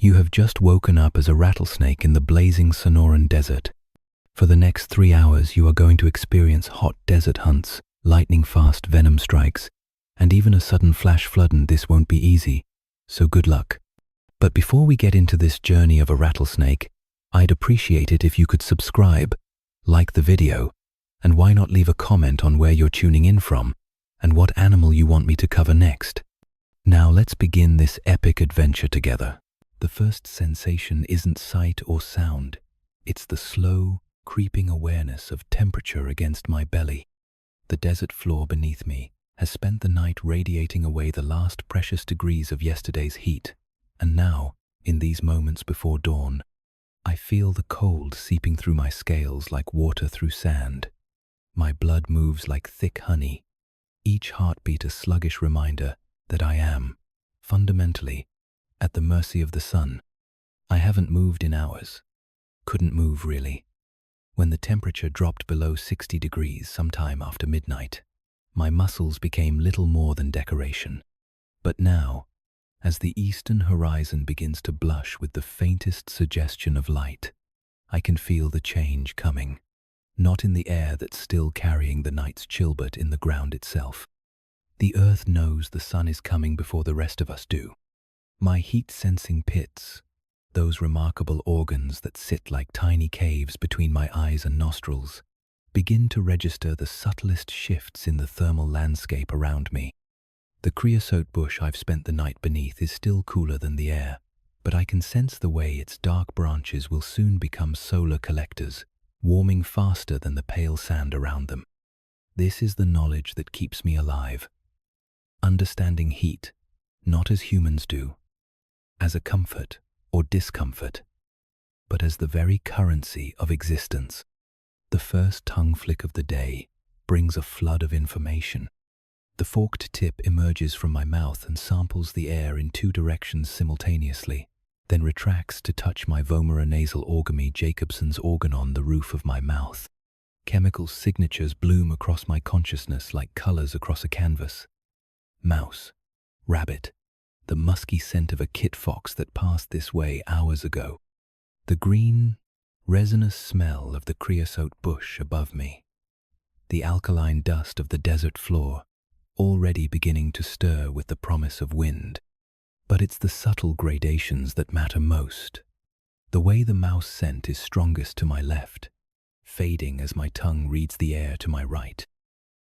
You have just woken up as a rattlesnake in the blazing Sonoran desert. For the next 3 hours, you are going to experience hot desert hunts, lightning-fast venom strikes, and even a sudden flash flood, and this won't be easy, so good luck. But before we get into this journey of a rattlesnake, I'd appreciate it if you could subscribe, like the video, and why not leave a comment on where you're tuning in from and what animal you want me to cover next. Now let's begin this epic adventure together. The first sensation isn't sight or sound. It's the slow, creeping awareness of temperature against my belly. The desert floor beneath me has spent the night radiating away the last precious degrees of yesterday's heat, and now, in these moments before dawn, I feel the cold seeping through my scales like water through sand. My blood moves like thick honey, each heartbeat a sluggish reminder that I am, fundamentally, at the mercy of the sun. I haven't moved in hours. Couldn't move, really. When the temperature dropped below 60 degrees sometime after midnight, my muscles became little more than decoration. But now, as the eastern horizon begins to blush with the faintest suggestion of light, I can feel the change coming, not in the air that's still carrying the night's chill, but in the ground itself. The earth knows the sun is coming before the rest of us do. My heat-sensing pits, those remarkable organs that sit like tiny caves between my eyes and nostrils, begin to register the subtlest shifts in the thermal landscape around me. The creosote bush I've spent the night beneath is still cooler than the air, but I can sense the way its dark branches will soon become solar collectors, warming faster than the pale sand around them. This is the knowledge that keeps me alive. Understanding heat, not as humans do, as a comfort or discomfort, but as the very currency of existence. The first tongue flick of the day brings a flood of information. The forked tip emerges from my mouth and samples the air in 2 directions simultaneously, then retracts to touch my vomeronasal orgamy Jacobson's organ on the roof of my mouth. Chemical signatures bloom across my consciousness like colors across a canvas. Mouse, rabbit, the musky scent of a kit fox that passed this way hours ago. The green, resinous smell of the creosote bush above me. The alkaline dust of the desert floor, already beginning to stir with the promise of wind. But it's the subtle gradations that matter most. The way the mouse scent is strongest to my left, fading as my tongue reads the air to my right.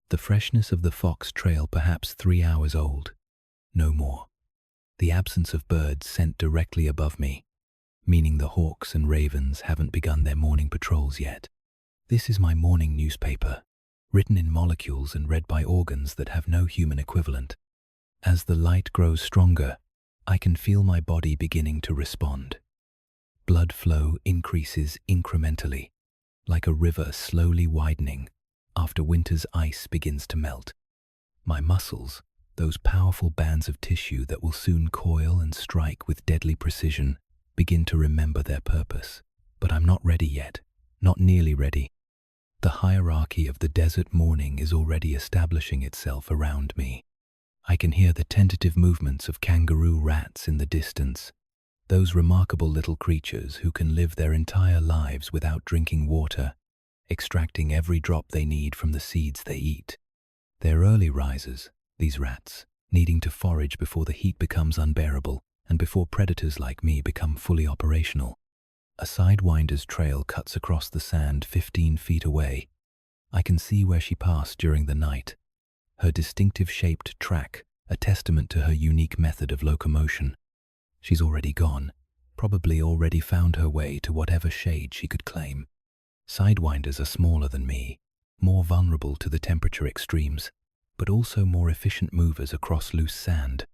The freshness of the fox trail perhaps 3 hours old, no more. The absence of birds sent directly above me, meaning the hawks and ravens haven't begun their morning patrols yet. This is my morning newspaper, written in molecules and read by organs that have no human equivalent. As the light grows stronger, I can feel my body beginning to respond. Blood flow increases incrementally, like a river slowly widening after winter's ice begins to melt. My muscles, those powerful bands of tissue that will soon coil and strike with deadly precision, begin to remember their purpose. But I'm not ready yet, not nearly ready. The hierarchy of the desert morning is already establishing itself around me. I can hear the tentative movements of kangaroo rats in the distance, those remarkable little creatures who can live their entire lives without drinking water, extracting every drop they need from the seeds they eat. They're early risers, these rats, needing to forage before the heat becomes unbearable and before predators like me become fully operational. A sidewinder's trail cuts across the sand 15 feet away. I can see where she passed during the night. Her distinctive shaped track, a testament to her unique method of locomotion. She's already gone, probably already found her way to whatever shade she could claim. Sidewinders are smaller than me, more vulnerable to the temperature extremes, but also more efficient movers across loose sand.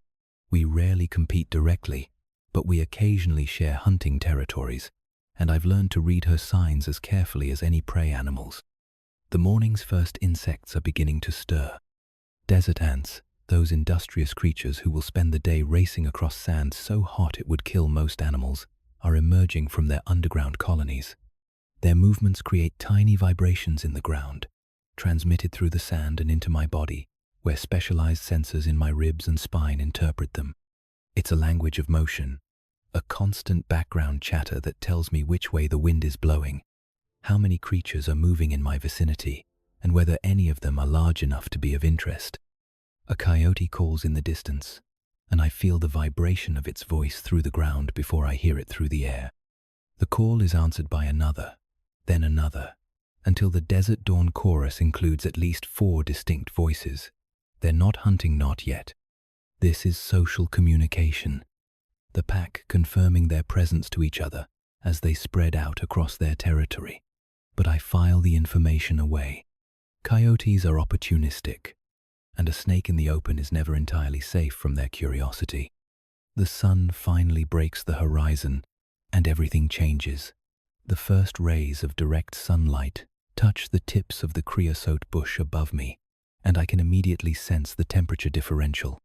We rarely compete directly, but we occasionally share hunting territories, and I've learned to read her signs as carefully as any prey animals. The morning's first insects are beginning to stir. Desert ants, those industrious creatures who will spend the day racing across sand so hot it would kill most animals, are emerging from their underground colonies. Their movements create tiny vibrations in the ground, transmitted through the sand and into my body, where specialized sensors in my ribs and spine interpret them. It's a language of motion, a constant background chatter that tells me which way the wind is blowing, how many creatures are moving in my vicinity, and whether any of them are large enough to be of interest. A coyote calls in the distance, and I feel the vibration of its voice through the ground before I hear it through the air. The call is answered by another, then another, until the desert dawn chorus includes at least 4 distinct voices. They're not hunting not yet. This is social communication, the pack confirming their presence to each other as they spread out across their territory. But I file the information away. Coyotes are opportunistic, and a snake in the open is never entirely safe from their curiosity. The sun finally breaks the horizon, and everything changes. The first rays of direct sunlight touch the tips of the creosote bush above me, and I can immediately sense the temperature differential.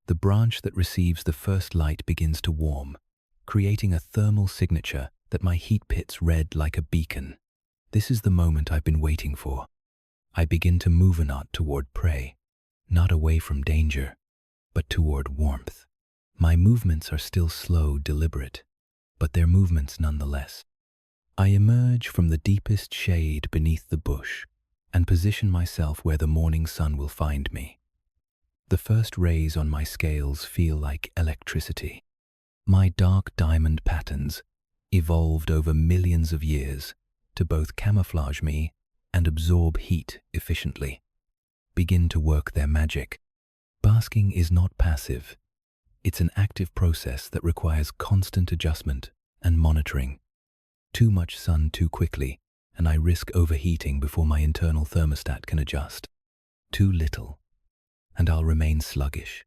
The branch that receives the first light begins to warm, creating a thermal signature that my heat pits red like a beacon. This is the moment I've been waiting for. I begin to move a knot toward prey, not away from danger, but toward warmth. My movements are still slow, deliberate, but they're movements nonetheless. I emerge from the deepest shade beneath the bush and position myself where the morning sun will find me. The first rays on my scales feel like electricity. My dark diamond patterns, evolved over millions of years to both camouflage me and absorb heat efficiently, begin to work their magic. Basking is not passive. It's an active process that requires constant adjustment and monitoring. Too much sun too quickly, and I risk overheating before my internal thermostat can adjust. Too little, and I'll remain sluggish,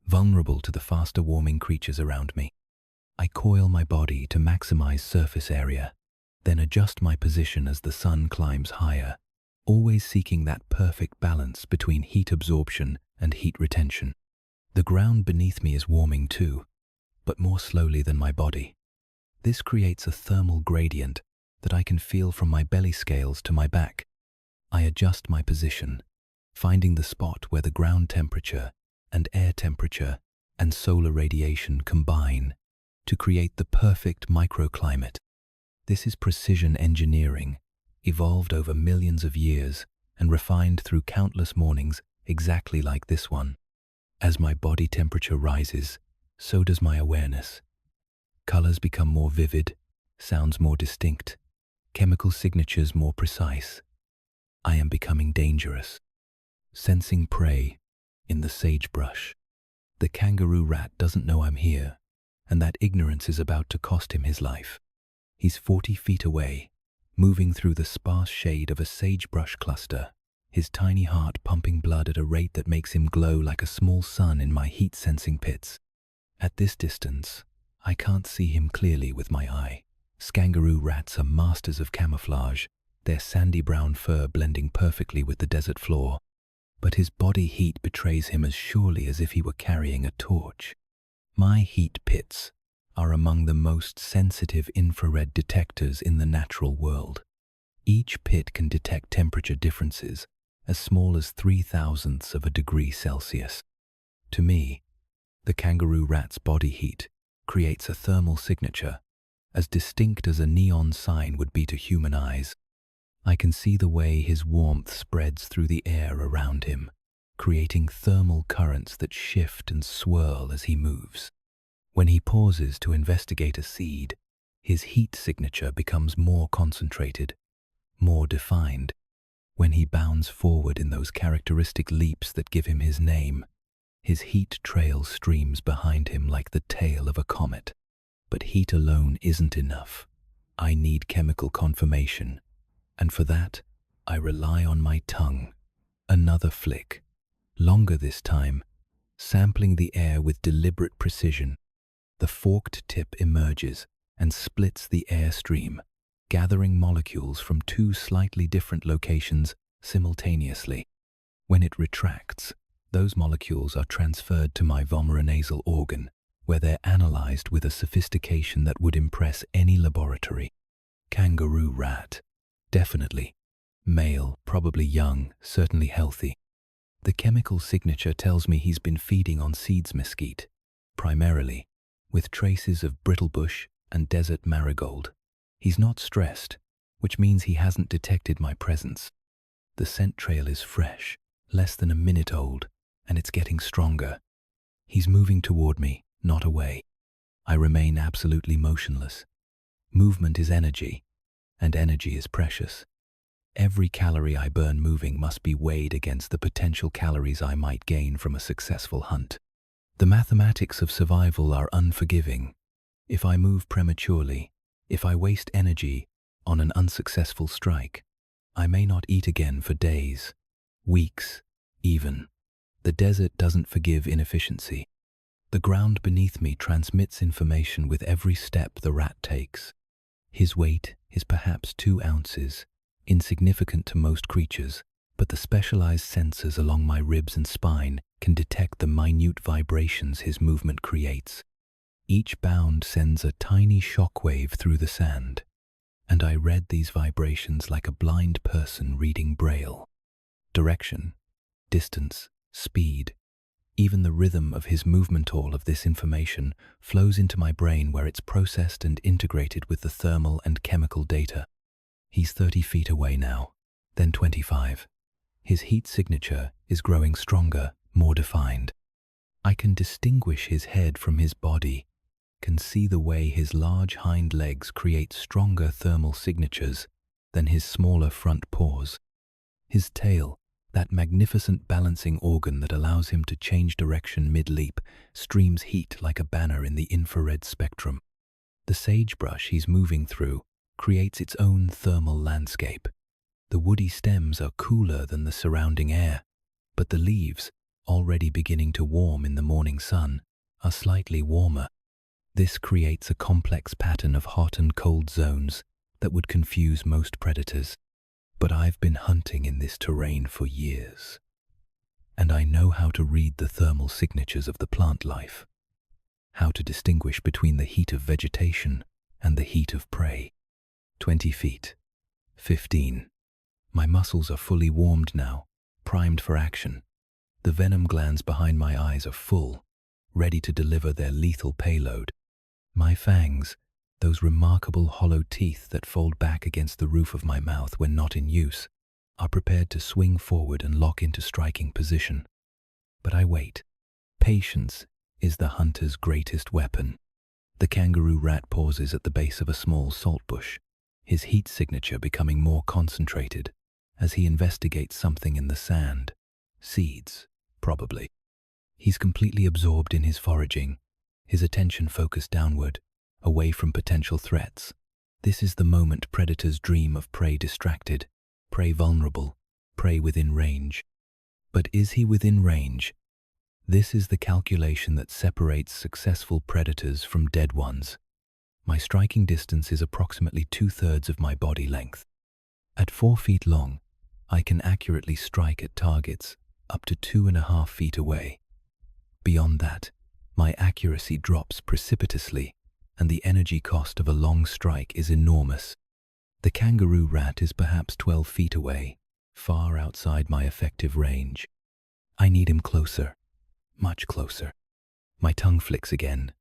vulnerable to the faster warming creatures around me. I coil my body to maximize surface area, then adjust my position as the sun climbs higher, always seeking that perfect balance between heat absorption and heat retention. The ground beneath me is warming too, but more slowly than my body. This creates a thermal gradient that I can feel from my belly scales to my back. I adjust my position, finding the spot where the ground temperature and air temperature and solar radiation combine to create the perfect microclimate. This is precision engineering, evolved over millions of years and refined through countless mornings exactly like this one. As my body temperature rises, so does my awareness. Colors become more vivid, sounds more distinct, chemical signatures more precise. I am becoming dangerous. Sensing prey in the sagebrush. The kangaroo rat doesn't know I'm here, and that ignorance is about to cost him his life. He's 40 feet away, moving through the sparse shade of a sagebrush cluster, his tiny heart pumping blood at a rate that makes him glow like a small sun in my heat-sensing pits. At this distance, I can't see him clearly with my eye. Kangaroo rats are masters of camouflage, their sandy brown fur blending perfectly with the desert floor. But his body heat betrays him as surely as if he were carrying a torch. My heat pits are among the most sensitive infrared detectors in the natural world. Each pit can detect temperature differences as small as 0.003 of a degree Celsius. To me, the kangaroo rat's body heat creates a thermal signature as distinct as a neon sign would be to human eyes. I can see the way his warmth spreads through the air around him, creating thermal currents that shift and swirl as he moves. When he pauses to investigate a seed, his heat signature becomes more concentrated, more defined. When he bounds forward in those characteristic leaps that give him his name, his heat trail streams behind him like the tail of a comet. But heat alone isn't enough. I need chemical confirmation, and for that, I rely on my tongue. Another flick, longer this time, sampling the air with deliberate precision. The forked tip emerges and splits the airstream, gathering molecules from 2 slightly different locations simultaneously. When it retracts, those molecules are transferred to my vomeronasal organ, where they're analyzed with a sophistication that would impress any laboratory. Kangaroo rat. Definitely. Male, probably young, certainly healthy. The chemical signature tells me he's been feeding on seeds mesquite, primarily, with traces of brittlebush and desert marigold. He's not stressed, which means he hasn't detected my presence. The scent trail is fresh, less than a minute old, and it's getting stronger. He's moving toward me, not away. I remain absolutely motionless. Movement is energy, and energy is precious. Every calorie I burn moving must be weighed against the potential calories I might gain from a successful hunt. The mathematics of survival are unforgiving. If I move prematurely, if I waste energy on an unsuccessful strike, I may not eat again for days, weeks, even. The desert doesn't forgive inefficiency. The ground beneath me transmits information with every step the rat takes. His weight is perhaps 2 ounces, insignificant to most creatures, but the specialized sensors along my ribs and spine can detect the minute vibrations his movement creates. Each bound sends a tiny shockwave through the sand, and I read these vibrations like a blind person reading Braille. Direction, distance, speed, even the rhythm of his movement, all of this information flows into my brain where it's processed and integrated with the thermal and chemical data. He's 30 feet away now, then 25. His heat signature is growing stronger, more defined. I can distinguish his head from his body, can see the way his large hind legs create stronger thermal signatures than his smaller front paws. His tail, that magnificent balancing organ that allows him to change direction mid-leap, streams heat like a banner in the infrared spectrum. The sagebrush he's moving through creates its own thermal landscape. The woody stems are cooler than the surrounding air, but the leaves, already beginning to warm in the morning sun, are slightly warmer. This creates a complex pattern of hot and cold zones that would confuse most predators. But I've been hunting in this terrain for years, and I know how to read the thermal signatures of the plant life, how to distinguish between the heat of vegetation and the heat of prey. 20 feet, 15. My muscles are fully warmed now, primed for action. The venom glands behind my eyes are full, ready to deliver their lethal payload. My fangs, those remarkable hollow teeth that fold back against the roof of my mouth when not in use, are prepared to swing forward and lock into striking position. But I wait. Patience is the hunter's greatest weapon. The kangaroo rat pauses at the base of a small saltbush, his heat signature becoming more concentrated as he investigates something in the sand. Seeds, probably. He's completely absorbed in his foraging, his attention focused downward, away from potential threats. This is the moment predators dream of prey distracted, prey vulnerable, prey within range. But is he within range? This is the calculation that separates successful predators from dead ones. My striking distance is approximately 2/3 of my body length. At 4 feet long, I can accurately strike at targets up to 2.5 feet away. Beyond that, my accuracy drops precipitously, and the energy cost of a long strike is enormous. The kangaroo rat is perhaps 12 feet away, far outside my effective range. I need him closer, much closer. My tongue flicks again,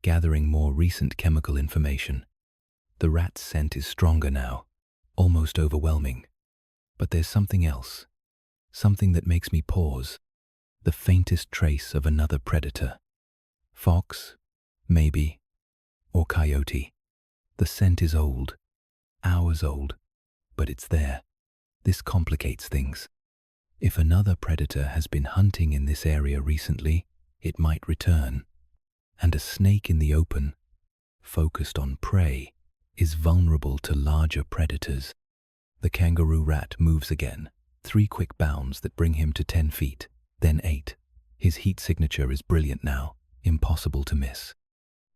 gathering more recent chemical information. The rat's scent is stronger now, almost overwhelming. But there's something else, something that makes me pause, the faintest trace of another predator. Fox, maybe, or coyote. The scent is old, hours old, but it's there. This complicates things. If another predator has been hunting in this area recently, it might return. And a snake in the open, focused on prey, is vulnerable to larger predators. The kangaroo rat moves again, 3 quick bounds that bring him to 10 feet, then 8. His heat signature is brilliant now, impossible to miss.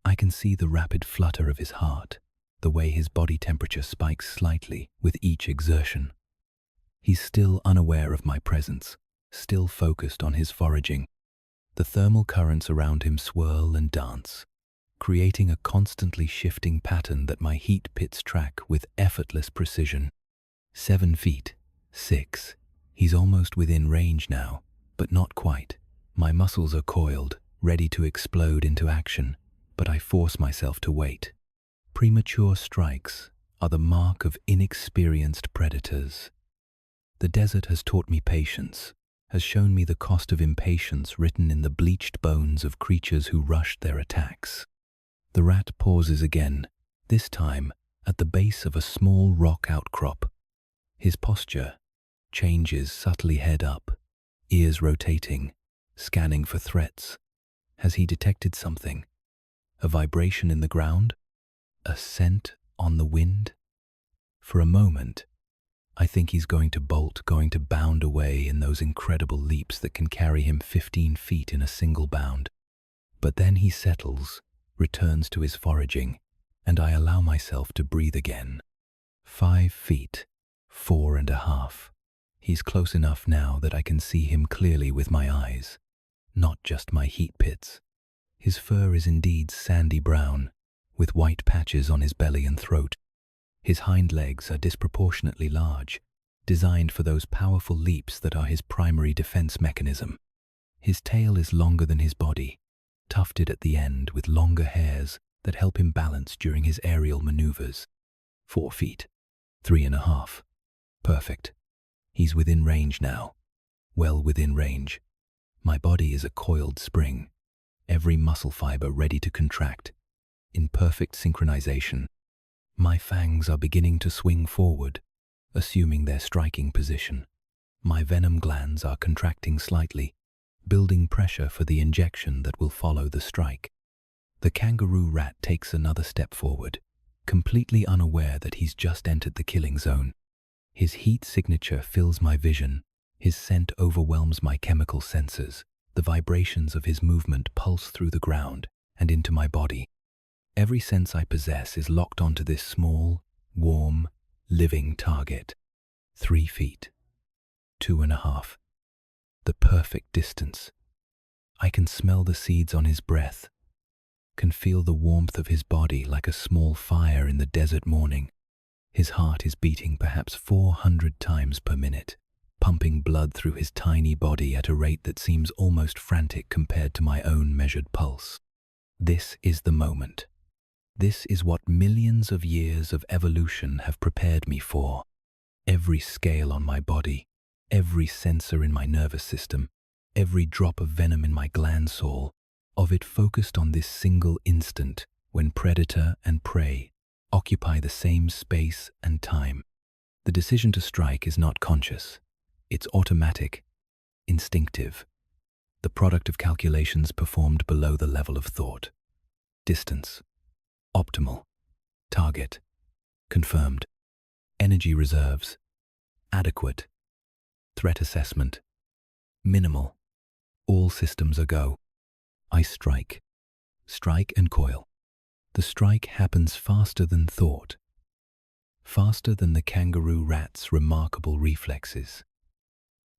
I can see the rapid flutter of his heart, the way his body temperature spikes slightly with each exertion. He's still unaware of my presence, still focused on his foraging. The thermal currents around him swirl and dance, creating a constantly shifting pattern that my heat pits track with effortless precision. 7 feet, 6. He's almost within range now, but not quite. My muscles are coiled, ready to explode into action. but I force myself to wait. Premature strikes are the mark of inexperienced predators. The desert has taught me patience, has shown me the cost of impatience written in the bleached bones of creatures who rushed their attacks. The rat pauses again, this time at the base of a small rock outcrop. His posture changes subtly, head up, ears rotating, scanning for threats. Has he detected something? A vibration in the ground? A scent on the wind? For a moment, I think he's going to bolt, going to bound away in those incredible leaps that can carry him 15 feet in a single bound. But then he settles, returns to his foraging, and I allow myself to breathe again. 5 feet, 4.5. He's close enough now that I can see him clearly with my eyes, not just my heat pits. His fur is indeed sandy brown, with white patches on his belly and throat. His hind legs are disproportionately large, designed for those powerful leaps that are his primary defense mechanism. His tail is longer than his body, tufted at the end with longer hairs that help him balance during his aerial maneuvers. 4 feet, 3.5. Perfect. He's within range now. Well within range. My body is a coiled spring, every muscle fiber ready to contract, in perfect synchronization. My fangs are beginning to swing forward, assuming their striking position. My venom glands are contracting slightly, building pressure for the injection that will follow the strike. The kangaroo rat takes another step forward, completely unaware that he's just entered the killing zone. His heat signature fills my vision, his scent overwhelms my chemical senses, the vibrations of his movement pulse through the ground and into my body. Every sense I possess is locked onto this small, warm, living target. 3 feet, 2.5. The perfect distance. I can smell the seeds on his breath, can feel the warmth of his body like a small fire in the desert morning. His heart is beating perhaps 400 times per minute, pumping blood through his tiny body at a rate that seems almost frantic compared to my own measured pulse. This is the moment. This is what millions of years of evolution have prepared me for. Every scale on my body, every sensor in my nervous system, every drop of venom in my gland soul, of it focused on this single instant when predator and prey occupy the same space and time. The decision to strike is not conscious. It's automatic, instinctive, the product of calculations performed below the level of thought. Distance, optimal. Target, confirmed. Energy reserves, adequate. Threat assessment, minimal. All systems are go. I strike. Strike and coil. The strike happens faster than thought. Faster than the kangaroo rat's remarkable reflexes.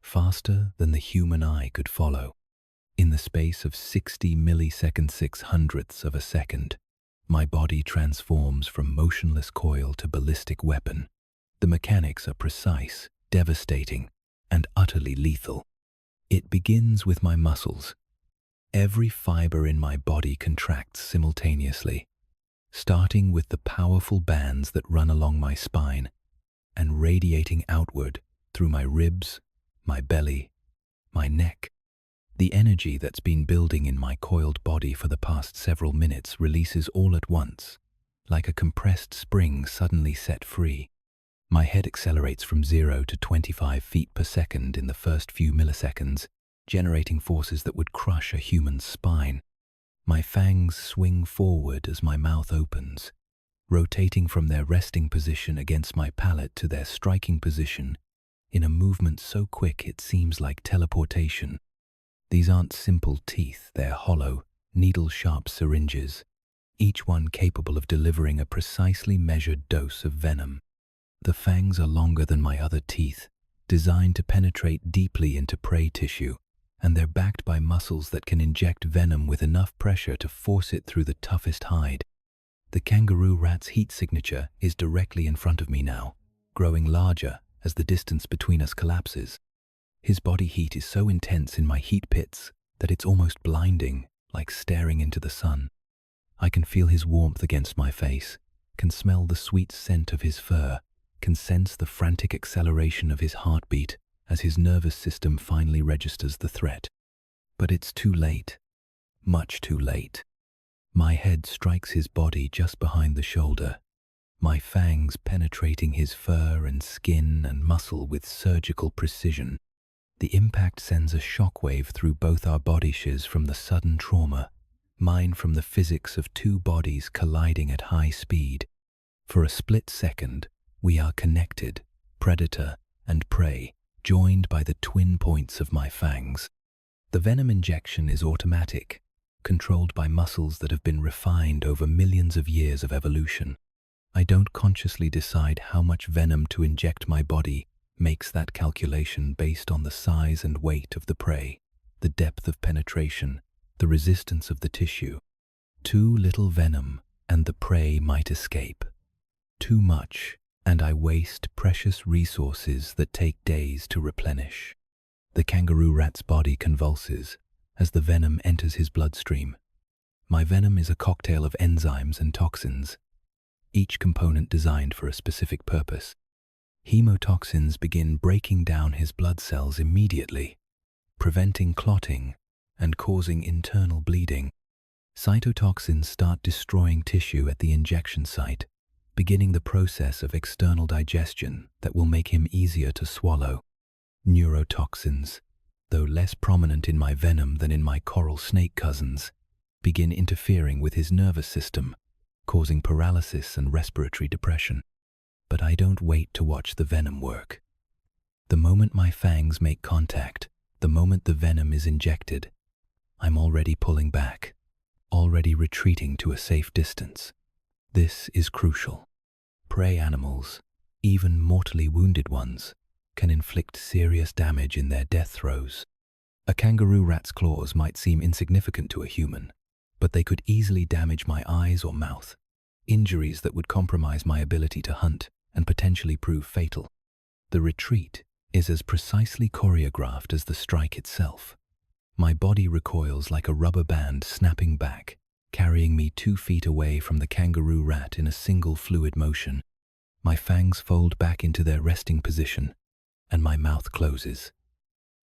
Faster than the human eye could follow. In the space of 60 millisecond 600ths of a second, my body transforms from motionless coil to ballistic weapon. The mechanics are precise, devastating, and utterly lethal. It begins with my muscles. Every fiber in my body contracts simultaneously, starting with the powerful bands that run along my spine and radiating outward through my ribs, my belly, my neck. The energy that's been building in my coiled body for the past several minutes releases all at once, like a compressed spring suddenly set free. My head accelerates from 0 to 25 feet per second in the first few milliseconds, generating forces that would crush a human's spine. My fangs swing forward as my mouth opens, rotating from their resting position against my palate to their striking position in a movement so quick it seems like teleportation. These aren't simple teeth, they're hollow, needle-sharp syringes, each one capable of delivering a precisely measured dose of venom. The fangs are longer than my other teeth, designed to penetrate deeply into prey tissue, and they're backed by muscles that can inject venom with enough pressure to force it through the toughest hide. The kangaroo rat's heat signature is directly in front of me now, growing larger as the distance between us collapses. His body heat is so intense in my heat pits that it's almost blinding, like staring into the sun. I can feel his warmth against my face, can smell the sweet scent of his fur, can sense the frantic acceleration of his heartbeat as his nervous system finally registers the threat. But it's too late. Much too late. My head strikes his body just behind the shoulder, my fangs penetrating his fur and skin and muscle with surgical precision. The impact sends a shockwave through both our body shiz from the sudden trauma, mine from the physics of two bodies colliding at high speed. For a split second, we are connected, predator and prey, joined by the twin points of my fangs. The venom injection is automatic, controlled by muscles that have been refined over millions of years of evolution. I don't consciously decide how much venom to inject. My body makes that calculation based on the size and weight of the prey, the depth of penetration, the resistance of the tissue. Too little venom, and the prey might escape. Too much, and I waste precious resources that take days to replenish. The kangaroo rat's body convulses as the venom enters his bloodstream. My venom is a cocktail of enzymes and toxins, each component designed for a specific purpose. Hemotoxins begin breaking down his blood cells immediately, preventing clotting and causing internal bleeding. Cytotoxins start destroying tissue at the injection site, beginning the process of external digestion that will make him easier to swallow. Neurotoxins, though less prominent in my venom than in my coral snake cousins, begin interfering with his nervous system, causing paralysis and respiratory depression. But I don't wait to watch the venom work. The moment my fangs make contact, the moment the venom is injected, I'm already pulling back, already retreating to a safe distance. This is crucial. Prey animals, even mortally wounded ones, can inflict serious damage in their death throes. A kangaroo rat's claws might seem insignificant to a human, but they could easily damage my eyes or mouth, injuries that would compromise my ability to hunt and potentially prove fatal. The retreat is as precisely choreographed as the strike itself. My body recoils like a rubber band snapping back, carrying me 2 feet away from the kangaroo rat in a single fluid motion. My fangs fold back into their resting position, and my mouth closes.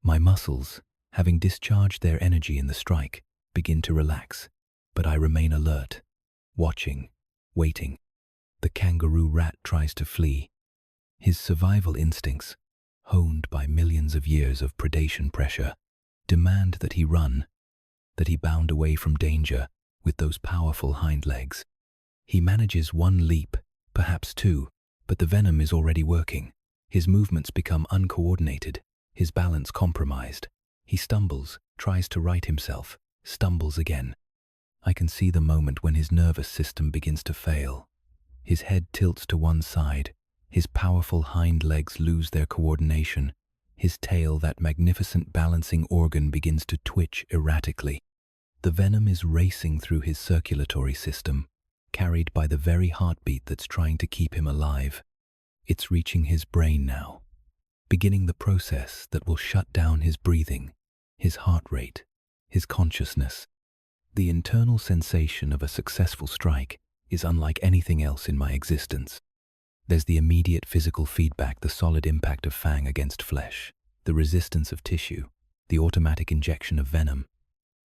My muscles, having discharged their energy in the strike, begin to relax, but I remain alert, watching, waiting. The kangaroo rat tries to flee. His survival instincts, honed by millions of years of predation pressure, demand that he run, that he bound away from danger with those powerful hind legs. He manages 1 leap, perhaps 2, but the venom is already working. His movements become uncoordinated, his balance compromised. He stumbles, tries to right himself, stumbles again. I can see the moment when his nervous system begins to fail. His head tilts to one side, his powerful hind legs lose their coordination, his tail, that magnificent balancing organ, begins to twitch erratically. The venom is racing through his circulatory system, carried by the very heartbeat that's trying to keep him alive. It's reaching his brain now, beginning the process that will shut down his breathing, his heart rate, his consciousness. The internal sensation of a successful strike is unlike anything else in my existence. There's the immediate physical feedback, the solid impact of fang against flesh, the resistance of tissue, the automatic injection of venom.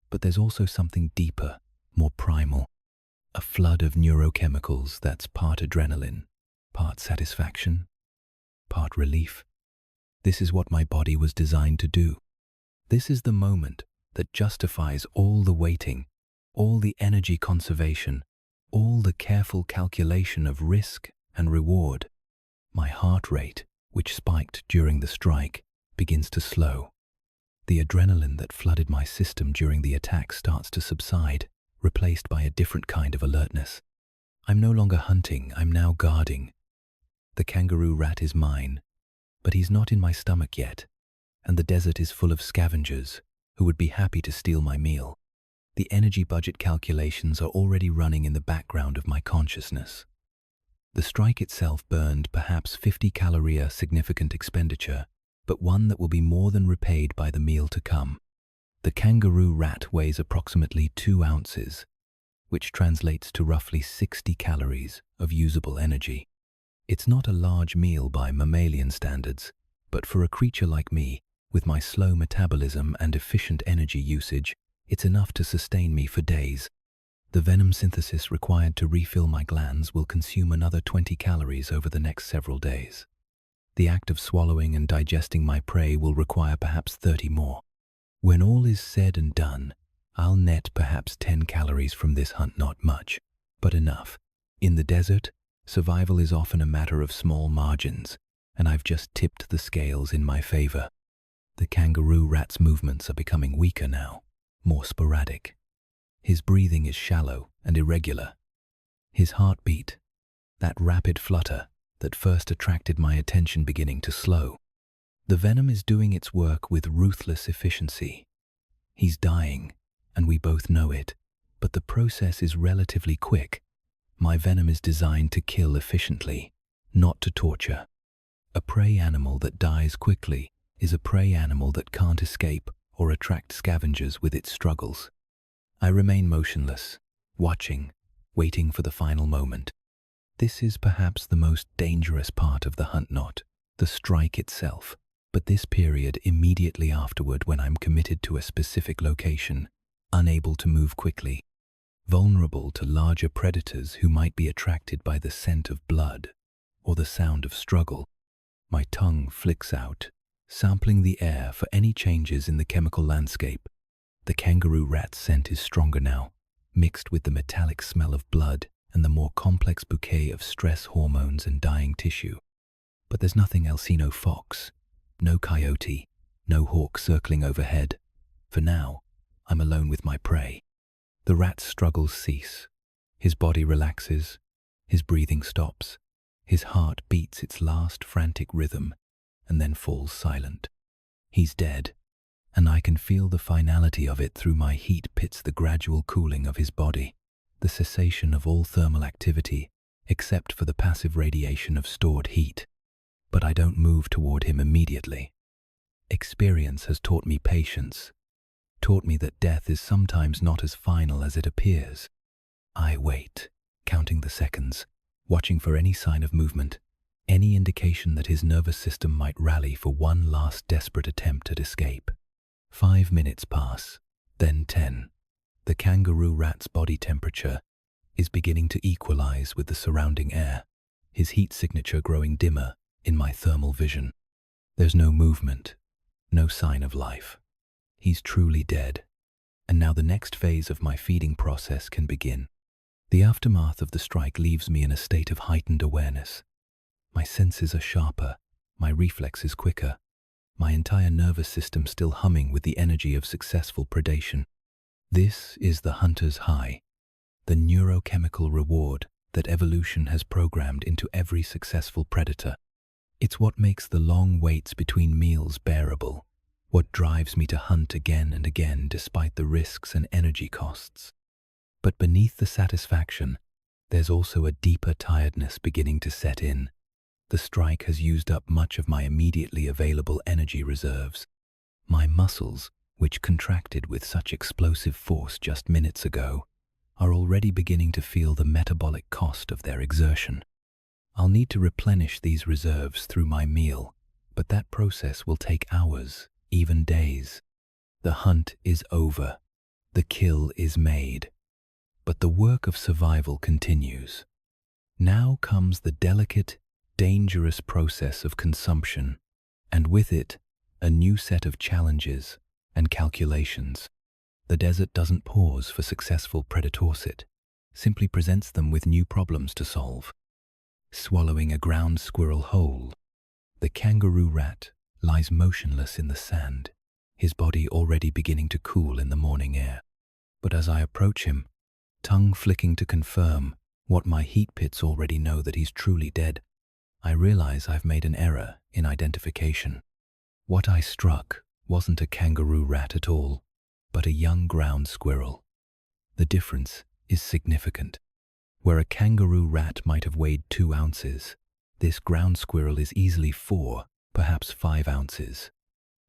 But there's also something deeper, more primal, a flood of neurochemicals that's part adrenaline, part satisfaction, part relief. This is what my body was designed to do. This is the moment that justifies all the waiting, all the energy conservation, all the careful calculation of risk and reward. My heart rate, which spiked during the strike, begins to slow. The adrenaline that flooded my system during the attack starts to subside, replaced by a different kind of alertness. I'm no longer hunting, I'm now guarding. The kangaroo rat is mine, but he's not in my stomach yet, and the desert is full of scavengers who would be happy to steal my meal. The energy budget calculations are already running in the background of my consciousness. The strike itself burned perhaps 50 calorie significant expenditure, but one that will be more than repaid by the meal to come. The kangaroo rat weighs approximately 2 ounces. which translates to roughly 60 calories of usable energy. It's not a large meal by mammalian standards, but for a creature like me, with my slow metabolism and efficient energy usage, it's enough to sustain me for days. The venom synthesis required to refill my glands will consume another 20 calories over the next several days. The act of swallowing and digesting my prey will require perhaps 30 more. When all is said and done, I'll net perhaps 10 calories from this hunt. Not much, but enough. In the desert, survival is often a matter of small margins, and I've just tipped the scales in my favor. The kangaroo rat's movements are becoming weaker now, more sporadic. His breathing is shallow and irregular. His heartbeat, that rapid flutter that first attracted my attention, beginning to slow. The venom is doing its work with ruthless efficiency. He's dying, and we both know it, but the process is relatively quick. My venom is designed to kill efficiently, not to torture. A prey animal that dies quickly is a prey animal that can't escape or attract scavengers with its struggles. I remain motionless, watching, waiting for the final moment. This is perhaps the most dangerous part of the hunt, not the strike itself, but this period immediately afterward, when I'm committed to a specific location, unable to move quickly, vulnerable to larger predators who might be attracted by the scent of blood or the sound of struggle. My tongue flicks out, sampling the air for any changes in the chemical landscape. The kangaroo rat scent is stronger now, mixed with the metallic smell of blood and the more complex bouquet of stress hormones and dying tissue. But there's nothing else. See no fox, no coyote, no hawk circling overhead. For now, I'm alone with my prey. The rat's struggles cease. His body relaxes, his breathing stops, his heart beats its last frantic rhythm, and then falls silent. He's dead, and I can feel the finality of it through my heat pits, the gradual cooling of his body, the cessation of all thermal activity except for the passive radiation of stored heat. But I don't move toward him immediately. Experience has taught me patience, taught me that death is sometimes not as final as it appears. I wait, counting the seconds, watching for any sign of movement, any indication that his nervous system might rally for one last desperate attempt at escape. 5 minutes pass, then 10. The kangaroo rat's body temperature is beginning to equalize with the surrounding air, his heat signature growing dimmer in my thermal vision. There's no movement, no sign of life. He's truly dead. And now the next phase of my feeding process can begin. The aftermath of the strike leaves me in a state of heightened awareness. My senses are sharper, my reflexes quicker, my entire nervous system still humming with the energy of successful predation. This is the hunter's high, the neurochemical reward that evolution has programmed into every successful predator. It's what makes the long waits between meals bearable, what drives me to hunt again and again despite the risks and energy costs. But beneath the satisfaction, there's also a deeper tiredness beginning to set in. The strike has used up much of my immediately available energy reserves. My muscles, which contracted with such explosive force just minutes ago, are already beginning to feel the metabolic cost of their exertion. I'll need to replenish these reserves through my meal, but that process will take hours, even days. The hunt is over. The kill is made. But the work of survival continues. Now comes the delicate, dangerous process of consumption, and with it, a new set of challenges and calculations. The desert doesn't pause for successful predatorship, simply presents them with new problems to solve. Swallowing a ground squirrel whole, the kangaroo rat lies motionless in the sand, his body already beginning to cool in the morning air. But as I approach him, tongue flicking to confirm what my heat pits already know, that he's truly dead, I realize I've made an error in identification. What I struck wasn't a kangaroo rat at all, but a young ground squirrel. The difference is significant. Where a kangaroo rat might have weighed 2 ounces, this ground squirrel is easily 4, perhaps 5 ounces.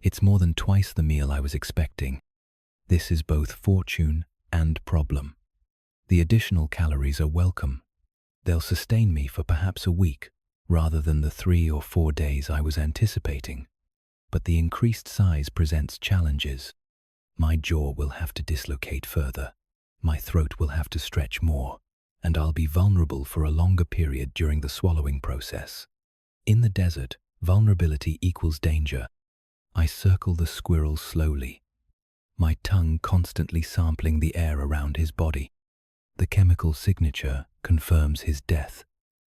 It's more than twice the meal I was expecting. This is both fortune and problem. The additional calories are welcome. They'll sustain me for perhaps a week, rather than the 3 or 4 days I was anticipating. But the increased size presents challenges. My jaw will have to dislocate further, my throat will have to stretch more, and I'll be vulnerable for a longer period during the swallowing process. In the desert, vulnerability equals danger. I circle the squirrel slowly, my tongue constantly sampling the air around his body. The chemical signature confirms his death.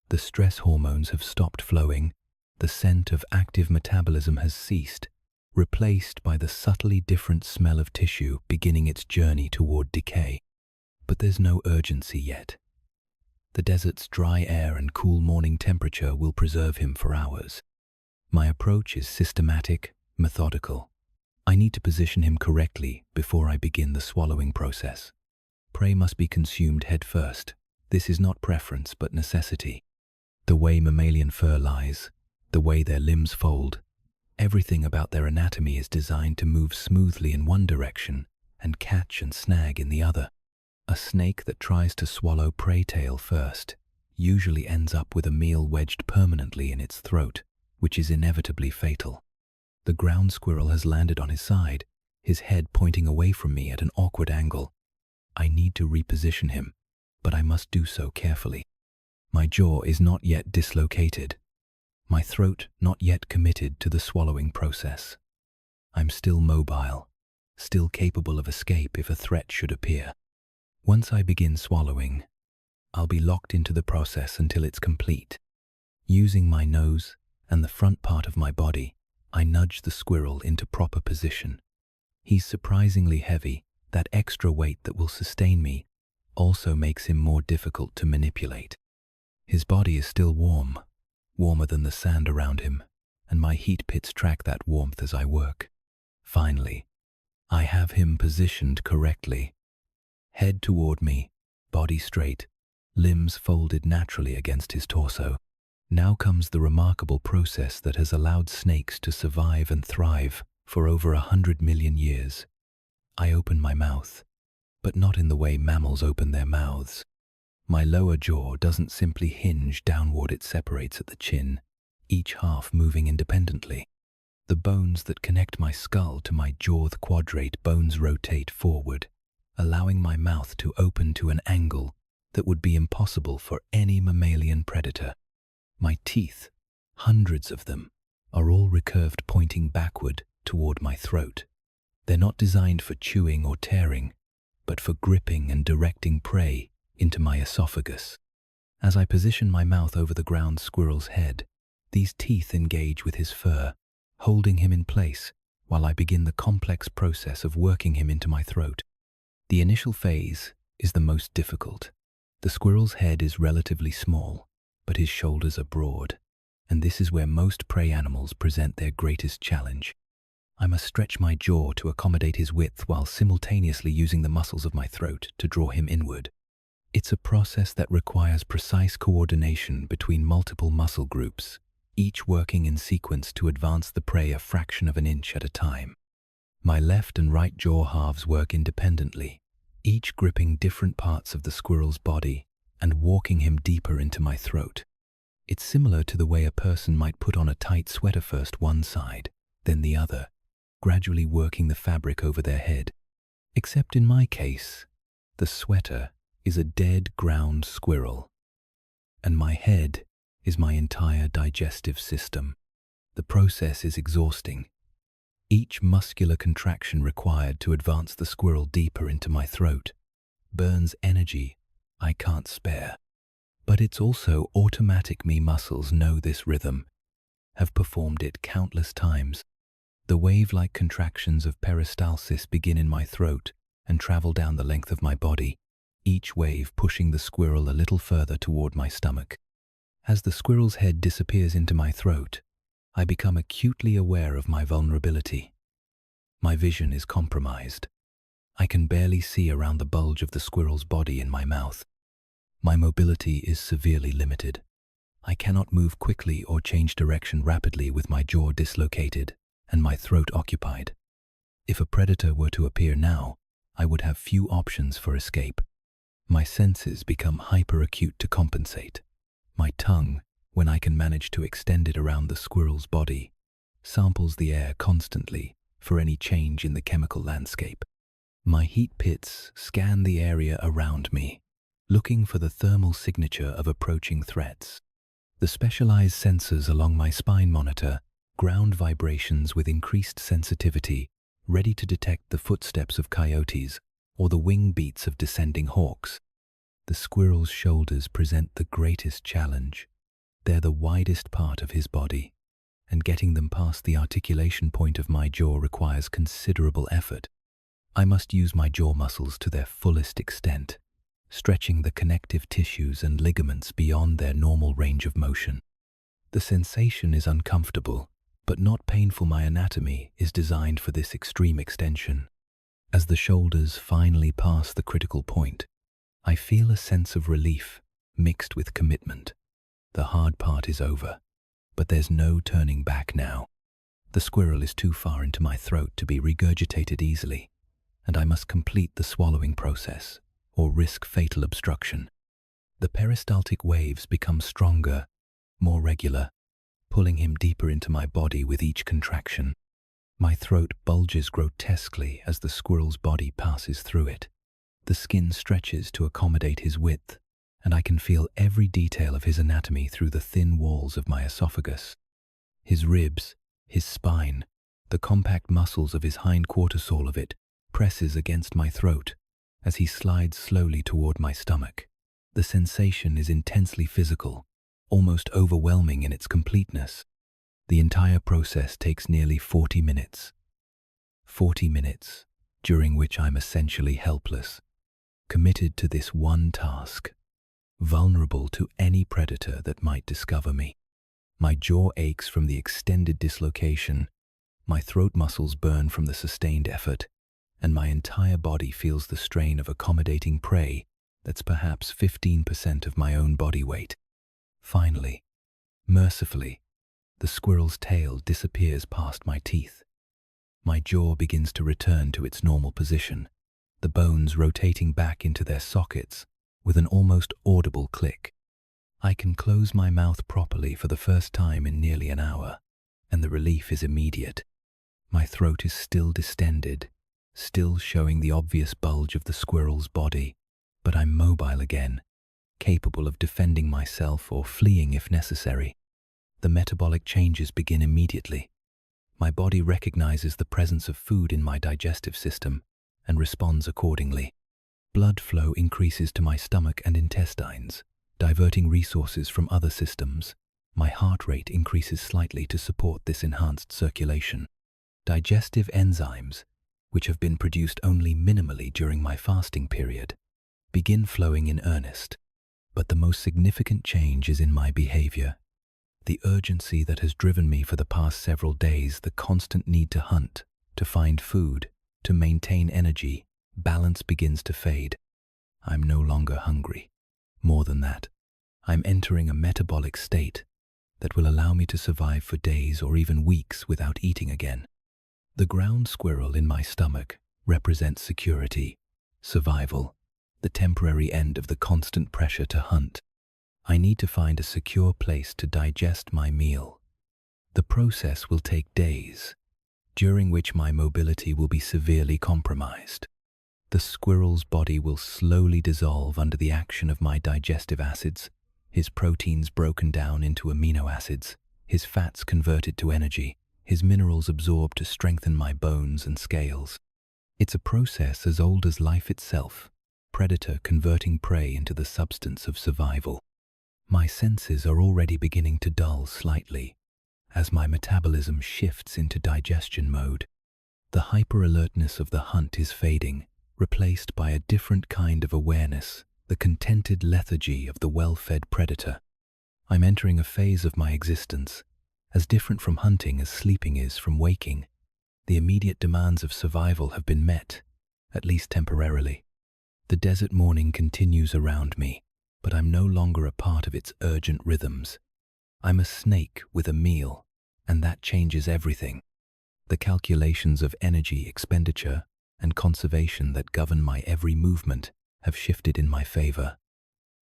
The stress hormones have stopped flowing, the scent of active metabolism has ceased, replaced by the subtly different smell of tissue beginning its journey toward decay. But there's no urgency yet. The desert's dry air and cool morning temperature will preserve him for hours. My approach is systematic, methodical. I need to position him correctly before I begin the swallowing process. Prey must be consumed head first. This is not preference but necessity. The way mammalian fur lies, the way their limbs fold, everything about their anatomy is designed to move smoothly in one direction and catch and snag in the other. A snake that tries to swallow prey tail first usually ends up with a meal wedged permanently in its throat, which is inevitably fatal. The ground squirrel has landed on his side, his head pointing away from me at an awkward angle. I need to reposition him, but I must do so carefully. My jaw is not yet dislocated, my throat not yet committed to the swallowing process. I'm still mobile, still capable of escape if a threat should appear. Once I begin swallowing, I'll be locked into the process until it's complete. Using my nose and the front part of my body, I nudge the squirrel into proper position. He's surprisingly heavy. That extra weight that will sustain me also makes him more difficult to manipulate. His body is still warm, warmer than the sand around him, and my heat pits track that warmth as I work. Finally, I have him positioned correctly. Head toward me, body straight, limbs folded naturally against his torso. Now comes the remarkable process that has allowed snakes to survive and thrive for over 100 million years. I open my mouth, but not in the way mammals open their mouths. My lower jaw doesn't simply hinge downward, it separates at the chin, each half moving independently. The bones that connect my skull to my jaw, the quadrate bones, rotate forward, allowing my mouth to open to an angle that would be impossible for any mammalian predator. My teeth, hundreds of them, are all recurved, pointing backward toward my throat. They're not designed for chewing or tearing, but for gripping and directing prey into my esophagus. As I position my mouth over the ground squirrel's head, these teeth engage with his fur, holding him in place while I begin the complex process of working him into my throat. The initial phase is the most difficult. The squirrel's head is relatively small, but his shoulders are broad, and this is where most prey animals present their greatest challenge. I must stretch my jaw to accommodate his width while simultaneously using the muscles of my throat to draw him inward. It's a process that requires precise coordination between multiple muscle groups, each working in sequence to advance the prey a fraction of an inch at a time. My left and right jaw halves work independently, each gripping different parts of the squirrel's body and walking him deeper into my throat. It's similar to the way a person might put on a tight sweater, first one side, then the other, gradually working the fabric over their head. Except in my case, the sweater is a dead ground squirrel, and my head is my entire digestive system. The process is exhausting. Each muscular contraction required to advance the squirrel deeper into my throat burns energy I can't spare. But it's also automatic. Me muscles know this rhythm, have performed it countless times. The wave-like contractions of peristalsis begin in my throat and travel down the length of my body, each wave pushing the squirrel a little further toward my stomach. As the squirrel's head disappears into my throat, I become acutely aware of my vulnerability. My vision is compromised. I can barely see around the bulge of the squirrel's body in my mouth. My mobility is severely limited. I cannot move quickly or change direction rapidly with my jaw dislocated and my throat occupied. If a predator were to appear now, I would have few options for escape. My senses become hyper-acute to compensate. My tongue, when I can manage to extend it around the squirrel's body, samples the air constantly for any change in the chemical landscape. My heat pits scan the area around me, looking for the thermal signature of approaching threats. The specialized sensors along my spine monitor ground vibrations with increased sensitivity, ready to detect the footsteps of coyotes or the wing beats of descending hawks. The squirrel's shoulders present the greatest challenge. They're the widest part of his body, and getting them past the articulation point of my jaw requires considerable effort. I must use my jaw muscles to their fullest extent, stretching the connective tissues and ligaments beyond their normal range of motion. The sensation is uncomfortable, but not painful. My anatomy is designed for this extreme extension. As the shoulders finally pass the critical point, I feel a sense of relief mixed with commitment. The hard part is over, but there's no turning back now. The squirrel is too far into my throat to be regurgitated easily, and I must complete the swallowing process or risk fatal obstruction. The peristaltic waves become stronger, more regular, pulling him deeper into my body with each contraction. My throat bulges grotesquely as the squirrel's body passes through it. The skin stretches to accommodate his width, and I can feel every detail of his anatomy through the thin walls of my esophagus. His ribs, his spine, the compact muscles of his hind quartersaw of it presses against my throat as he slides slowly toward my stomach. The sensation is intensely physical, almost overwhelming in its completeness. The entire process takes nearly 40 minutes. 40 minutes, during which I'm essentially helpless, committed to this one task, vulnerable to any predator that might discover me. My jaw aches from the extended dislocation, my throat muscles burn from the sustained effort, and my entire body feels the strain of accommodating prey that's perhaps 15% of my own body weight. Finally, mercifully, the squirrel's tail disappears past my teeth. My jaw begins to return to its normal position, the bones rotating back into their sockets with an almost audible click. I can close my mouth properly for the first time in nearly an hour, and the relief is immediate. My throat is still distended, still showing the obvious bulge of the squirrel's body, but I'm mobile again, capable of defending myself or fleeing if necessary. The metabolic changes begin immediately. My body recognizes the presence of food in my digestive system and responds accordingly. Blood flow increases to my stomach and intestines, diverting resources from other systems. My heart rate increases slightly to support this enhanced circulation. Digestive enzymes, which have been produced only minimally during my fasting period, begin flowing in earnest. But the most significant change is in my behavior. The urgency that has driven me for the past several days, the constant need to hunt, to find food, to maintain energy, balance begins to fade. I'm no longer hungry. More than that, I'm entering a metabolic state that will allow me to survive for days or even weeks without eating again. The ground squirrel in my stomach represents security, survival, the temporary end of the constant pressure to hunt. I need to find a secure place to digest my meal. The process will take days, during which my mobility will be severely compromised. The squirrel's body will slowly dissolve under the action of my digestive acids, his proteins broken down into amino acids, his fats converted to energy, his minerals absorbed to strengthen my bones and scales. It's a process as old as life itself, predator converting prey into the substance of survival. My senses are already beginning to dull slightly as my metabolism shifts into digestion mode. The hyper-alertness of the hunt is fading, replaced by a different kind of awareness, the contented lethargy of the well-fed predator. I'm entering a phase of my existence, as different from hunting as sleeping is from waking. The immediate demands of survival have been met, at least temporarily. The desert morning continues around me, but I'm no longer a part of its urgent rhythms. I'm a snake with a meal, and that changes everything. The calculations of energy expenditure and conservation that govern my every movement have shifted in my favor.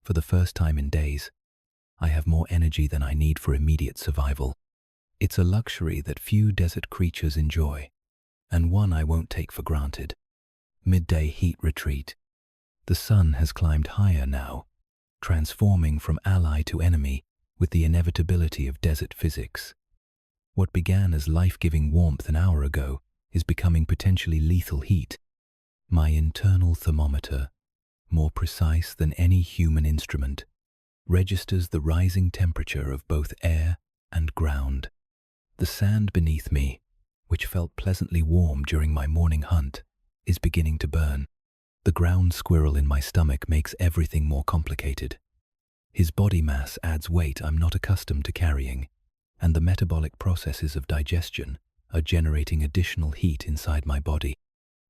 For the first time in days, I have more energy than I need for immediate survival. It's a luxury that few desert creatures enjoy, and one I won't take for granted. Midday heat retreat. The sun has climbed higher now, transforming from ally to enemy with the inevitability of desert physics. What began as life-giving warmth an hour ago is becoming potentially lethal heat. My internal thermometer, more precise than any human instrument, registers the rising temperature of both air and ground. The sand beneath me, which felt pleasantly warm during my morning hunt, is beginning to burn. The ground squirrel in my stomach makes everything more complicated. His body mass adds weight I'm not accustomed to carrying, and the metabolic processes of digestion are generating additional heat inside my body.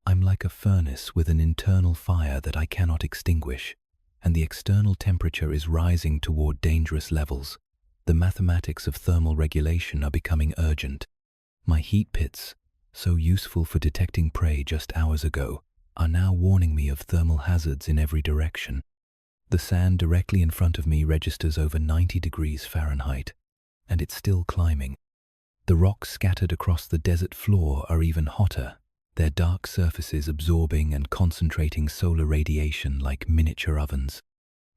I'm like a furnace with an internal fire that I cannot extinguish, and the external temperature is rising toward dangerous levels. The mathematics of thermal regulation are becoming urgent. My heat pits, so useful for detecting prey just hours ago, are now warning me of thermal hazards in every direction. The sand directly in front of me registers over 90 degrees Fahrenheit, and it's still climbing. The rocks scattered across the desert floor are even hotter, their dark surfaces absorbing and concentrating solar radiation like miniature ovens.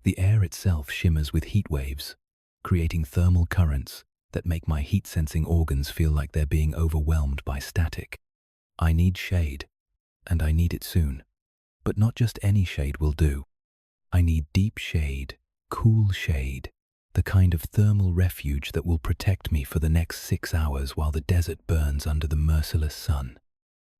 The air itself shimmers with heat waves, creating thermal currents that make my heat-sensing organs feel like they're being overwhelmed by static. I need shade, and I need it soon. But not just any shade will do. I need deep shade, cool shade, the kind of thermal refuge that will protect me for the next 6 hours while the desert burns under the merciless sun.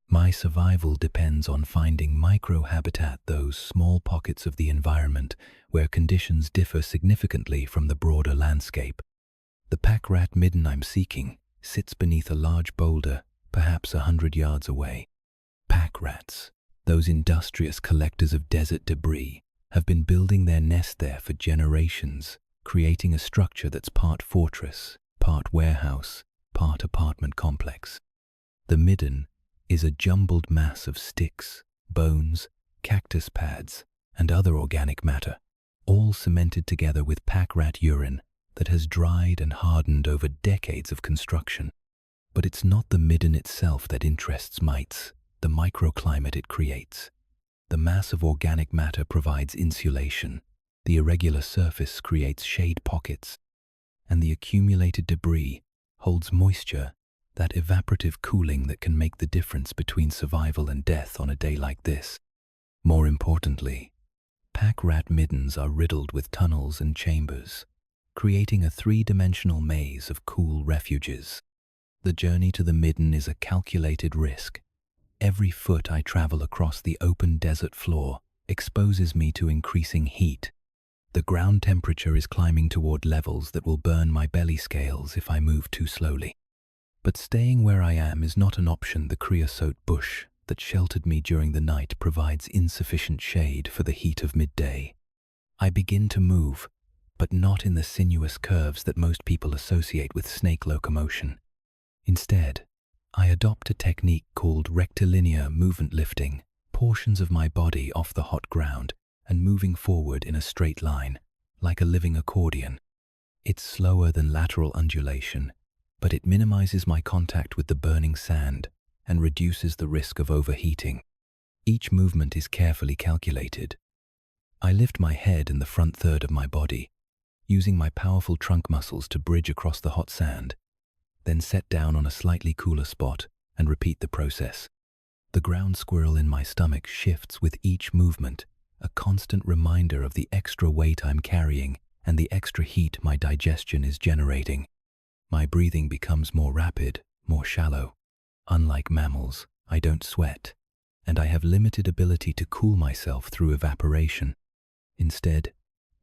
My survival depends on finding microhabitat, those small pockets of the environment where conditions differ significantly from the broader landscape. The pack rat midden I'm seeking sits beneath a large boulder, perhaps 100 yards away. Pack rats, those industrious collectors of desert debris, have been building their nest there for generations, creating a structure that's part fortress, part warehouse, part apartment complex. The midden is a jumbled mass of sticks, bones, cactus pads, and other organic matter, all cemented together with pack rat urine that has dried and hardened over decades of construction. But it's not the midden itself that interests mites, the microclimate it creates. The mass of organic matter provides insulation, the irregular surface creates shade pockets, and the accumulated debris holds moisture, that evaporative cooling that can make the difference between survival and death on a day like this. More importantly, pack rat middens are riddled with tunnels and chambers, creating a three-dimensional maze of cool refuges. The journey to the midden is a calculated risk. Every foot I travel across the open desert floor exposes me to increasing heat. The ground temperature is climbing toward levels that will burn my belly scales if I move too slowly. But staying where I am is not an option. The creosote bush that sheltered me during the night provides insufficient shade for the heat of midday. I begin to move, but not in the sinuous curves that most people associate with snake locomotion. Instead, I adopt a technique called rectilinear movement, lifting portions of my body off the hot ground and moving forward in a straight line, like a living accordion. It's slower than lateral undulation, but it minimizes my contact with the burning sand and reduces the risk of overheating. Each movement is carefully calculated. I lift my head and the front third of my body, using my powerful trunk muscles to bridge across the hot sand, then set down on a slightly cooler spot and repeat the process. The ground squirrel in my stomach shifts with each movement, a constant reminder of the extra weight I'm carrying and the extra heat my digestion is generating. My breathing becomes more rapid, more shallow. Unlike mammals, I don't sweat, and I have limited ability to cool myself through evaporation. Instead,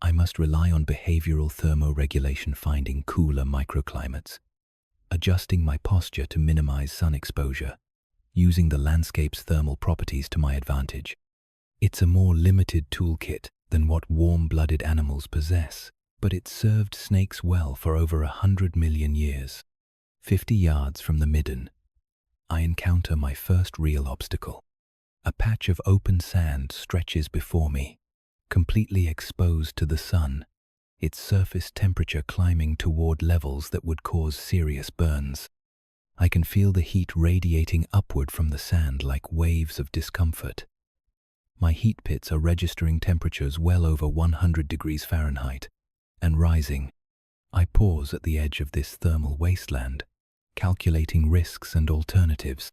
I must rely on behavioral thermoregulation, finding cooler microclimates, adjusting my posture to minimize sun exposure, using the landscape's thermal properties to my advantage. It's a more limited toolkit than what warm-blooded animals possess, but it served snakes well for over 100 million years. 50 yards from the midden, I encounter my first real obstacle. A patch of open sand stretches before me, completely exposed to the sun, its surface temperature climbing toward levels that would cause serious burns. I can feel the heat radiating upward from the sand like waves of discomfort. My heat pits are registering temperatures well over 100 degrees Fahrenheit and rising. I pause at the edge of this thermal wasteland, calculating risks and alternatives.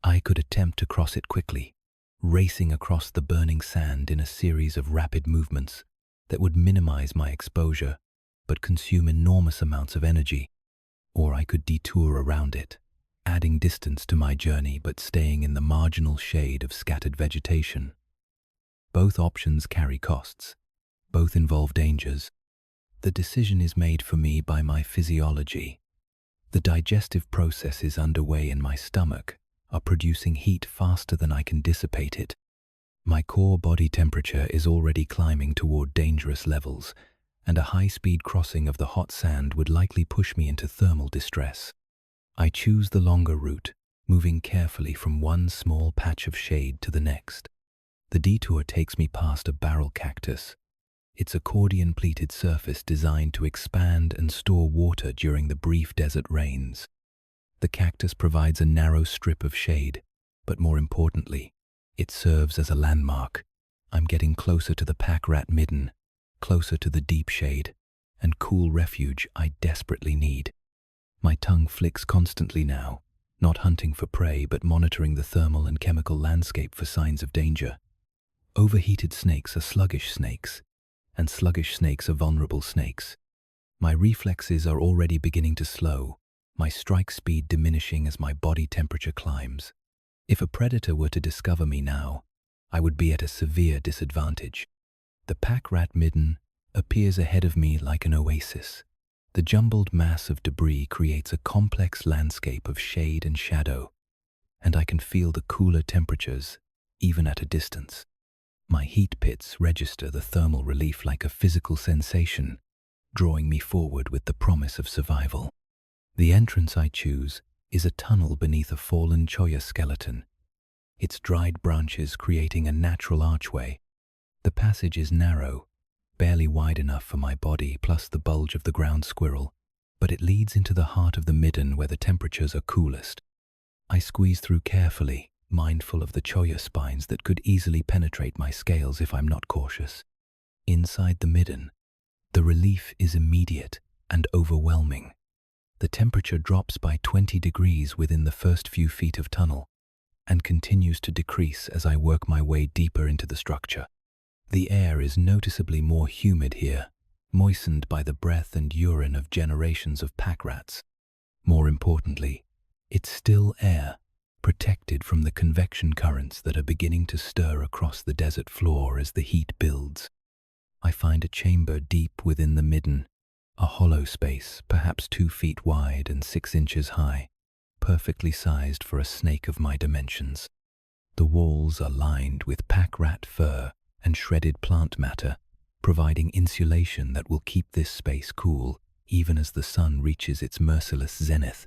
I could attempt to cross it quickly, racing across the burning sand in a series of rapid movements that would minimize my exposure but consume enormous amounts of energy. Or I could detour around it, adding distance to my journey but staying in the marginal shade of scattered vegetation. Both options carry costs. Both involve dangers. The decision is made for me by my physiology. The digestive processes underway in my stomach are producing heat faster than I can dissipate it. My core body temperature is already climbing toward dangerous levels, and a high-speed crossing of the hot sand would likely push me into thermal distress. I choose the longer route, moving carefully from one small patch of shade to the next. The detour takes me past a barrel cactus, its accordion-pleated surface designed to expand and store water during the brief desert rains. The cactus provides a narrow strip of shade, but more importantly, it serves as a landmark. I'm getting closer to the pack rat midden, closer to the deep shade and cool refuge I desperately need. My tongue flicks constantly now, not hunting for prey but monitoring the thermal and chemical landscape for signs of danger. Overheated snakes are sluggish snakes, and sluggish snakes are vulnerable snakes. My reflexes are already beginning to slow, my strike speed diminishing as my body temperature climbs. If a predator were to discover me now, I would be at a severe disadvantage. The pack rat midden appears ahead of me like an oasis. The jumbled mass of debris creates a complex landscape of shade and shadow, and I can feel the cooler temperatures even at a distance. My heat pits register the thermal relief like a physical sensation, drawing me forward with the promise of survival. The entrance I choose is a tunnel beneath a fallen cholla skeleton, its dried branches creating a natural archway. The passage is narrow, barely wide enough for my body plus the bulge of the ground squirrel, but it leads into the heart of the midden where the temperatures are coolest. I squeeze through carefully, mindful of the cholla spines that could easily penetrate my scales if I'm not cautious. Inside the midden, the relief is immediate and overwhelming. The temperature drops by 20 degrees within the first few feet of tunnel and continues to decrease as I work my way deeper into the structure. The air is noticeably more humid here, moistened by the breath and urine of generations of pack rats. More importantly, it's still air, protected from the convection currents that are beginning to stir across the desert floor as the heat builds. I find a chamber deep within the midden, a hollow space, perhaps 2 feet wide and 6 inches high, perfectly sized for a snake of my dimensions. The walls are lined with pack rat fur and shredded plant matter, providing insulation that will keep this space cool even as the sun reaches its merciless zenith.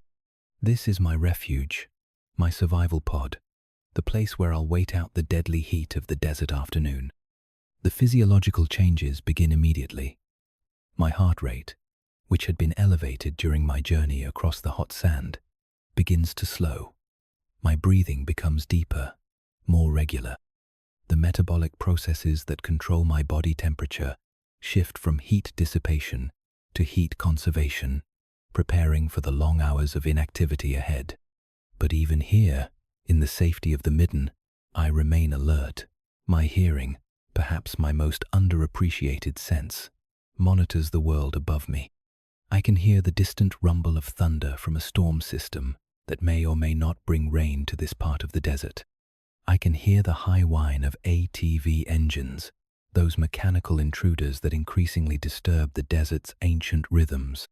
This is my refuge, my survival pod, the place where I'll wait out the deadly heat of the desert afternoon. The physiological changes begin immediately. My heart rate, which had been elevated during my journey across the hot sand, begins to slow. My breathing becomes deeper, more regular. The metabolic processes that control my body temperature shift from heat dissipation to heat conservation, preparing for the long hours of inactivity ahead. But even here, in the safety of the midden, I remain alert. My hearing, perhaps my most underappreciated sense, monitors the world above me. I can hear the distant rumble of thunder from a storm system that may or may not bring rain to this part of the desert. I can hear the high whine of ATV engines, those mechanical intruders that increasingly disturb the desert's ancient rhythms.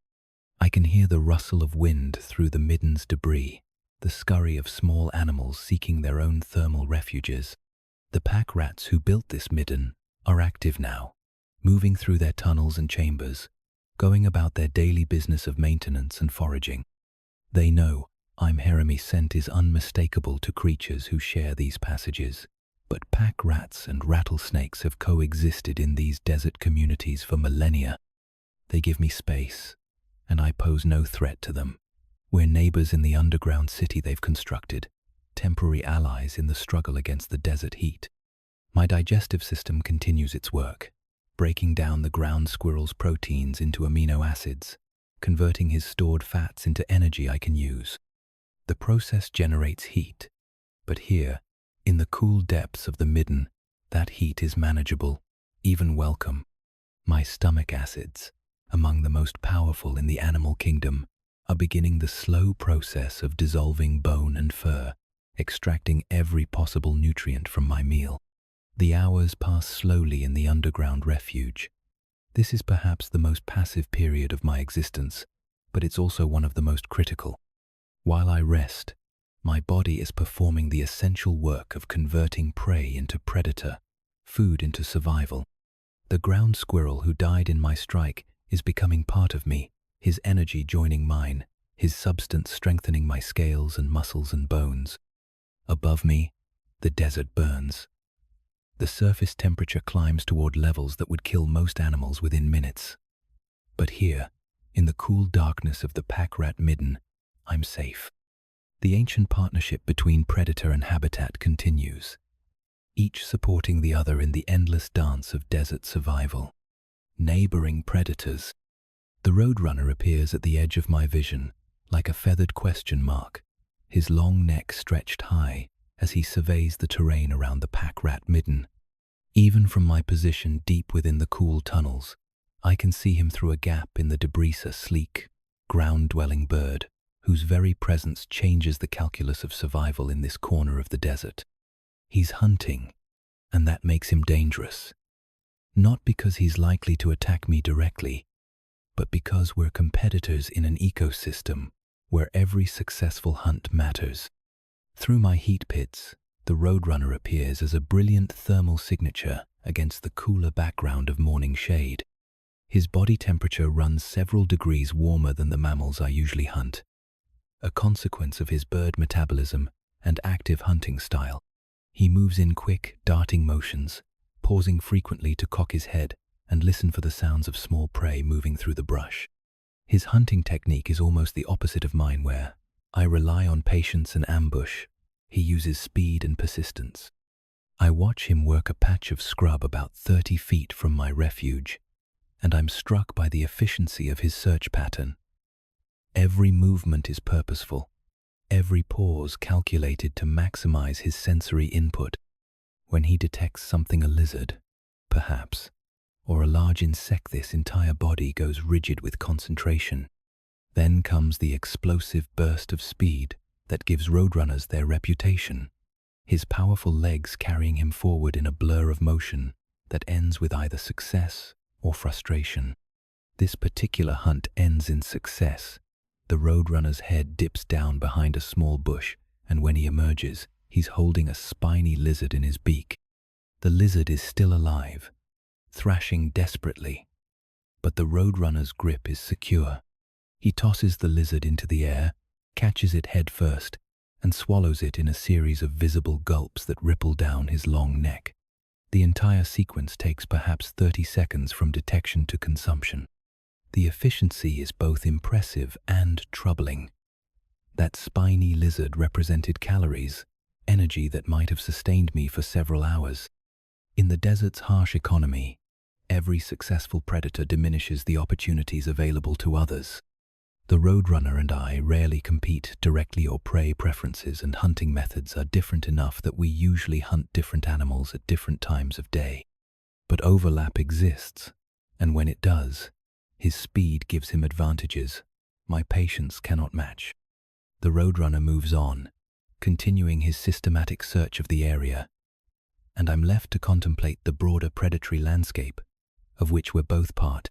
I can hear the rustle of wind through the midden's debris, the scurry of small animals seeking their own thermal refuges. The pack rats who built this midden are active now, moving through their tunnels and chambers, going about their daily business of maintenance and foraging. They know I'm Jeremy's scent is unmistakable to creatures who share these passages, But pack rats and rattlesnakes have coexisted in these desert communities for millennia. They give me space, and I pose no threat to them. We're neighbors in the underground city they've constructed, temporary allies in the struggle against the desert heat. My digestive system continues its work, breaking down the ground squirrel's proteins into amino acids, converting his stored fats into energy I can use. The process generates heat, but here, in the cool depths of the midden, that heat is manageable, even welcome. My stomach acids, among the most powerful in the animal kingdom, are beginning the slow process of dissolving bone and fur, extracting every possible nutrient from my meal. The hours pass slowly in the underground refuge. This is perhaps the most passive period of my existence, but it's also one of the most critical. While I rest, my body is performing the essential work of converting prey into predator, food into survival. The ground squirrel who died in my strike is becoming part of me, his energy joining mine, his substance strengthening my scales and muscles and bones. Above me, the desert burns. The surface temperature climbs toward levels that would kill most animals within minutes. But here, in the cool darkness of the pack rat midden, I'm safe. The ancient partnership between predator and habitat continues, each supporting the other in the endless dance of desert survival. Neighboring predators. The roadrunner appears at the edge of my vision, like a feathered question mark, his long neck stretched high as he surveys the terrain around the pack rat midden. Even from my position deep within the cool tunnels, I can see him through a gap in the debris, a sleek, ground-dwelling bird whose very presence changes the calculus of survival in this corner of the desert. He's hunting, and that makes him dangerous. Not because he's likely to attack me directly, but because we're competitors in an ecosystem where every successful hunt matters. Through my heat pits, the roadrunner appears as a brilliant thermal signature against the cooler background of morning shade. His body temperature runs several degrees warmer than the mammals I usually hunt, a consequence of his bird metabolism and active hunting style. He moves in quick, darting motions, pausing frequently to cock his head and listen for the sounds of small prey moving through the brush. His hunting technique is almost the opposite of mine, where I rely on patience and ambush. He uses speed and persistence. I watch him work a patch of scrub about 30 feet from my refuge, and I'm struck by the efficiency of his search pattern. Every movement is purposeful, every pause calculated to maximize his sensory input. When he detects something, a lizard, perhaps, or a large insect, this entire body goes rigid with concentration. Then comes the explosive burst of speed that gives roadrunners their reputation, his powerful legs carrying him forward in a blur of motion that ends with either success or frustration. This particular hunt ends in success. The roadrunner's head dips down behind a small bush, and when he emerges, he's holding a spiny lizard in his beak. The lizard is still alive, thrashing desperately, but the roadrunner's grip is secure. He tosses the lizard into the air, catches it head first, and swallows it in a series of visible gulps that ripple down his long neck. The entire sequence takes perhaps 30 seconds from detection to consumption. The efficiency is both impressive and troubling. That spiny lizard represented calories, energy that might have sustained me for several hours. In the desert's harsh economy, every successful predator diminishes the opportunities available to others. The roadrunner and I rarely compete directly, or prey preferences and hunting methods are different enough that we usually hunt different animals at different times of day. But overlap exists, and when it does, his speed gives him advantages my patience cannot match. The roadrunner moves on, continuing his systematic search of the area, and I'm left to contemplate the broader predatory landscape, of which we're both part.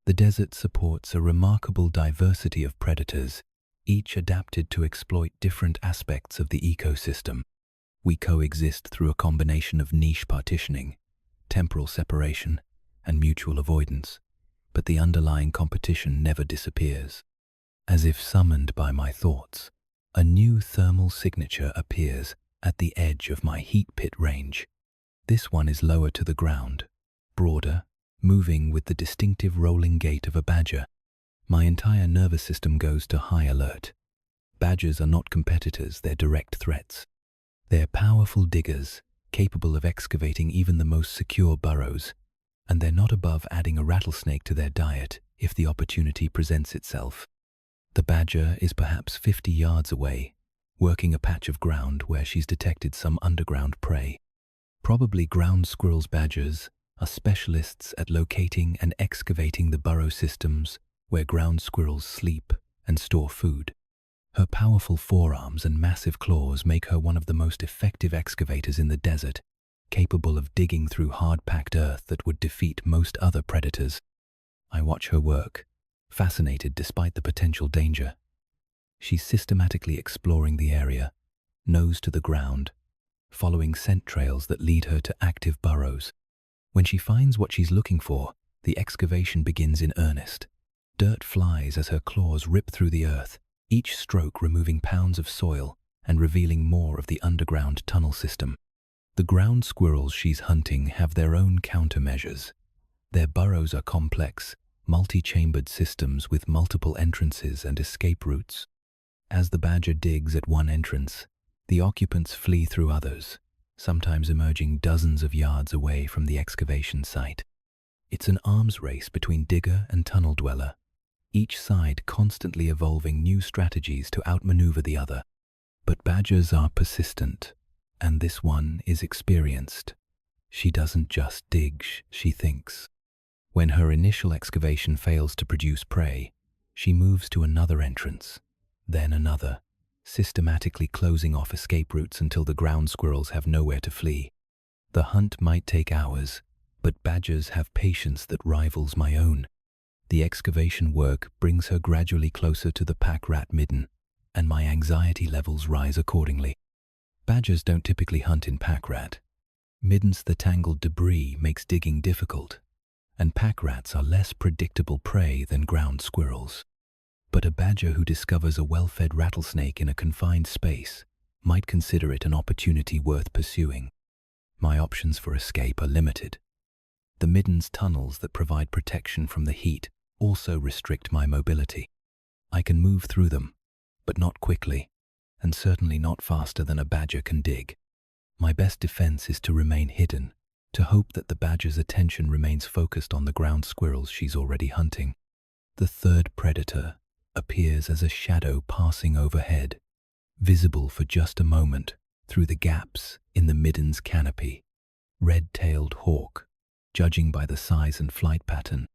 The desert supports a remarkable diversity of predators, each adapted to exploit different aspects of the ecosystem. We coexist through a combination of niche partitioning, temporal separation, and mutual avoidance, but the underlying competition never disappears. As if summoned by my thoughts, a new thermal signature appears at the edge of my heat pit range. This one is lower to the ground, broader, moving with the distinctive rolling gait of a badger. My entire nervous system goes to high alert. Badgers are not competitors, they're direct threats. They're powerful diggers, capable of excavating even the most secure burrows, and they're not above adding a rattlesnake to their diet if the opportunity presents itself. The badger is perhaps 50 yards away, working a patch of ground where she's detected some underground prey. Probably ground squirrels. Badgers are specialists at locating and excavating the burrow systems where ground squirrels sleep and store food. Her powerful forearms and massive claws make her one of the most effective excavators in the desert, capable of digging through hard-packed earth that would defeat most other predators. I watch her work, fascinated despite the potential danger. She's systematically exploring the area, nose to the ground, following scent trails that lead her to active burrows. When she finds what she's looking for, the excavation begins in earnest. Dirt flies as her claws rip through the earth, each stroke removing pounds of soil and revealing more of the underground tunnel system. The ground squirrels she's hunting have their own countermeasures. Their burrows are complex, multi-chambered systems with multiple entrances and escape routes. As the badger digs at one entrance, the occupants flee through others, sometimes emerging dozens of yards away from the excavation site. It's an arms race between digger and tunnel dweller, each side constantly evolving new strategies to outmaneuver the other. But badgers are persistent, and this one is experienced. She doesn't just dig, she thinks. When her initial excavation fails to produce prey, she moves to another entrance, then another, systematically closing off escape routes until the ground squirrels have nowhere to flee. The hunt might take hours, but badgers have patience that rivals my own. The excavation work brings her gradually closer to the pack rat midden, and my anxiety levels rise accordingly. Badgers don't typically hunt in pack rat. Middens the tangled debris makes digging difficult, and pack rats are less predictable prey than ground squirrels. But a badger who discovers a well-fed rattlesnake in a confined space might consider it an opportunity worth pursuing. My options for escape are limited. The midden's tunnels that provide protection from the heat also restrict my mobility. I can move through them, but not quickly, and certainly not faster than a badger can dig. My best defense is to remain hidden, to hope that the badger's attention remains focused on the ground squirrels she's already hunting. The third predator appears as a shadow passing overhead, visible for just a moment through the gaps in the midden's canopy. Red-tailed hawk, judging by the size and flight pattern.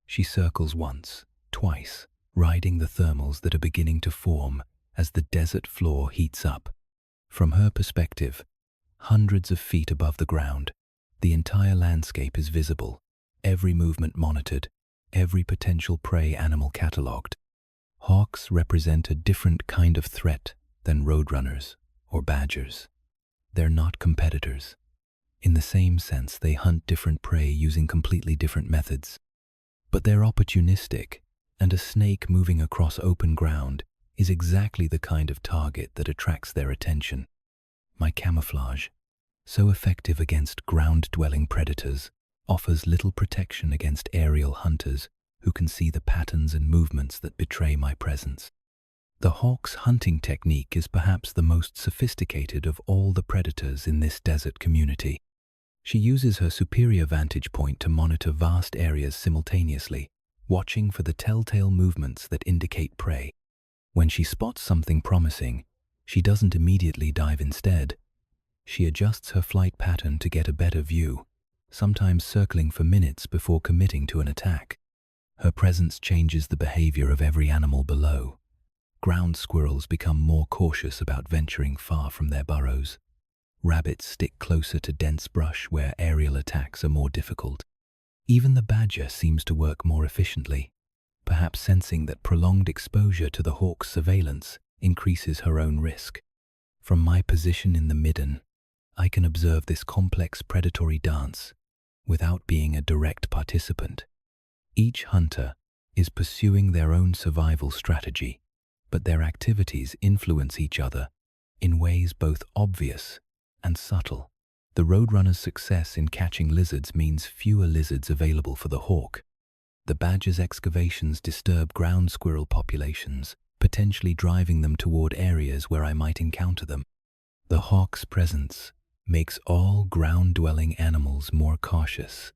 She circles once, twice, riding the thermals that are beginning to form as the desert floor heats up. From her perspective, hundreds of feet above the ground, the entire landscape is visible, every movement monitored, every potential prey animal catalogued. Hawks represent a different kind of threat than roadrunners or badgers. They're not competitors. In the same sense, they hunt different prey using completely different methods. But they're opportunistic, and a snake moving across open ground is exactly the kind of target that attracts their attention. My camouflage, so effective against ground-dwelling predators, offers little protection against aerial hunters who can see the patterns and movements that betray my presence. The hawk's hunting technique is perhaps the most sophisticated of all the predators in this desert community. She uses her superior vantage point to monitor vast areas simultaneously, watching for the telltale movements that indicate prey. When she spots something promising, she doesn't immediately dive instead. She adjusts her flight pattern to get a better view, sometimes circling for minutes before committing to an attack. Her presence changes the behavior of every animal below. Ground squirrels become more cautious about venturing far from their burrows. Rabbits stick closer to dense brush where aerial attacks are more difficult. Even the badger seems to work more efficiently, perhaps sensing that prolonged exposure to the hawk's surveillance increases her own risk. From my position in the midden, I can observe this complex predatory dance without being a direct participant. Each hunter is pursuing their own survival strategy, but their activities influence each other in ways both obvious and subtle. The roadrunner's success in catching lizards means fewer lizards available for the hawk. The badger's excavations disturb ground squirrel populations, potentially driving them toward areas where I might encounter them. The hawk's presence makes all ground-dwelling animals more cautious,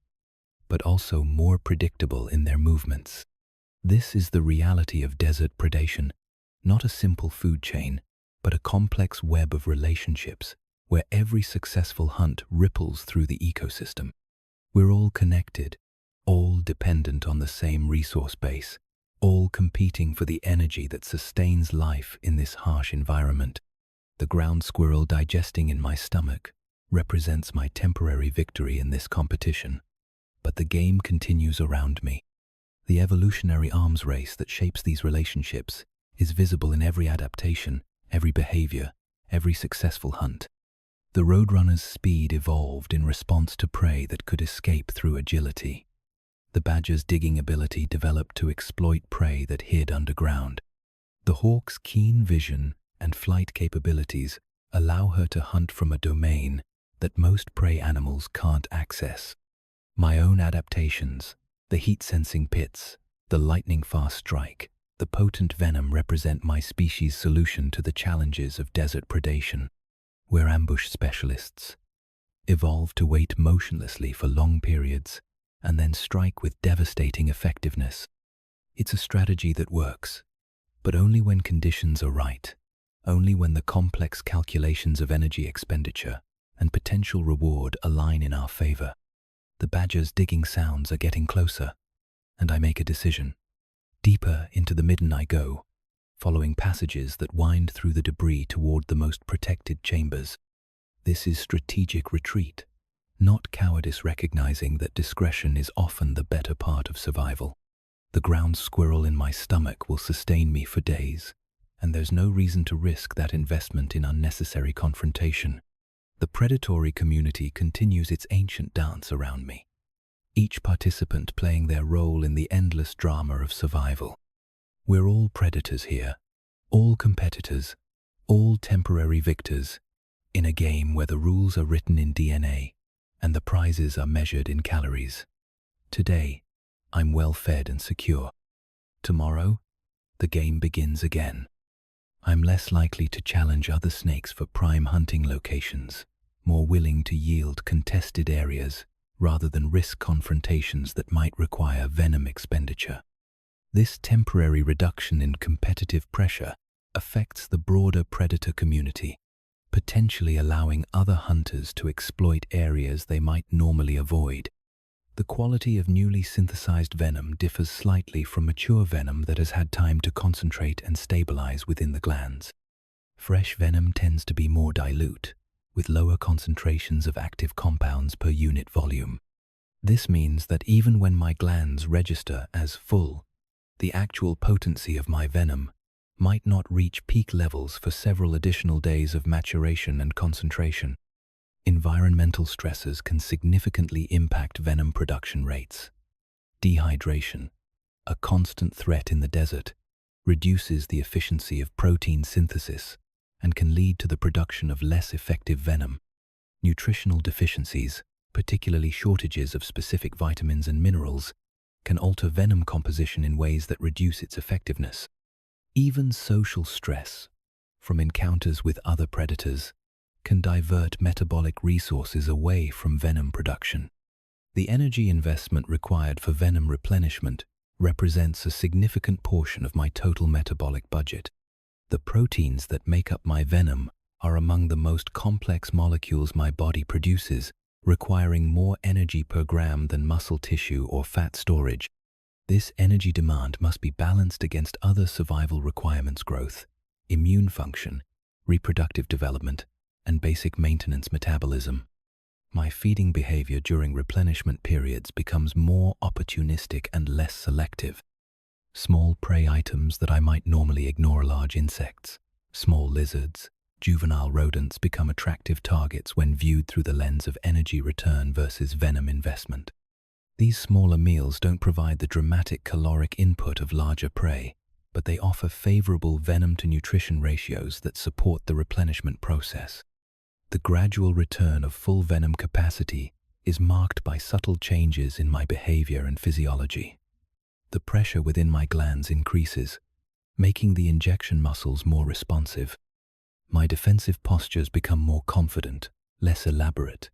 but also more predictable in their movements. This is the reality of desert predation, not a simple food chain, but a complex web of relationships where every successful hunt ripples through the ecosystem. We're all connected, all dependent on the same resource base, all competing for the energy that sustains life in this harsh environment. The ground squirrel digesting in my stomach represents my temporary victory in this competition, but the game continues around me. The evolutionary arms race that shapes these relationships is visible in every adaptation, every behavior, every successful hunt. The roadrunner's speed evolved in response to prey that could escape through agility. The badger's digging ability developed to exploit prey that hid underground. The hawk's keen vision and flight capabilities allow her to hunt from a domain that most prey animals can't access. My own adaptations, the heat-sensing pits, the lightning-fast strike, the potent venom represent my species' solution to the challenges of desert predation. We're ambush specialists, evolved to wait motionlessly for long periods and then strike with devastating effectiveness. It's a strategy that works, but only when conditions are right, only when the complex calculations of energy expenditure and potential reward align in our favor. The badger's digging sounds are getting closer, and I make a decision. Deeper into the midden I go, following passages that wind through the debris toward the most protected chambers. This is strategic retreat, not cowardice, recognizing that discretion is often the better part of survival. The ground squirrel in my stomach will sustain me for days, and there's no reason to risk that investment in unnecessary confrontation. The predatory community continues its ancient dance around me, each participant playing their role in the endless drama of survival. We're all predators here, all competitors, all temporary victors, in a game where the rules are written in DNA and the prizes are measured in calories. Today, I'm well fed and secure. Tomorrow, the game begins again. I'm less likely to challenge other snakes for prime hunting locations, more willing to yield contested areas rather than risk confrontations that might require venom expenditure. This temporary reduction in competitive pressure affects the broader predator community, potentially allowing other hunters to exploit areas they might normally avoid. The quality of newly synthesized venom differs slightly from mature venom that has had time to concentrate and stabilize within the glands. Fresh venom tends to be more dilute, with lower concentrations of active compounds per unit volume. This means that even when my glands register as full, the actual potency of my venom might not reach peak levels for several additional days of maturation and concentration. Environmental stresses can significantly impact venom production rates. Dehydration, a constant threat in the desert, reduces the efficiency of protein synthesis and can lead to the production of less effective venom. Nutritional deficiencies, particularly shortages of specific vitamins and minerals, can alter venom composition in ways that reduce its effectiveness. Even social stress, from encounters with other predators, can divert metabolic resources away from venom production. The energy investment required for venom replenishment represents a significant portion of my total metabolic budget. The proteins that make up my venom are among the most complex molecules my body produces, requiring more energy per gram than muscle tissue or fat storage. This energy demand must be balanced against other survival requirements: growth, immune function, reproductive development, and basic maintenance metabolism. My feeding behavior during replenishment periods becomes more opportunistic and less selective. Small prey items that I might normally ignore, large insects, small lizards, juvenile rodents, become attractive targets when viewed through the lens of energy return versus venom investment. These smaller meals don't provide the dramatic caloric input of larger prey, but they offer favorable venom-to-nutrition ratios that support the replenishment process. The gradual return of full venom capacity is marked by subtle changes in my behavior and physiology. The pressure within my glands increases, making the injection muscles more responsive. My defensive postures become more confident, less elaborate.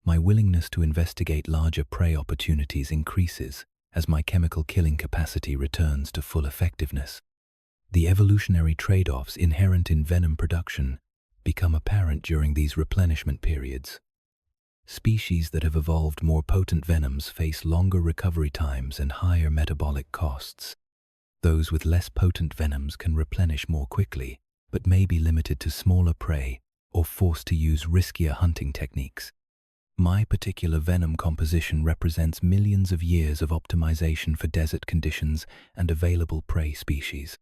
My willingness to investigate larger prey opportunities increases as my chemical killing capacity returns to full effectiveness. The evolutionary trade-offs inherent in venom production become apparent during these replenishment periods. Species that have evolved more potent venoms face longer recovery times and higher metabolic costs. Those with less potent venoms can replenish more quickly, but may be limited to smaller prey or forced to use riskier hunting techniques. My particular venom composition represents millions of years of optimization for desert conditions and available prey species.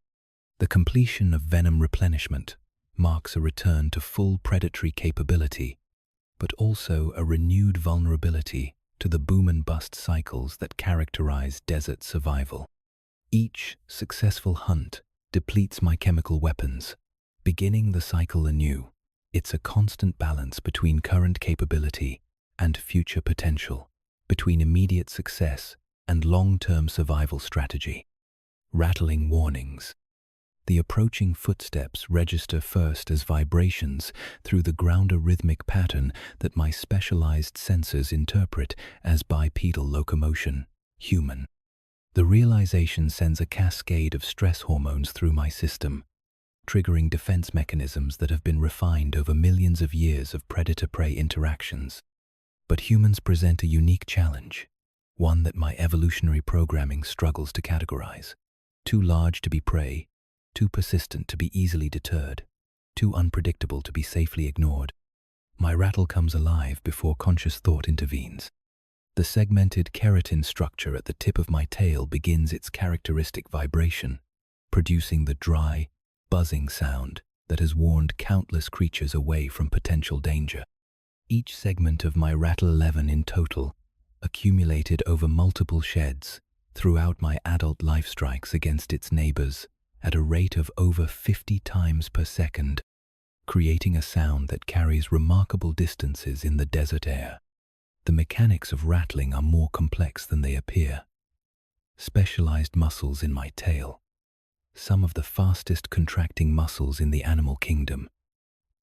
The completion of venom replenishment marks a return to full predatory capability, but also a renewed vulnerability to the boom and bust cycles that characterize desert survival. Each successful hunt depletes my chemical weapons, beginning the cycle anew. It's a constant balance between current capability and future potential, between immediate success and long-term survival strategy. Rattling warnings. The approaching footsteps register first as vibrations through the grounder rhythmic pattern that my specialized sensors interpret as bipedal locomotion, human. The realization sends a cascade of stress hormones through my system, triggering defense mechanisms that have been refined over millions of years of predator-prey interactions. But humans present a unique challenge, one that my evolutionary programming struggles to categorize. Too large to be prey, too persistent to be easily deterred, too unpredictable to be safely ignored. My rattle comes alive before conscious thought intervenes. The segmented keratin structure at the tip of my tail begins its characteristic vibration, producing the dry, buzzing sound that has warned countless creatures away from potential danger. Each segment of my rattle 11 in total accumulated over multiple sheds throughout my adult life strikes against its neighbors at a rate of over 50 times per second, creating a sound that carries remarkable distances in the desert air. The mechanics of rattling are more complex than they appear. Specialized muscles in my tail, some of the fastest contracting muscles in the animal kingdom,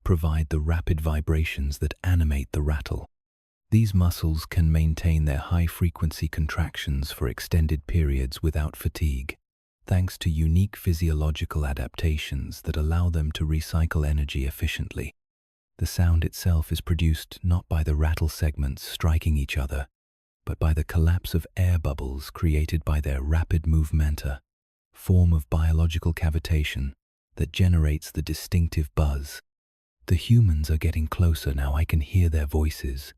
provide the rapid vibrations that animate the rattle. These muscles can maintain their high-frequency contractions for extended periods without fatigue, thanks to unique physiological adaptations that allow them to recycle energy efficiently. The sound itself is produced not by the rattle segments striking each other, but by the collapse of air bubbles created by their rapid movementa, form of biological cavitation that generates the distinctive buzz. The humans are getting closer now. I can hear their voices,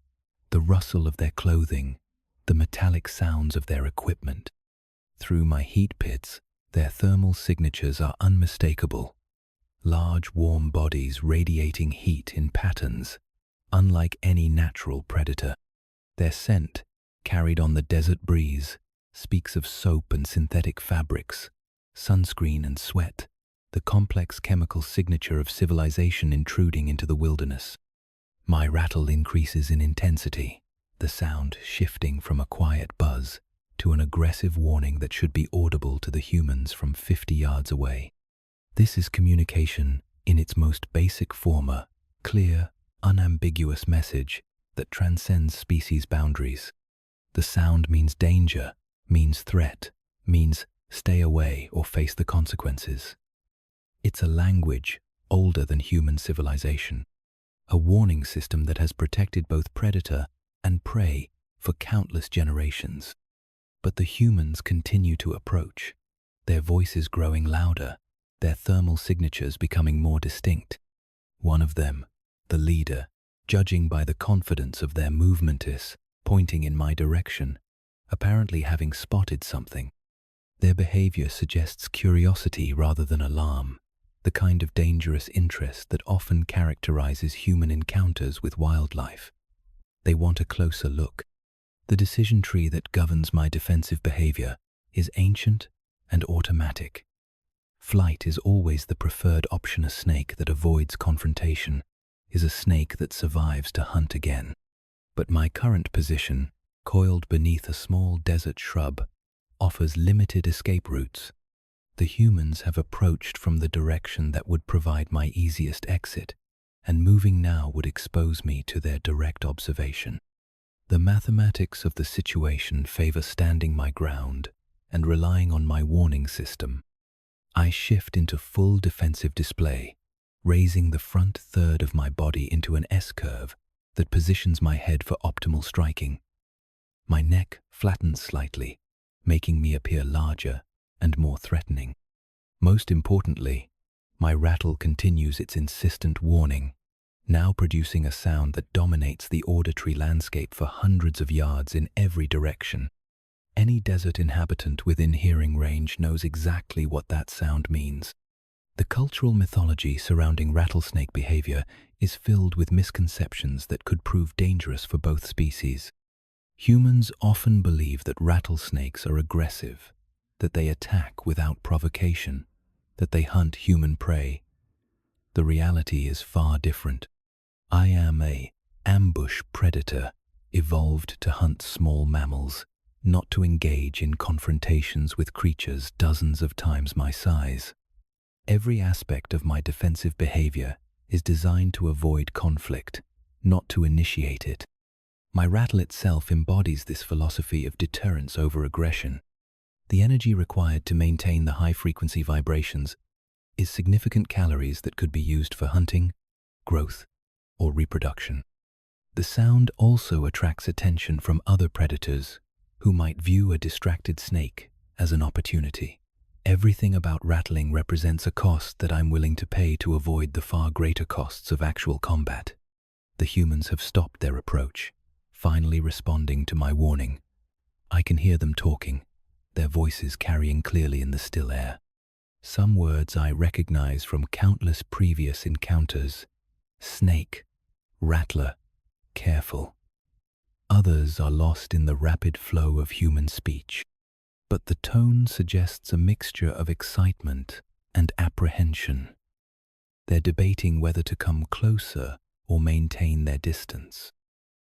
the rustle of their clothing, the metallic sounds of their equipment. Through my heat pits, their thermal signatures are unmistakable. Large, warm bodies radiating heat in patterns, unlike any natural predator. Their scent, carried on the desert breeze, speaks of soap and synthetic fabrics, sunscreen and sweat, the complex chemical signature of civilization intruding into the wilderness. My rattle increases in intensity, the sound shifting from a quiet buzz to an aggressive warning that should be audible to the humans from 50 yards away. This is communication in its most basic form, a clear, unambiguous message that transcends species boundaries. The sound means danger, means threat, means stay away or face the consequences. It's a language older than human civilization, a warning system that has protected both predator and prey for countless generations. But the humans continue to approach, their voices growing louder, their thermal signatures becoming more distinct. One of them, the leader, judging by the confidence of their movementis, pointing in my direction, apparently having spotted something. Their behavior suggests curiosity rather than alarm, the kind of dangerous interest that often characterizes human encounters with wildlife. They want a closer look. The decision tree that governs my defensive behavior is ancient and automatic. Flight is always the preferred option. A snake that avoids confrontation is a snake that survives to hunt again. But my current position, coiled beneath a small desert shrub, offers limited escape routes. The humans have approached from the direction that would provide my easiest exit, and moving now would expose me to their direct observation. The mathematics of the situation favor standing my ground and relying on my warning system. I shift into full defensive display, raising the front third of my body into an S-curve that positions my head for optimal striking. My neck flattens slightly, making me appear larger and more threatening. Most importantly, my rattle continues its insistent warning, now producing a sound that dominates the auditory landscape for hundreds of yards in every direction. Any desert inhabitant within hearing range knows exactly what that sound means. The cultural mythology surrounding rattlesnake behavior is filled with misconceptions that could prove dangerous for both species. Humans often believe that rattlesnakes are aggressive, that they attack without provocation, that they hunt human prey. The reality is far different. I am an ambush predator, evolved to hunt small mammals, not to engage in confrontations with creatures dozens of times my size. Every aspect of my defensive behavior is designed to avoid conflict, not to initiate it. My rattle itself embodies this philosophy of deterrence over aggression. The energy required to maintain the high-frequency vibrations is significant calories that could be used for hunting, growth, or reproduction. The sound also attracts attention from other predators who might view a distracted snake as an opportunity. Everything about rattling represents a cost that I'm willing to pay to avoid the far greater costs of actual combat. The humans have stopped their approach, finally responding to my warning. I can hear them talking, their voices carrying clearly in the still air. Some words I recognize from countless previous encounters: snake, rattler, careful. Others are lost in the rapid flow of human speech, but the tone suggests a mixture of excitement and apprehension. They're debating whether to come closer or maintain their distance.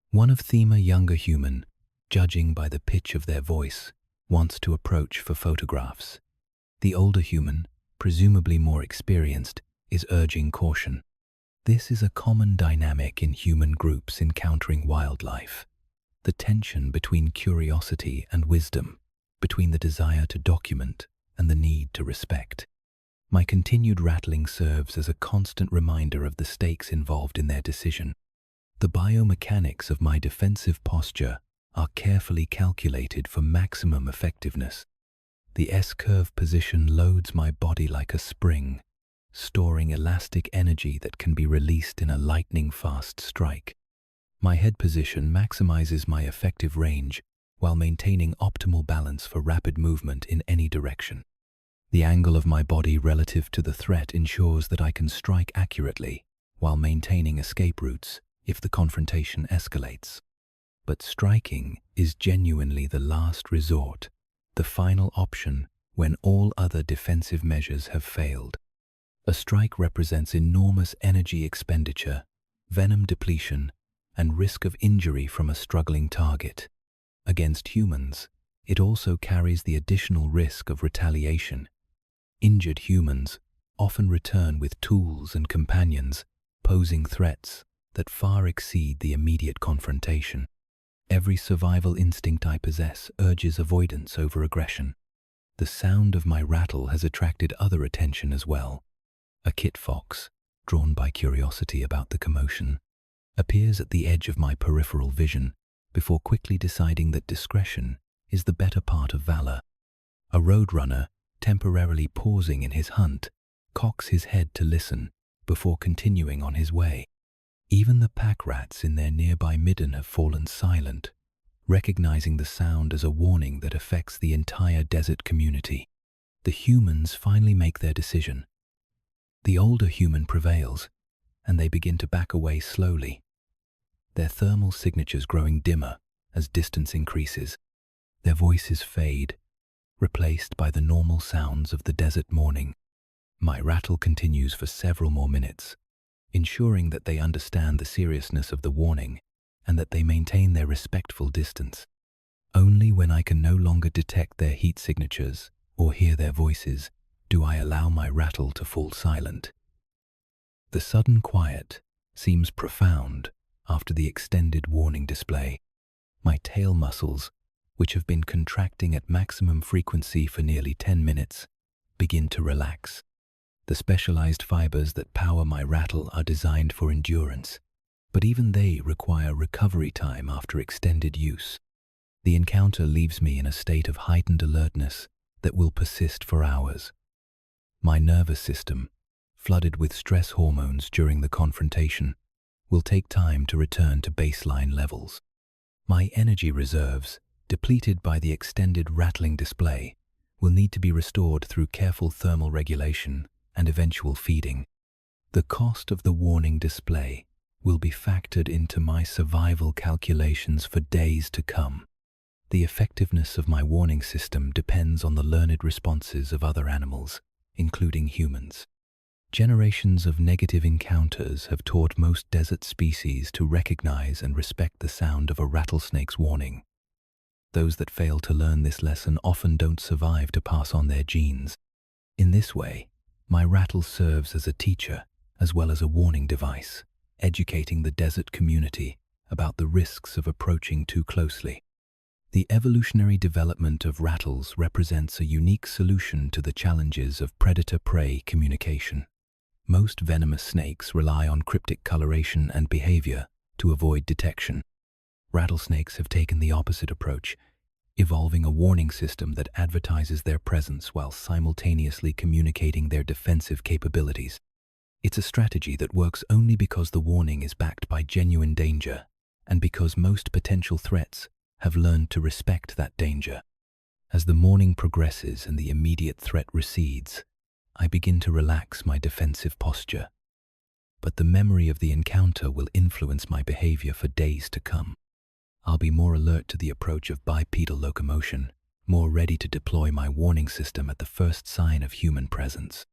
One of them, a younger human, judging by the pitch of their voice, wants to approach for photographs. The older human, presumably more experienced, is urging caution. This is a common dynamic in human groups encountering wildlife. The tension between curiosity and wisdom, between the desire to document and the need to respect. My continued rattling serves as a constant reminder of the stakes involved in their decision. The biomechanics of my defensive posture are carefully calculated for maximum effectiveness. The S-curve position loads my body like a spring, storing elastic energy that can be released in a lightning-fast strike. My head position maximizes my effective range while maintaining optimal balance for rapid movement in any direction. The angle of my body relative to the threat ensures that I can strike accurately while maintaining escape routes if the confrontation escalates. But striking is genuinely the last resort, the final option when all other defensive measures have failed. A strike represents enormous energy expenditure, venom depletion, and risk of injury from a struggling target. Against humans, it also carries the additional risk of retaliation. Injured humans often return with tools and companions, posing threats that far exceed the immediate confrontation. Every survival instinct I possess urges avoidance over aggression. The sound of my rattle has attracted other attention as well. A kit fox, drawn by curiosity about the commotion, appears at the edge of my peripheral vision before quickly deciding that discretion is the better part of valor. A roadrunner, temporarily pausing in his hunt, cocks his head to listen before continuing on his way. Even the pack rats in their nearby midden have fallen silent, recognizing the sound as a warning that affects the entire desert community. The humans finally make their decision. The older human prevails, and they begin to back away slowly, their thermal signatures growing dimmer as distance increases. Their voices fade, replaced by the normal sounds of the desert morning. My rattle continues for several more minutes, ensuring that they understand the seriousness of the warning and that they maintain their respectful distance. Only when I can no longer detect their heat signatures or hear their voices do I allow my rattle to fall silent. The sudden quiet seems profound after the extended warning display. My tail muscles, which have been contracting at maximum frequency for nearly 10 minutes, begin to relax. The specialized fibers that power my rattle are designed for endurance, but even they require recovery time after extended use. The encounter leaves me in a state of heightened alertness that will persist for hours. My nervous system, flooded with stress hormones during the confrontation, will take time to return to baseline levels. My energy reserves, depleted by the extended rattling display, will need to be restored through careful thermal regulation and eventual feeding. The cost of the warning display will be factored into my survival calculations for days to come. The effectiveness of my warning system depends on the learned responses of other animals, including humans. Generations of negative encounters have taught most desert species to recognize and respect the sound of a rattlesnake's warning. Those that fail to learn this lesson often don't survive to pass on their genes. In this way, my rattle serves as a teacher as well as a warning device, educating the desert community about the risks of approaching too closely. The evolutionary development of rattles represents a unique solution to the challenges of predator-prey communication. Most venomous snakes rely on cryptic coloration and behavior to avoid detection. Rattlesnakes have taken the opposite approach, evolving a warning system that advertises their presence while simultaneously communicating their defensive capabilities. It's a strategy that works only because the warning is backed by genuine danger and because most potential threats have learned to respect that danger. As the morning progresses and the immediate threat recedes, I begin to relax my defensive posture. But the memory of the encounter will influence my behavior for days to come. I'll be more alert to the approach of bipedal locomotion, more ready to deploy my warning system at the first sign of human presence.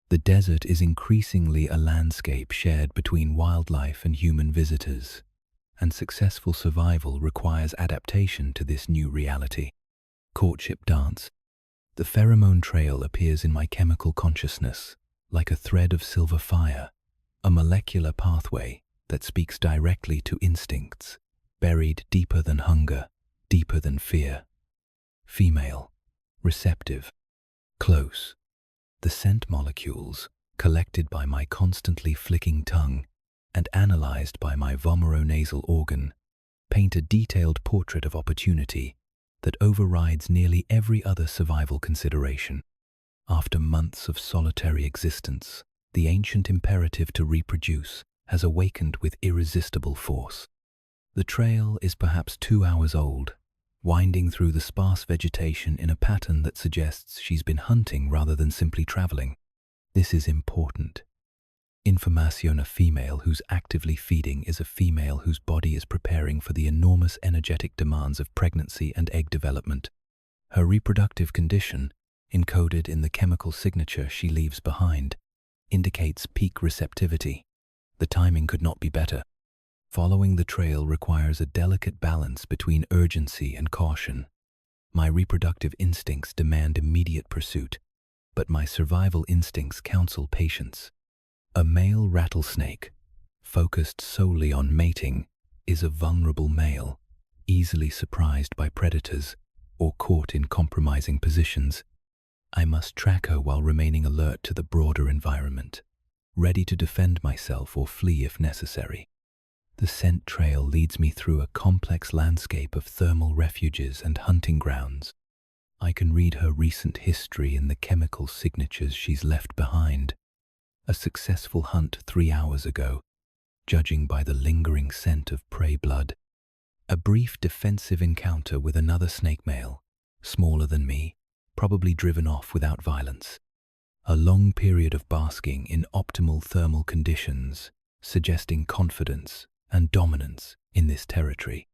The desert is increasingly a landscape shared between wildlife and human visitors, and successful survival requires adaptation to this new reality. Courtship dance. The pheromone trail appears in my chemical consciousness like a thread of silver fire, a molecular pathway that speaks directly to instincts, buried deeper than hunger, deeper than fear. Female, receptive, close. The scent molecules, collected by my constantly flicking tongue and analyzed by my vomeronasal organ, paint a detailed portrait of opportunity that overrides nearly every other survival consideration. After months of solitary existence, the ancient imperative to reproduce has awakened with irresistible force. The trail is perhaps 2 hours old, winding through the sparse vegetation in a pattern that suggests she's been hunting rather than simply traveling. This is important. Information: a female who's actively feeding is a female whose body is preparing for the enormous energetic demands of pregnancy and egg development. Her reproductive condition, encoded in the chemical signature she leaves behind, indicates peak receptivity. The timing could not be better. Following the trail requires a delicate balance between urgency and caution. My reproductive instincts demand immediate pursuit, but my survival instincts counsel patience. A male rattlesnake, focused solely on mating, is a vulnerable male, easily surprised by predators or caught in compromising positions. I must track her while remaining alert to the broader environment, ready to defend myself or flee if necessary. The scent trail leads me through a complex landscape of thermal refuges and hunting grounds. I can read her recent history in the chemical signatures she's left behind. A successful hunt 3 hours ago, judging by the lingering scent of prey blood. A brief defensive encounter with another snake male, smaller than me, probably driven off without violence. A long period of basking in optimal thermal conditions, suggesting confidence and dominance in this territory.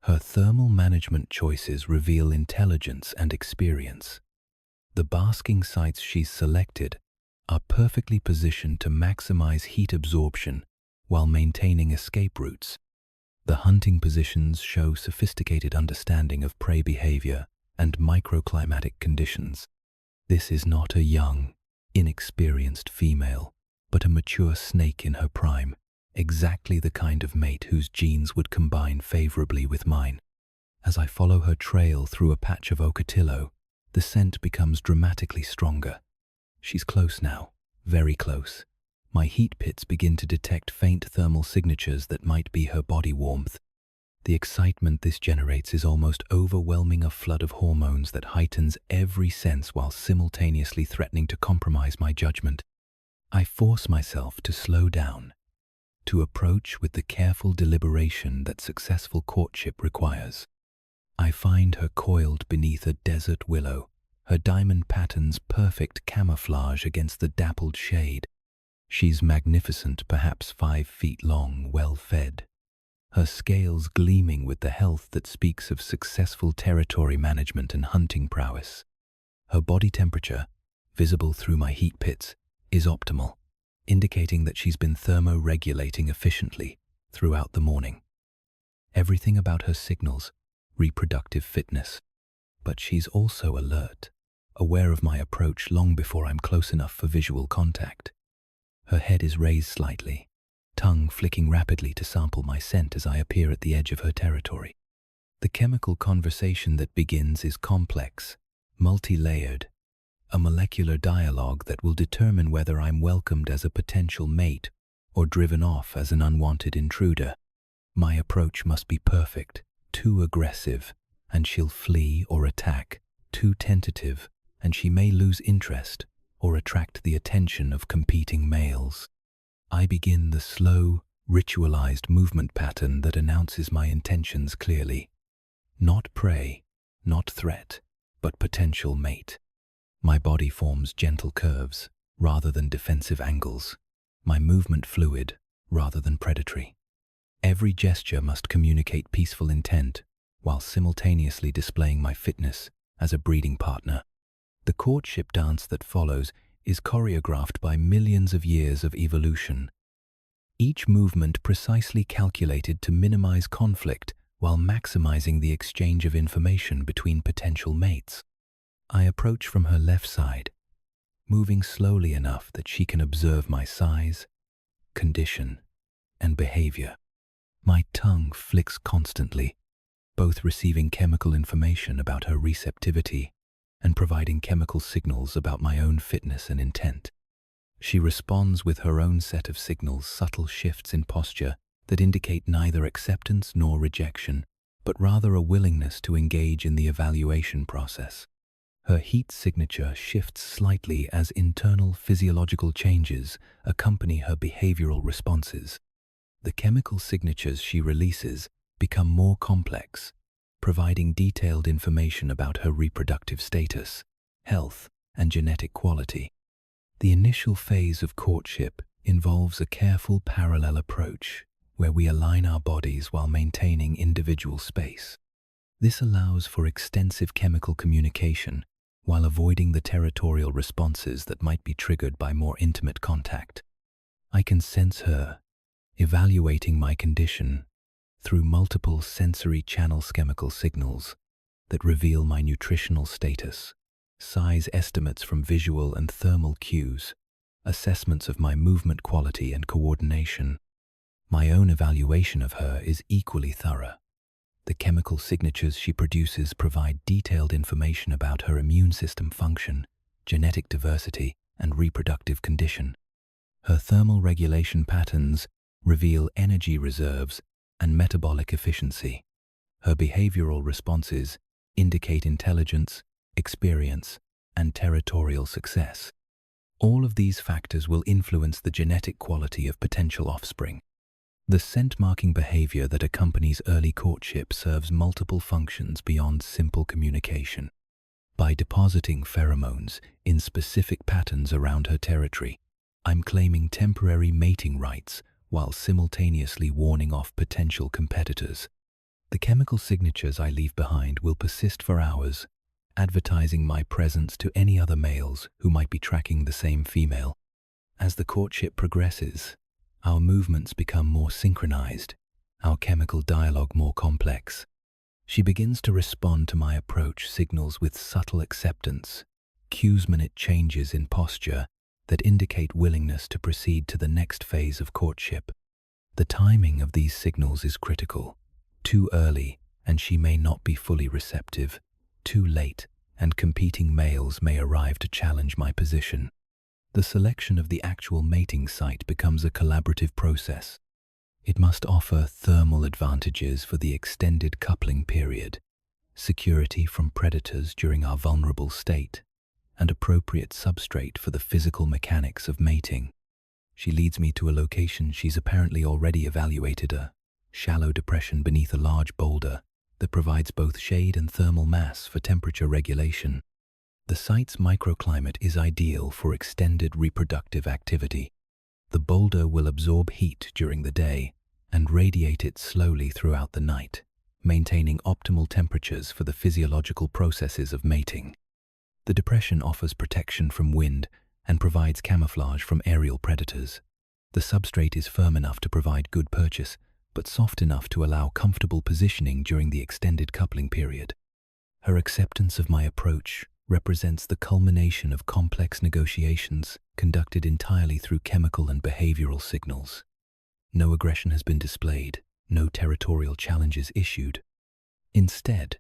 Her thermal management choices reveal intelligence and experience. The basking sites she's selected are perfectly positioned to maximize heat absorption while maintaining escape routes. The hunting positions show sophisticated understanding of prey behavior and microclimatic conditions. This is not a young, inexperienced female, but a mature snake in her prime, exactly the kind of mate whose genes would combine favorably with mine. As I follow her trail through a patch of ocotillo, the scent becomes dramatically stronger. She's close now, very close. My heat pits begin to detect faint thermal signatures that might be her body warmth. The excitement this generates is almost overwhelming, a flood of hormones that heightens every sense while simultaneously threatening to compromise my judgment. I force myself to slow down, to approach with the careful deliberation that successful courtship requires. I find her coiled beneath a desert willow, her diamond patterns perfect camouflage against the dappled shade. She's magnificent, perhaps 5 feet long, well-fed, her scales gleaming with the health that speaks of successful territory management and hunting prowess. Her body temperature, visible through my heat pits, is optimal, indicating that she's been thermoregulating efficiently throughout the morning. Everything about her signals reproductive fitness, but she's also alert, aware of my approach long before I'm close enough for visual contact. Her head is raised slightly, tongue flicking rapidly to sample my scent as I appear at the edge of her territory. The chemical conversation that begins is complex, multi-layered, a molecular dialogue that will determine whether I'm welcomed as a potential mate or driven off as an unwanted intruder. My approach must be perfect. Too aggressive, and she'll flee or attack. Too tentative, and she may lose interest or attract the attention of competing males. I begin the slow, ritualized movement pattern that announces my intentions clearly. Not prey, not threat, but potential mate. My body forms gentle curves rather than defensive angles. My movement fluid rather than predatory. Every gesture must communicate peaceful intent while simultaneously displaying my fitness as a breeding partner. The courtship dance that follows is choreographed by millions of years of evolution. Each movement precisely calculated to minimize conflict while maximizing the exchange of information between potential mates. I approach from her left side, moving slowly enough that she can observe my size, condition, and behavior. My tongue flicks constantly, both receiving chemical information about her receptivity and providing chemical signals about my own fitness and intent. She responds with her own set of signals, subtle shifts in posture that indicate neither acceptance nor rejection, but rather a willingness to engage in the evaluation process. Her heat signature shifts slightly as internal physiological changes accompany her behavioral responses. The chemical signatures she releases become more complex, providing detailed information about her reproductive status, health, and genetic quality. The initial phase of courtship involves a careful parallel approach where we align our bodies while maintaining individual space. This allows for extensive chemical communication while avoiding the territorial responses that might be triggered by more intimate contact. I can sense her evaluating my condition through multiple sensory channels, chemical signals that reveal my nutritional status, size estimates from visual and thermal cues, assessments of my movement quality and coordination. My own evaluation of her is equally thorough. The chemical signatures she produces provide detailed information about her immune system function, genetic diversity, and reproductive condition. Her thermal regulation patterns reveal energy reserves and metabolic efficiency. Her behavioral responses indicate intelligence, experience, and territorial success. All of these factors will influence the genetic quality of potential offspring. The scent-marking behavior that accompanies early courtship serves multiple functions beyond simple communication. By depositing pheromones in specific patterns around her territory, I'm claiming temporary mating rights while simultaneously warning off potential competitors. The chemical signatures I leave behind will persist for hours, advertising my presence to any other males who might be tracking the same female. As the courtship progresses, our movements become more synchronized, our chemical dialogue more complex. She begins to respond to my approach signals with subtle acceptance, cues-minute changes in posture that indicate willingness to proceed to the next phase of courtship. The timing of these signals is critical. Too early, and she may not be fully receptive. Too late, and competing males may arrive to challenge my position. The selection of the actual mating site becomes a collaborative process. It must offer thermal advantages for the extended coupling period, security from predators during our vulnerable state, and appropriate substrate for the physical mechanics of mating. She leads me to a location she's apparently already evaluated, a shallow depression beneath a large boulder that provides both shade and thermal mass for temperature regulation. The site's microclimate is ideal for extended reproductive activity. The boulder will absorb heat during the day and radiate it slowly throughout the night, maintaining optimal temperatures for the physiological processes of mating. The depression offers protection from wind and provides camouflage from aerial predators. The substrate is firm enough to provide good purchase, but soft enough to allow comfortable positioning during the extended coupling period. Her acceptance of my approach represents the culmination of complex negotiations conducted entirely through chemical and behavioral signals. No aggression has been displayed, no territorial challenges issued. Instead,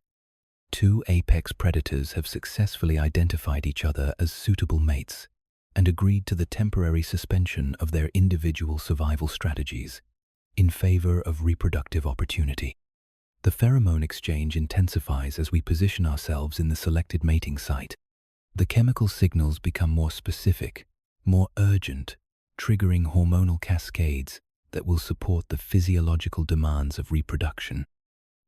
two apex predators have successfully identified each other as suitable mates and agreed to the temporary suspension of their individual survival strategies in favor of reproductive opportunity. The pheromone exchange intensifies as we position ourselves in the selected mating site. The chemical signals become more specific, more urgent, triggering hormonal cascades that will support the physiological demands of reproduction.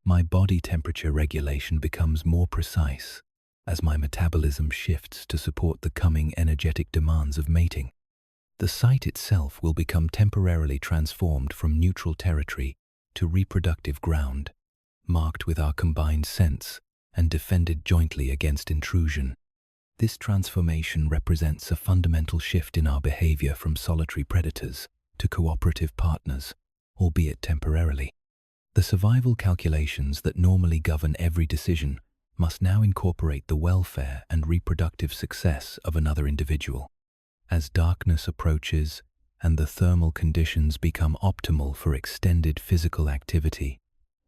My body temperature regulation becomes more precise as my metabolism shifts to support the coming energetic demands of mating. The site itself will become temporarily transformed from neutral territory to reproductive ground, marked with our combined scents and defended jointly against intrusion. This transformation represents a fundamental shift in our behavior from solitary predators to cooperative partners, albeit temporarily. The survival calculations that normally govern every decision must now incorporate the welfare and reproductive success of another individual. As darkness approaches and the thermal conditions become optimal for extended physical activity,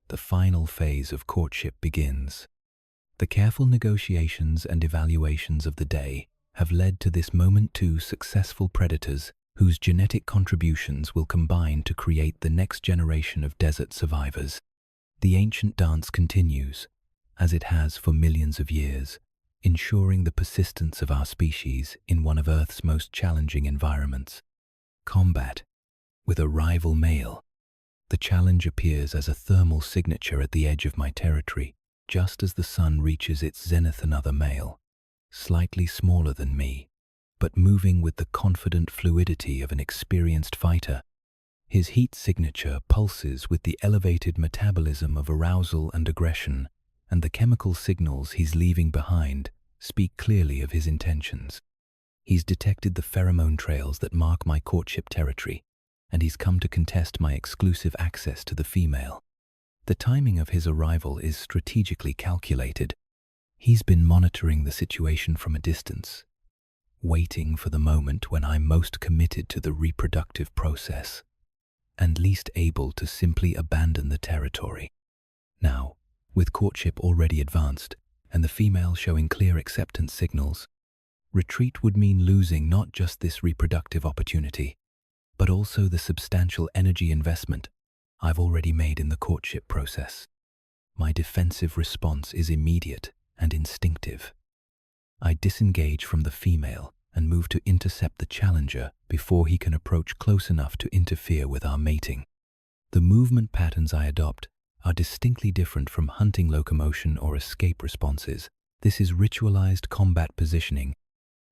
the final phase of courtship begins. The careful negotiations and evaluations of the day have led to this moment two successful predators whose genetic contributions will combine to create the next generation of desert survivors. The ancient dance continues, as it has for millions of years, ensuring the persistence of our species in one of Earth's most challenging environments. Combat with a rival male. The challenge appears as a thermal signature at the edge of my territory, just as the sun reaches its zenith. Another male, slightly smaller than me, but moving with the confident fluidity of an experienced fighter. His heat signature pulses with the elevated metabolism of arousal and aggression, and the chemical signals he's leaving behind speak clearly of his intentions. He's detected the pheromone trails that mark my courtship territory, and he's come to contest my exclusive access to the female. The timing of his arrival is strategically calculated. He's been monitoring the situation from a distance, waiting for the moment when I'm most committed to the reproductive process and least able to simply abandon the territory. Now, with courtship already advanced and the female showing clear acceptance signals, retreat would mean losing not just this reproductive opportunity, but also the substantial energy investment I've already made in the courtship process. My defensive response is immediate and instinctive. I disengage from the female and move to intercept the challenger before he can approach close enough to interfere with our mating. The movement patterns I adopt are distinctly different from hunting locomotion or escape responses. This is ritualized combat positioning,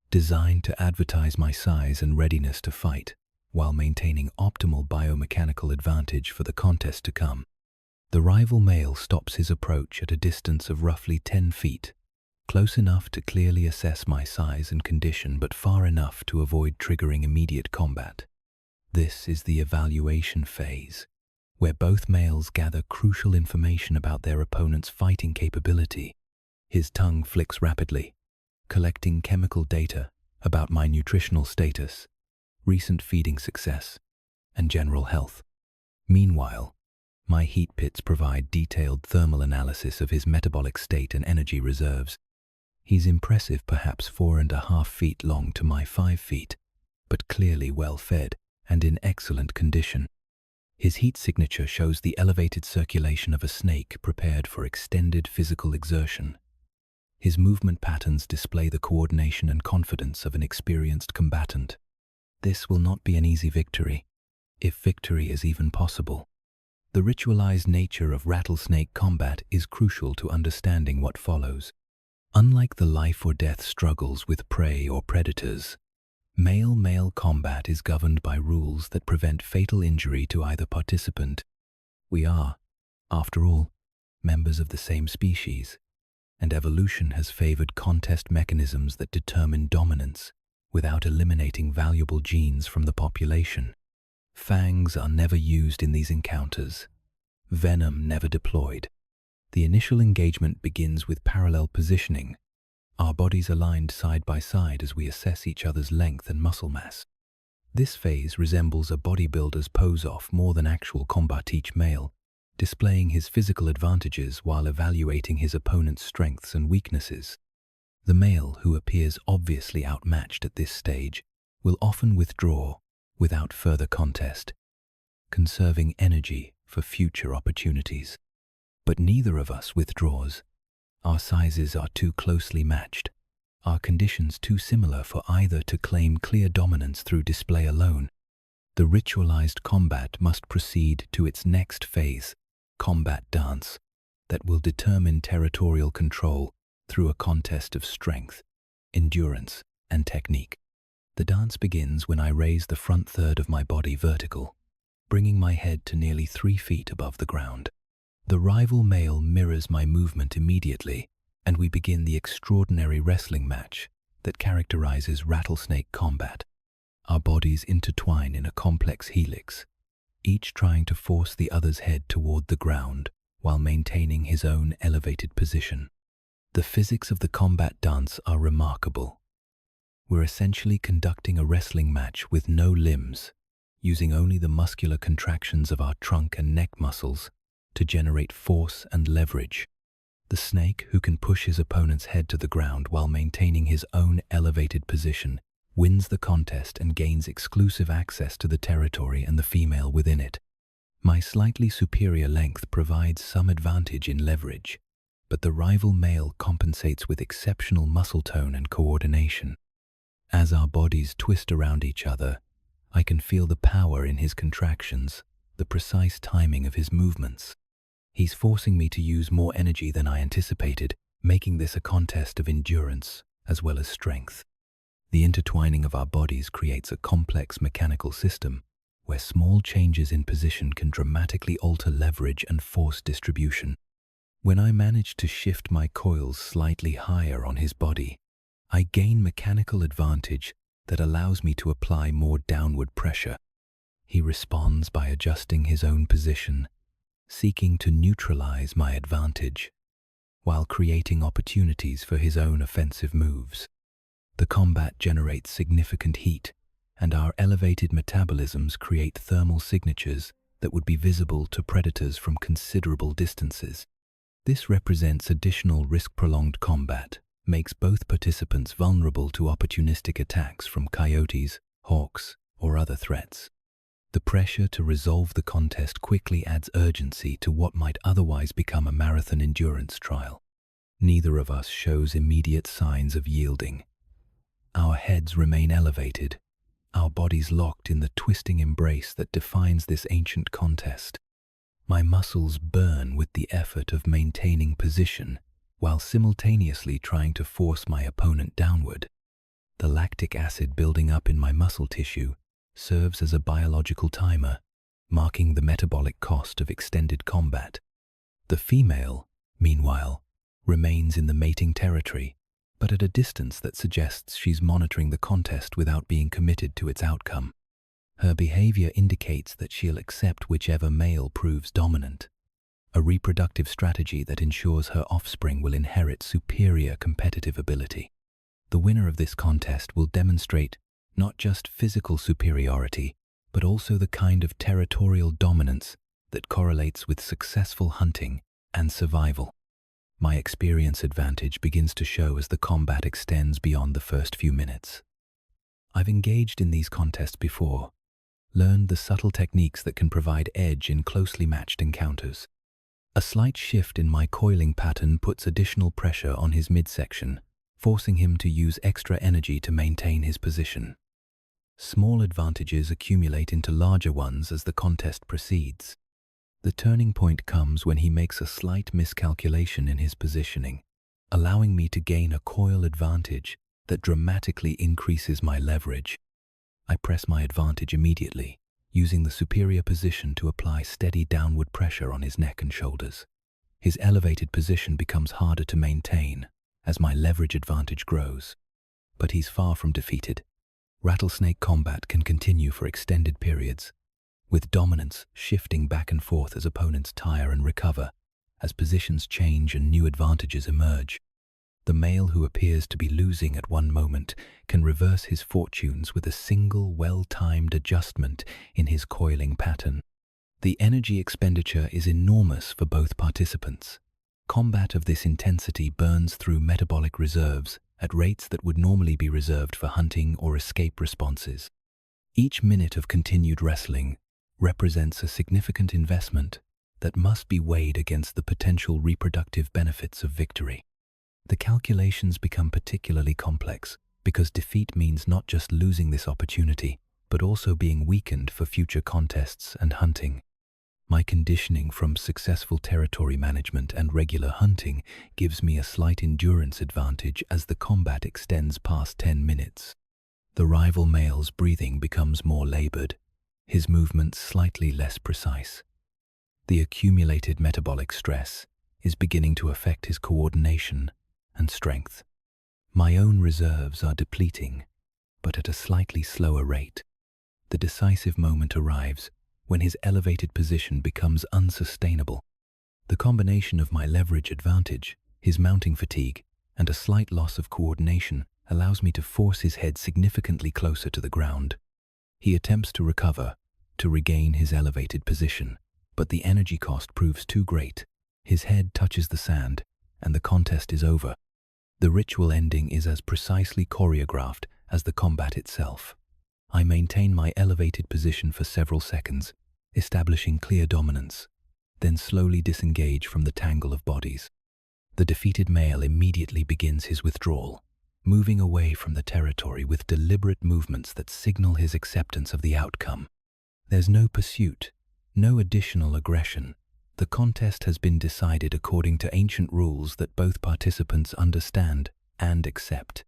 designed to advertise my size and readiness to fight, while maintaining optimal biomechanical advantage for the contest to come. The rival male stops his approach at a distance of roughly 10 feet, close enough to clearly assess my size and condition, but far enough to avoid triggering immediate combat. This is the evaluation phase, where both males gather crucial information about their opponent's fighting capability. His tongue flicks rapidly, collecting chemical data about my nutritional status, recent feeding success, and general health. Meanwhile, my heat pits provide detailed thermal analysis of his metabolic state and energy reserves. He's impressive, perhaps 4.5 feet long to my 5 feet, but clearly well fed and in excellent condition. His heat signature shows the elevated circulation of a snake prepared for extended physical exertion. His movement patterns display the coordination and confidence of an experienced combatant. This will not be an easy victory, if victory is even possible. The ritualized nature of rattlesnake combat is crucial to understanding what follows. Unlike the life or death struggles with prey or predators, male-male combat is governed by rules that prevent fatal injury to either participant. We are, after all, members of the same species, and evolution has favored contest mechanisms that determine dominance without eliminating valuable genes from the population. Fangs are never used in these encounters, venom never deployed. The initial engagement begins with parallel positioning, our bodies aligned side by side as we assess each other's length and muscle mass. This phase resembles a bodybuilder's pose-off more than actual combat, each male displaying his physical advantages while evaluating his opponent's strengths and weaknesses. The male, who appears obviously outmatched at this stage, will often withdraw without further contest, conserving energy for future opportunities. But neither of us withdraws. Our sizes are too closely matched, our conditions too similar for either to claim clear dominance through display alone. The ritualized combat must proceed to its next phase, combat dance, that will determine territorial control through a contest of strength, endurance, and technique. The dance begins when I raise the front third of my body vertical, bringing my head to nearly 3 feet above the ground. The rival male mirrors my movement immediately, and we begin the extraordinary wrestling match that characterizes rattlesnake combat. Our bodies intertwine in a complex helix, each trying to force the other's head toward the ground while maintaining his own elevated position. The physics of the combat dance are remarkable. We're essentially conducting a wrestling match with no limbs, using only the muscular contractions of our trunk and neck muscles to generate force and leverage. The snake, who can push his opponent's head to the ground while maintaining his own elevated position, wins the contest and gains exclusive access to the territory and the female within it. My slightly superior length provides some advantage in leverage, but the rival male compensates with exceptional muscle tone and coordination. As our bodies twist around each other, I can feel the power in his contractions, the precise timing of his movements. He's forcing me to use more energy than I anticipated, making this a contest of endurance as well as strength. The intertwining of our bodies creates a complex mechanical system where small changes in position can dramatically alter leverage and force distribution. When I manage to shift my coils slightly higher on his body, I gain mechanical advantage that allows me to apply more downward pressure. He responds by adjusting his own position, seeking to neutralize my advantage, while creating opportunities for his own offensive moves. The combat generates significant heat, and our elevated metabolisms create thermal signatures that would be visible to predators from considerable distances. This represents additional risk. Prolonged combat makes both participants vulnerable to opportunistic attacks from coyotes, hawks, or other threats. The pressure to resolve the contest quickly adds urgency to what might otherwise become a marathon endurance trial. Neither of us shows immediate signs of yielding. Our heads remain elevated, our bodies locked in the twisting embrace that defines this ancient contest. My muscles burn with the effort of maintaining position while simultaneously trying to force my opponent downward. The lactic acid building up in my muscle tissue serves as a biological timer, marking the metabolic cost of extended combat. The female, meanwhile, remains in the mating territory, but at a distance that suggests she's monitoring the contest without being committed to its outcome. Her behavior indicates that she'll accept whichever male proves dominant, a reproductive strategy that ensures her offspring will inherit superior competitive ability. The winner of this contest will demonstrate not just physical superiority, but also the kind of territorial dominance that correlates with successful hunting and survival. My experience advantage begins to show as the combat extends beyond the first few minutes. I've engaged in these contests before, learned the subtle techniques that can provide edge in closely matched encounters. A slight shift in my coiling pattern puts additional pressure on his midsection, forcing him to use extra energy to maintain his position. Small advantages accumulate into larger ones as the contest proceeds. The turning point comes when he makes a slight miscalculation in his positioning, allowing me to gain a coil advantage that dramatically increases my leverage. I press my advantage immediately, using the superior position to apply steady downward pressure on his neck and shoulders. His elevated position becomes harder to maintain as my leverage advantage grows. But he's far from defeated. Rattlesnake combat can continue for extended periods, with dominance shifting back and forth as opponents tire and recover, as positions change and new advantages emerge. The male who appears to be losing at one moment can reverse his fortunes with a single well-timed adjustment in his coiling pattern. The energy expenditure is enormous for both participants. Combat of this intensity burns through metabolic reserves at rates that would normally be reserved for hunting or escape responses. Each minute of continued wrestling represents a significant investment that must be weighed against the potential reproductive benefits of victory. The calculations become particularly complex because defeat means not just losing this opportunity, but also being weakened for future contests and hunting. My conditioning from successful territory management and regular hunting gives me a slight endurance advantage as the combat extends past 10 minutes. The rival male's breathing becomes more labored, his movements slightly less precise. The accumulated metabolic stress is beginning to affect his coordination and strength. My own reserves are depleting, but at a slightly slower rate. The decisive moment arrives when his elevated position becomes unsustainable. The combination of my leverage advantage, his mounting fatigue, and a slight loss of coordination allows me to force his head significantly closer to the ground. He attempts to recover, to regain his elevated position, but the energy cost proves too great. His head touches the sand, and the contest is over. The ritual ending is as precisely choreographed as the combat itself. I maintain my elevated position for several seconds, establishing clear dominance, then slowly disengage from the tangle of bodies. The defeated male immediately begins his withdrawal, moving away from the territory with deliberate movements that signal his acceptance of the outcome. There's no pursuit, no additional aggression. The contest has been decided according to ancient rules that both participants understand and accept.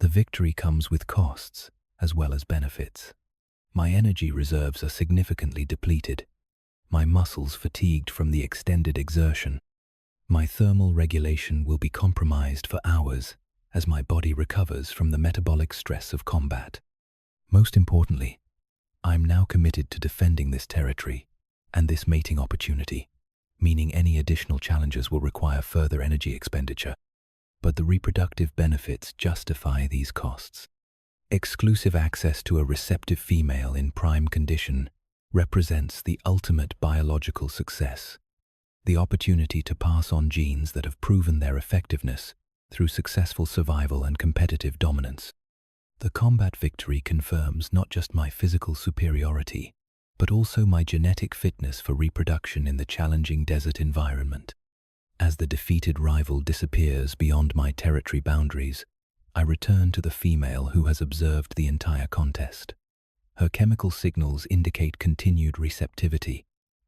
The victory comes with costs as well as benefits. My energy reserves are significantly depleted, my muscles fatigued from the extended exertion. My thermal regulation will be compromised for hours as my body recovers from the metabolic stress of combat. Most importantly, I'm now committed to defending this territory and this mating opportunity, meaning any additional challenges will require further energy expenditure. But the reproductive benefits justify these costs. Exclusive access to a receptive female in prime condition represents the ultimate biological success, the opportunity to pass on genes that have proven their effectiveness through successful survival and competitive dominance. The combat victory confirms not just my physical superiority, but also my genetic fitness for reproduction in the challenging desert environment. As the defeated rival disappears beyond my territory boundaries, I return to the female who has observed the entire contest. Her chemical signals indicate continued receptivity,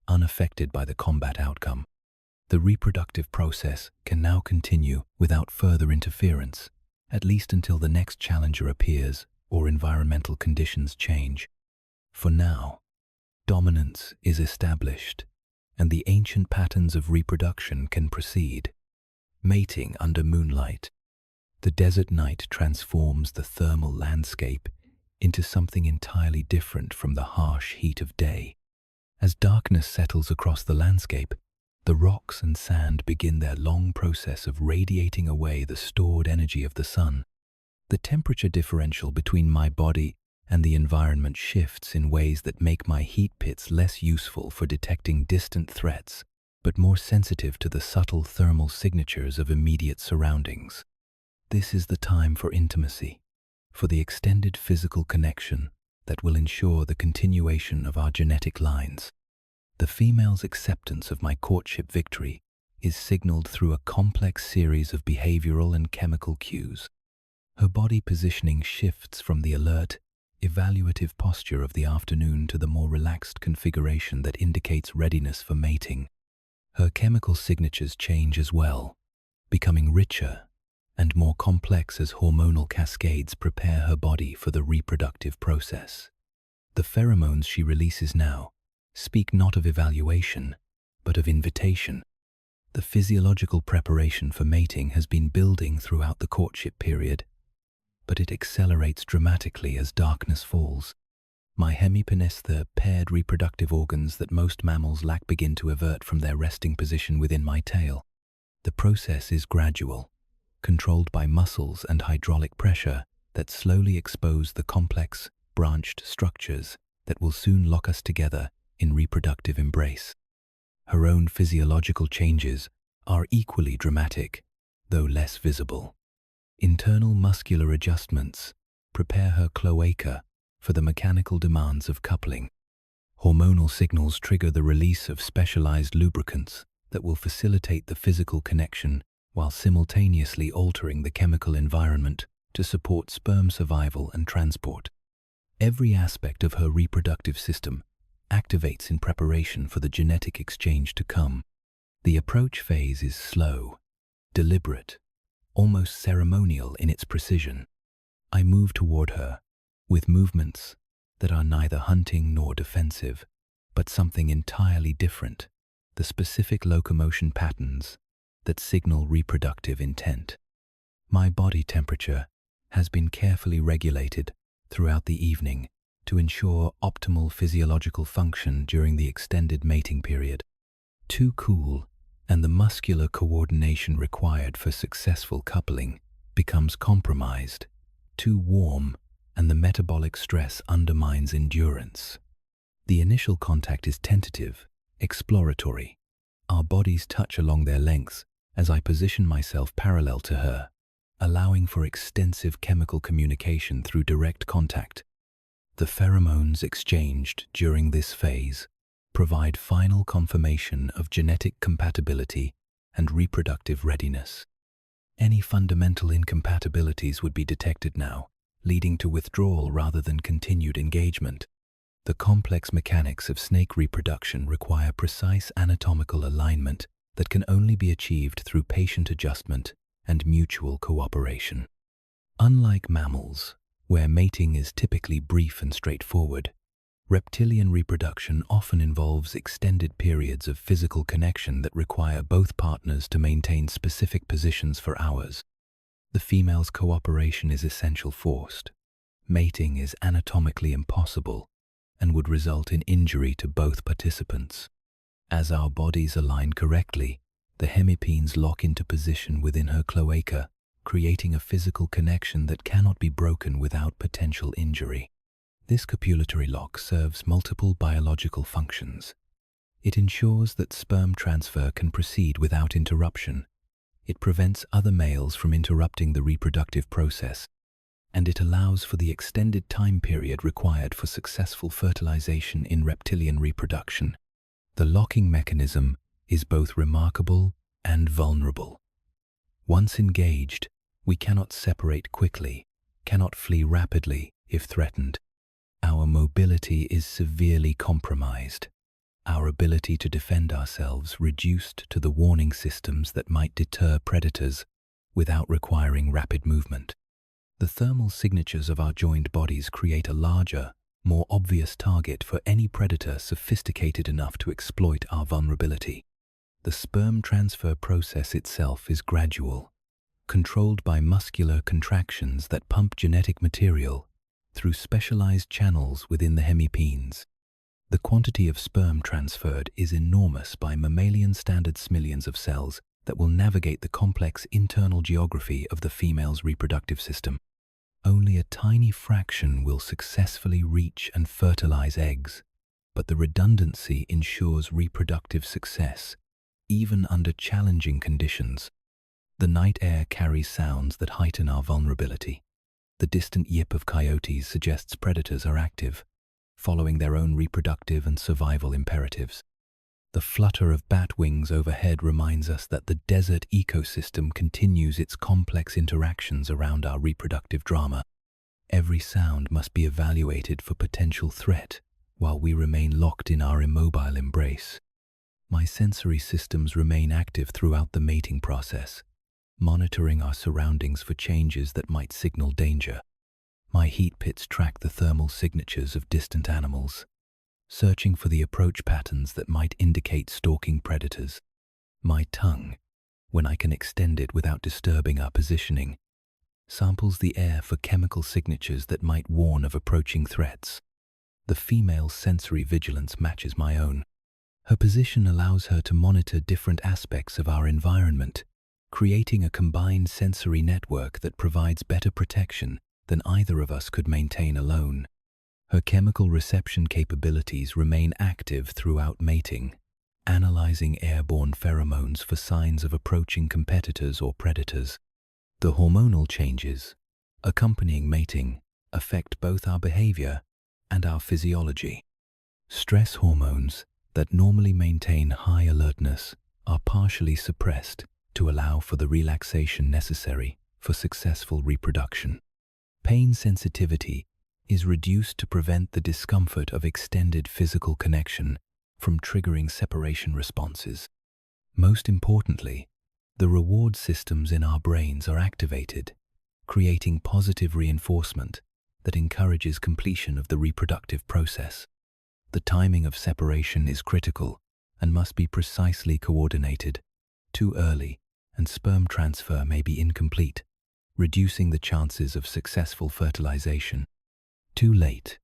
unaffected by the combat outcome. The reproductive process can now continue without further interference, at least until the next challenger appears or environmental conditions change. For now, dominance is established, and the ancient patterns of reproduction can proceed. Mating under moonlight. The desert night transforms the thermal landscape into something entirely different from the harsh heat of day. As darkness settles across the landscape, the rocks and sand begin their long process of radiating away the stored energy of the sun. The temperature differential between my body and the environment shifts in ways that make my heat pits less useful for detecting distant threats, but more sensitive to the subtle thermal signatures of immediate surroundings. This is the time for intimacy, for the extended physical connection that will ensure the continuation of our genetic lines. The female's acceptance of my courtship victory is signaled through a complex series of behavioral and chemical cues. Her body positioning shifts from the alert, evaluative posture of the afternoon to the more relaxed configuration that indicates readiness for mating. Her chemical signatures change as well, becoming richer and more complex as hormonal cascades prepare her body for the reproductive process. The pheromones she releases now speak not of evaluation, but of invitation. The physiological preparation for mating has been building throughout the courtship period, but it accelerates dramatically as darkness falls. My hemipenis, the paired reproductive organs that most mammals lack, begin to evert from their resting position within my tail. The process is gradual, controlled by muscles and hydraulic pressure that slowly expose the complex, branched structures that will soon lock us together in reproductive embrace. Her own physiological changes are equally dramatic, though less visible. Internal muscular adjustments prepare her cloaca for the mechanical demands of coupling. Hormonal signals trigger the release of specialized lubricants that will facilitate the physical connection while simultaneously altering the chemical environment to support sperm survival and transport. Every aspect of her reproductive system activates in preparation for the genetic exchange to come. The approach phase is slow, deliberate, almost ceremonial in its precision. I move toward her with movements that are neither hunting nor defensive, but something entirely different, the specific locomotion patterns that signal reproductive intent. My body temperature has been carefully regulated throughout the evening to ensure optimal physiological function during the extended mating period. Too cool, and the muscular coordination required for successful coupling becomes compromised. Too warm, and the metabolic stress undermines endurance. The initial contact is tentative, exploratory. Our bodies touch along their lengths as I position myself parallel to her, allowing for extensive chemical communication through direct contact. The pheromones exchanged during this phase provide final confirmation of genetic compatibility and reproductive readiness. Any fundamental incompatibilities would be detected now, leading to withdrawal rather than continued engagement. The complex mechanics of snake reproduction require precise anatomical alignment that can only be achieved through patient adjustment and mutual cooperation. Unlike mammals, where mating is typically brief and straightforward, reptilian reproduction often involves extended periods of physical connection that require both partners to maintain specific positions for hours. The female's cooperation is essential forced. Mating is anatomically impossible and would result in injury to both participants. As our bodies align correctly, the hemipenes lock into position within her cloaca, creating a physical connection that cannot be broken without potential injury. This copulatory lock serves multiple biological functions. It ensures that sperm transfer can proceed without interruption. It prevents other males from interrupting the reproductive process, and it allows for the extended time period required for successful fertilization in reptilian reproduction. The locking mechanism is both remarkable and vulnerable. Once engaged, we cannot separate quickly, cannot flee rapidly if threatened. Our mobility is severely compromised, our ability to defend ourselves reduced to the warning systems that might deter predators without requiring rapid movement. The thermal signatures of our joined bodies create a larger, more obvious target for any predator sophisticated enough to exploit our vulnerability. The sperm transfer process itself is gradual, controlled by muscular contractions that pump genetic material through specialized channels within the hemipenes. The quantity of sperm transferred is enormous by mammalian standards, millions of cells that will navigate the complex internal geography of the female's reproductive system. Only a tiny fraction will successfully reach and fertilize eggs, but the redundancy ensures reproductive success, even under challenging conditions. The night air carries sounds that heighten our vulnerability. The distant yip of coyotes suggests predators are active, following their own reproductive and survival imperatives. The flutter of bat wings overhead reminds us that the desert ecosystem continues its complex interactions around our reproductive drama. Every sound must be evaluated for potential threat, while we remain locked in our immobile embrace. My sensory systems remain active throughout the mating process, monitoring our surroundings for changes that might signal danger. My heat pits track the thermal signatures of distant animals, searching for the approach patterns that might indicate stalking predators. My tongue, when I can extend it without disturbing our positioning, samples the air for chemical signatures that might warn of approaching threats. The female's sensory vigilance matches my own. Her position allows her to monitor different aspects of our environment, creating a combined sensory network that provides better protection than either of us could maintain alone. Her chemical reception capabilities remain active throughout mating, analyzing airborne pheromones for signs of approaching competitors or predators. The hormonal changes accompanying mating affect both our behavior and our physiology. Stress hormones that normally maintain high alertness are partially suppressed to allow for the relaxation necessary for successful reproduction. Pain sensitivity is reduced to prevent the discomfort of extended physical connection from triggering separation responses. Most importantly, the reward systems in our brains are activated, creating positive reinforcement that encourages completion of the reproductive process. The timing of separation is critical and must be precisely coordinated. Too early, and sperm transfer may be incomplete, reducing the chances of successful fertilization. Too late,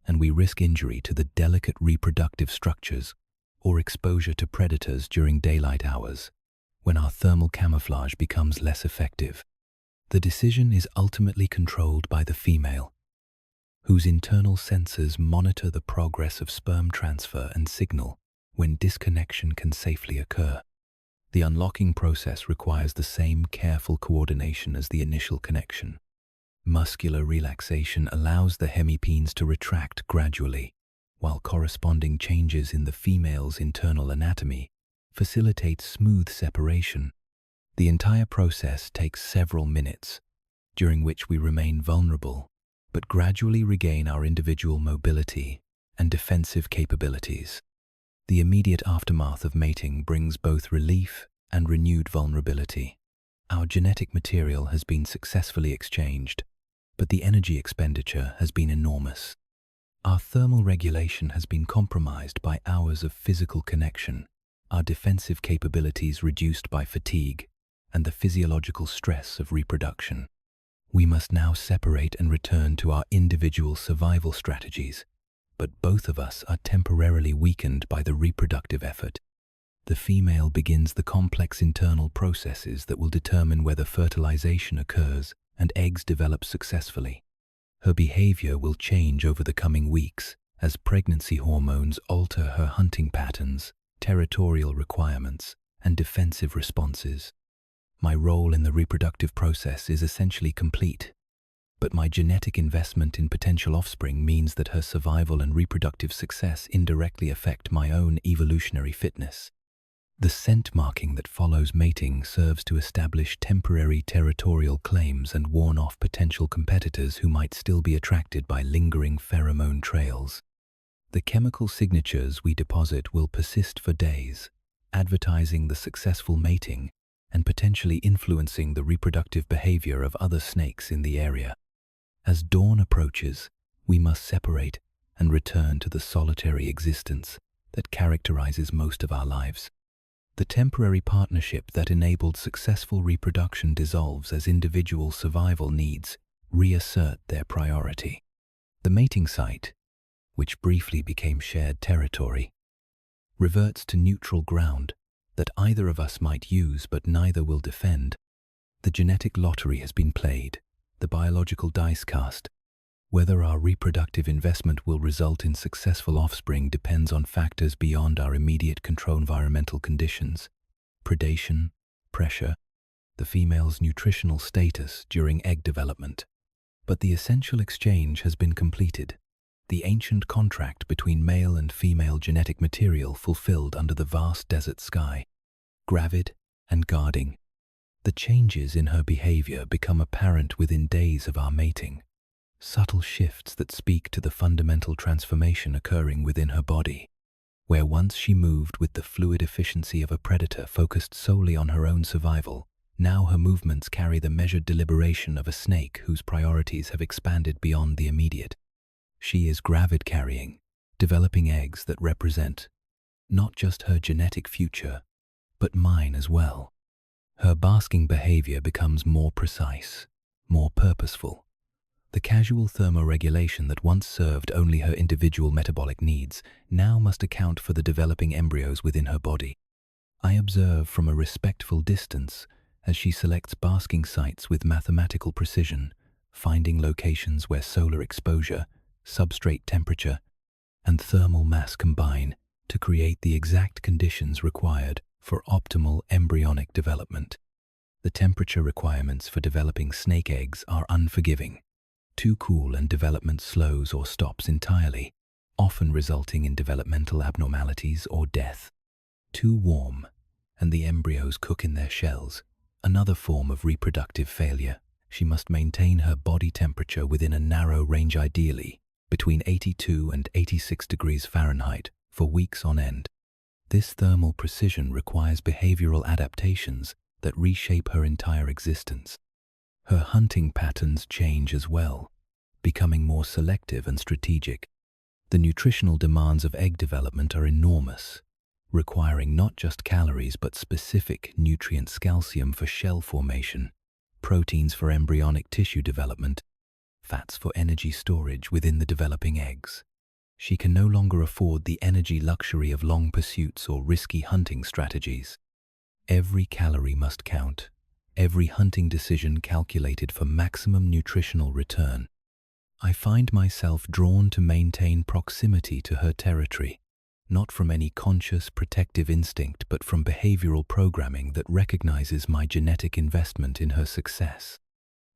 and we risk injury to the delicate reproductive structures or exposure to predators during daylight hours, when our thermal camouflage becomes less effective. The decision is ultimately controlled by the female, whose internal sensors monitor the progress of sperm transfer and signal when disconnection can safely occur. The unlocking process requires the same careful coordination as the initial connection. Muscular relaxation allows the hemipenes to retract gradually, while corresponding changes in the female's internal anatomy facilitate smooth separation. The entire process takes several minutes, during which we remain vulnerable, but gradually regain our individual mobility and defensive capabilities. The immediate aftermath of mating brings both relief and renewed vulnerability. Our genetic material has been successfully exchanged, but the energy expenditure has been enormous. Our thermal regulation has been compromised by hours of physical connection, our defensive capabilities reduced by fatigue, and the physiological stress of reproduction. We must now separate and return to our individual survival strategies, but both of us are temporarily weakened by the reproductive effort. The female begins the complex internal processes that will determine whether fertilization occurs and eggs develop successfully. Her behavior will change over the coming weeks as pregnancy hormones alter her hunting patterns, territorial requirements, and defensive responses. My role in the reproductive process is essentially complete, but my genetic investment in potential offspring means that her survival and reproductive success indirectly affect my own evolutionary fitness. The scent marking that follows mating serves to establish temporary territorial claims and warn off potential competitors who might still be attracted by lingering pheromone trails. The chemical signatures we deposit will persist for days, advertising the successful mating and potentially influencing the reproductive behavior of other snakes in the area. As dawn approaches, we must separate and return to the solitary existence that characterizes most of our lives. The temporary partnership that enabled successful reproduction dissolves as individual survival needs reassert their priority. The mating site, which briefly became shared territory, reverts to neutral ground that either of us might use but neither will defend. The genetic lottery has been played, the biological dice cast. Whether our reproductive investment will result in successful offspring depends on factors beyond our immediate control: environmental conditions, predation, pressure, the female's nutritional status during egg development. But the essential exchange has been completed, the ancient contract between male and female genetic material fulfilled under the vast desert sky. Gravid and guarding, the changes in her behavior become apparent within days of our mating. Subtle shifts that speak to the fundamental transformation occurring within her body. Where once she moved with the fluid efficiency of a predator focused solely on her own survival, now her movements carry the measured deliberation of a snake whose priorities have expanded beyond the immediate. She is gravid carrying, developing eggs that represent not just her genetic future, but mine as well. Her basking behavior becomes more precise, more purposeful. The casual thermoregulation that once served only her individual metabolic needs now must account for the developing embryos within her body. I observe from a respectful distance as she selects basking sites with mathematical precision, finding locations where solar exposure, substrate temperature, and thermal mass combine to create the exact conditions required for optimal embryonic development. The temperature requirements for developing snake eggs are unforgiving. Too cool and development slows or stops entirely, often resulting in developmental abnormalities or death. Too warm, and the embryos cook in their shells, another form of reproductive failure. She must maintain her body temperature within a narrow range, ideally between 82 and 86 degrees Fahrenheit, for weeks on end. This thermal precision requires behavioral adaptations that reshape her entire existence. Her hunting patterns change as well, becoming more selective and strategic. The nutritional demands of egg development are enormous, requiring not just calories but specific nutrients: calcium for shell formation, proteins for embryonic tissue development, fats for energy storage within the developing eggs. She can no longer afford the energy luxury of long pursuits or risky hunting strategies. Every calorie must count, every hunting decision calculated for maximum nutritional return. I find myself drawn to maintain proximity to her territory, not from any conscious protective instinct but from behavioral programming that recognizes my genetic investment in her success.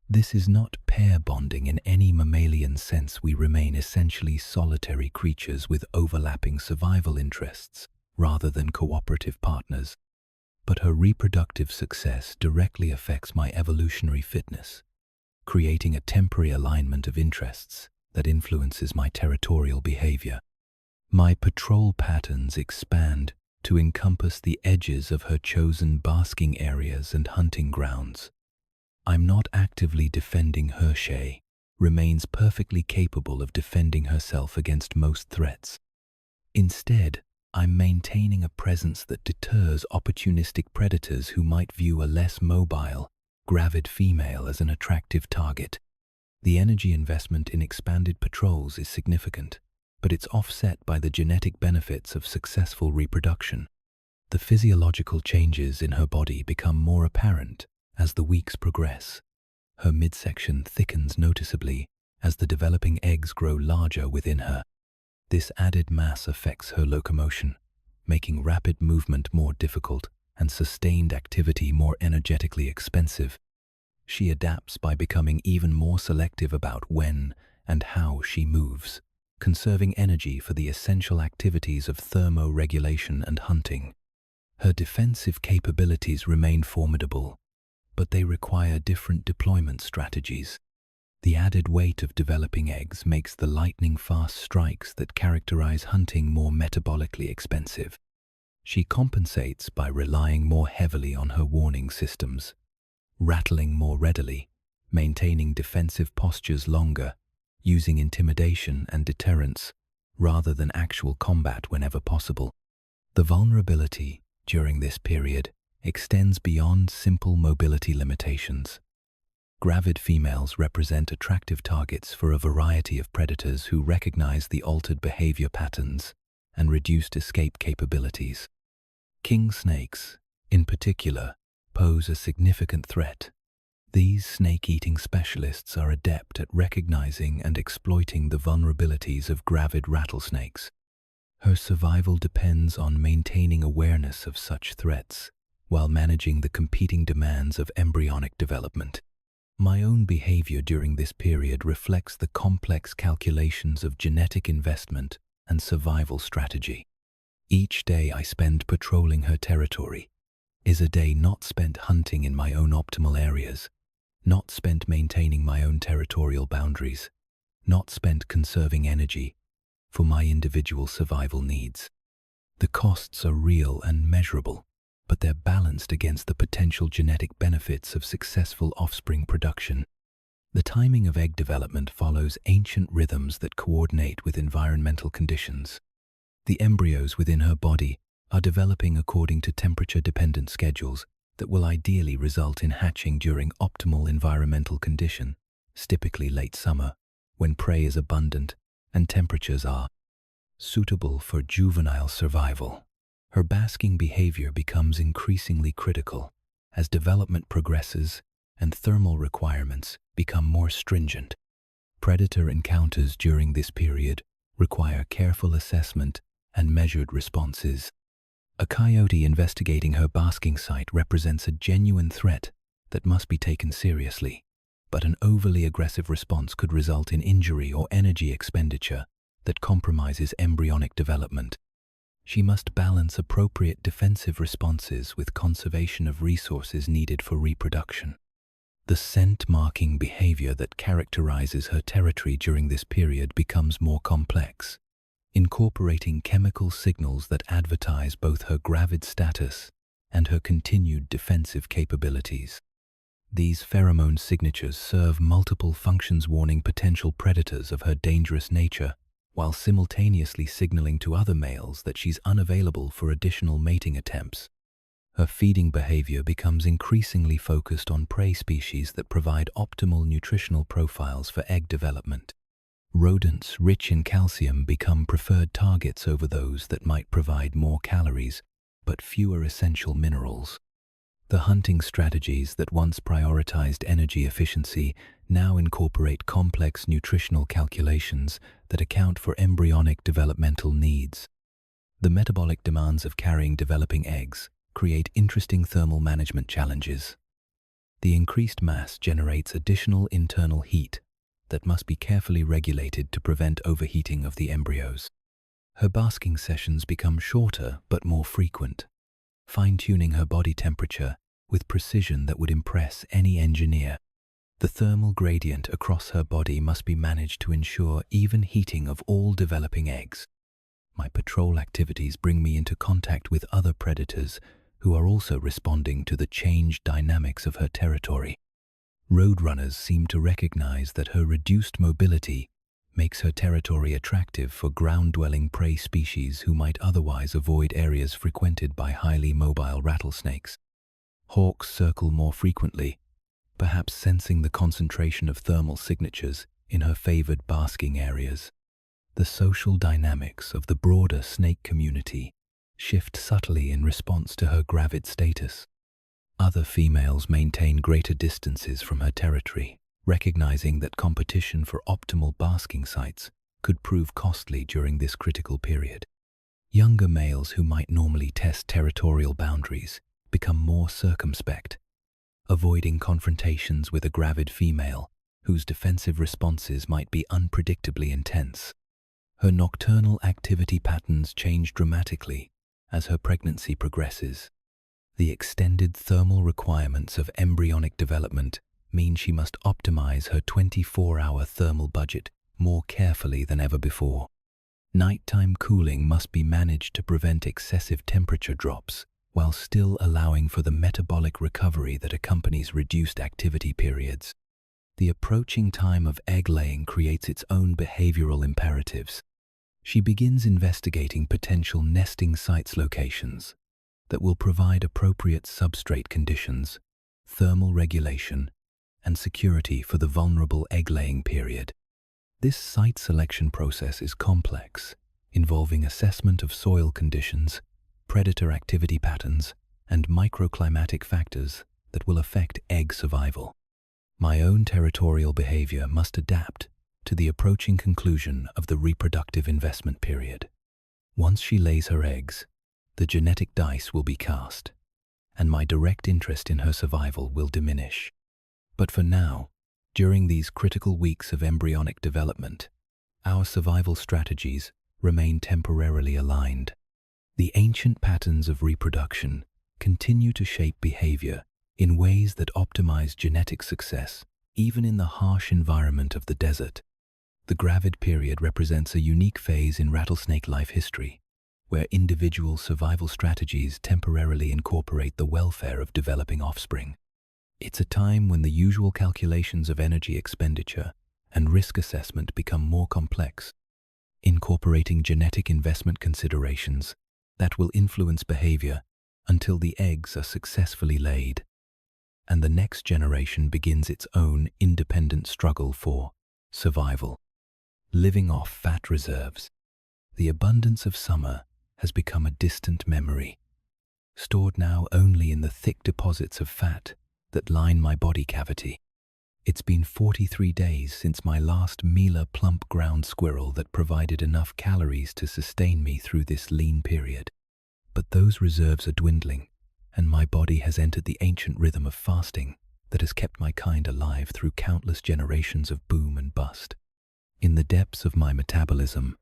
This is not pair bonding in any mammalian sense. We remain essentially solitary creatures with overlapping survival interests rather than cooperative partners. But her reproductive success directly affects my evolutionary fitness, creating a temporary alignment of interests that influences my territorial behavior. My patrol patterns expand to encompass the edges of her chosen basking areas and hunting grounds. I'm not actively defending her. She remains perfectly capable of defending herself against most threats. Instead, I'm maintaining a presence that deters opportunistic predators who might view a less mobile, gravid female as an attractive target. The energy investment in expanded patrols is significant, but it's offset by the genetic benefits of successful reproduction. The physiological changes in her body become more apparent as the weeks progress. Her midsection thickens noticeably as the developing eggs grow larger within her. This added mass affects her locomotion, making rapid movement more difficult and sustained activity more energetically expensive. She adapts by becoming even more selective about when and how she moves, conserving energy for the essential activities of thermoregulation and hunting. Her defensive capabilities remain formidable, but they require different deployment strategies. The added weight of developing eggs makes the lightning-fast strikes that characterize hunting more metabolically expensive. She compensates by relying more heavily on her warning systems, rattling more readily, maintaining defensive postures longer, using intimidation and deterrence rather than actual combat whenever possible. The vulnerability during this period extends beyond simple mobility limitations. Gravid females represent attractive targets for a variety of predators who recognize the altered behavior patterns and reduced escape capabilities. King snakes, in particular, pose a significant threat. These snake-eating specialists are adept at recognizing and exploiting the vulnerabilities of gravid rattlesnakes. Her survival depends on maintaining awareness of such threats while managing the competing demands of embryonic development. My own behavior during this period reflects the complex calculations of genetic investment and survival strategy. Each day I spend patrolling her territory is a day not spent hunting in my own optimal areas, not spent maintaining my own territorial boundaries, not spent conserving energy for my individual survival needs. The costs are real and measurable, but they're balanced against the potential genetic benefits of successful offspring production. The timing of egg development follows ancient rhythms that coordinate with environmental conditions. The embryos within her body are developing according to temperature-dependent schedules that will ideally result in hatching during optimal environmental condition, typically late summer, when prey is abundant and temperatures are suitable for juvenile survival. Her basking behavior becomes increasingly critical as development progresses and thermal requirements become more stringent. Predator encounters during this period require careful assessment and measured responses. A coyote investigating her basking site represents a genuine threat that must be taken seriously, but an overly aggressive response could result in injury or energy expenditure that compromises embryonic development. She must balance appropriate defensive responses with conservation of resources needed for reproduction. The scent-marking behavior that characterizes her territory during this period becomes more complex, incorporating chemical signals that advertise both her gravid status and her continued defensive capabilities. These pheromone signatures serve multiple functions, warning potential predators of her dangerous nature, while simultaneously signaling to other males that she's unavailable for additional mating attempts. Her feeding behavior becomes increasingly focused on prey species that provide optimal nutritional profiles for egg development. Rodents rich in calcium become preferred targets over those that might provide more calories but fewer essential minerals. The hunting strategies that once prioritized energy efficiency now incorporate complex nutritional calculations that account for embryonic developmental needs. The metabolic demands of carrying developing eggs create interesting thermal management challenges. The increased mass generates additional internal heat that must be carefully regulated to prevent overheating of the embryos. Her basking sessions become shorter but more frequent, fine-tuning her body temperature with precision that would impress any engineer. The thermal gradient across her body must be managed to ensure even heating of all developing eggs. My patrol activities bring me into contact with other predators who are also responding to the changed dynamics of her territory. Roadrunners seem to recognize that her reduced mobility makes her territory attractive for ground-dwelling prey species who might otherwise avoid areas frequented by highly mobile rattlesnakes. Hawks circle more frequently, perhaps sensing the concentration of thermal signatures in her favored basking areas. The social dynamics of the broader snake community shift subtly in response to her gravid status. Other females maintain greater distances from her territory, recognizing that competition for optimal basking sites could prove costly during this critical period. Younger males who might normally test territorial boundaries become more circumspect, avoiding confrontations with a gravid female whose defensive responses might be unpredictably intense. Her nocturnal activity patterns change dramatically as her pregnancy progresses. The extended thermal requirements of embryonic development mean she must optimize her 24-hour thermal budget more carefully than ever before. Nighttime cooling must be managed to prevent excessive temperature drops, while still allowing for the metabolic recovery that accompanies reduced activity periods. The approaching time of egg laying creates its own behavioral imperatives. She begins investigating potential nesting sites locations, that will provide appropriate substrate conditions, thermal regulation, and security for the vulnerable egg-laying period. This site selection process is complex, involving assessment of soil conditions, predator activity patterns, and microclimatic factors that will affect egg survival. My own territorial behavior must adapt to the approaching conclusion of the reproductive investment period. Once she lays her eggs, the genetic dice will be cast, and my direct interest in her survival will diminish. But for now, during these critical weeks of embryonic development, our survival strategies remain temporarily aligned. The ancient patterns of reproduction continue to shape behavior in ways that optimize genetic success, even in the harsh environment of the desert. The gravid period represents a unique phase in rattlesnake life history, where individual survival strategies temporarily incorporate the welfare of developing offspring. It's a time when the usual calculations of energy expenditure and risk assessment become more complex, incorporating genetic investment considerations that will influence behavior until the eggs are successfully laid, and the next generation begins its own independent struggle for survival. Living off fat reserves, the abundance of summer has become a distant memory, stored now only in the thick deposits of fat that line my body cavity. It's been 43 days since my last mealer plump ground squirrel that provided enough calories to sustain me through this lean period. But those reserves are dwindling, and my body has entered the ancient rhythm of fasting that has kept my kind alive through countless generations of boom and bust. In the depths of my metabolism,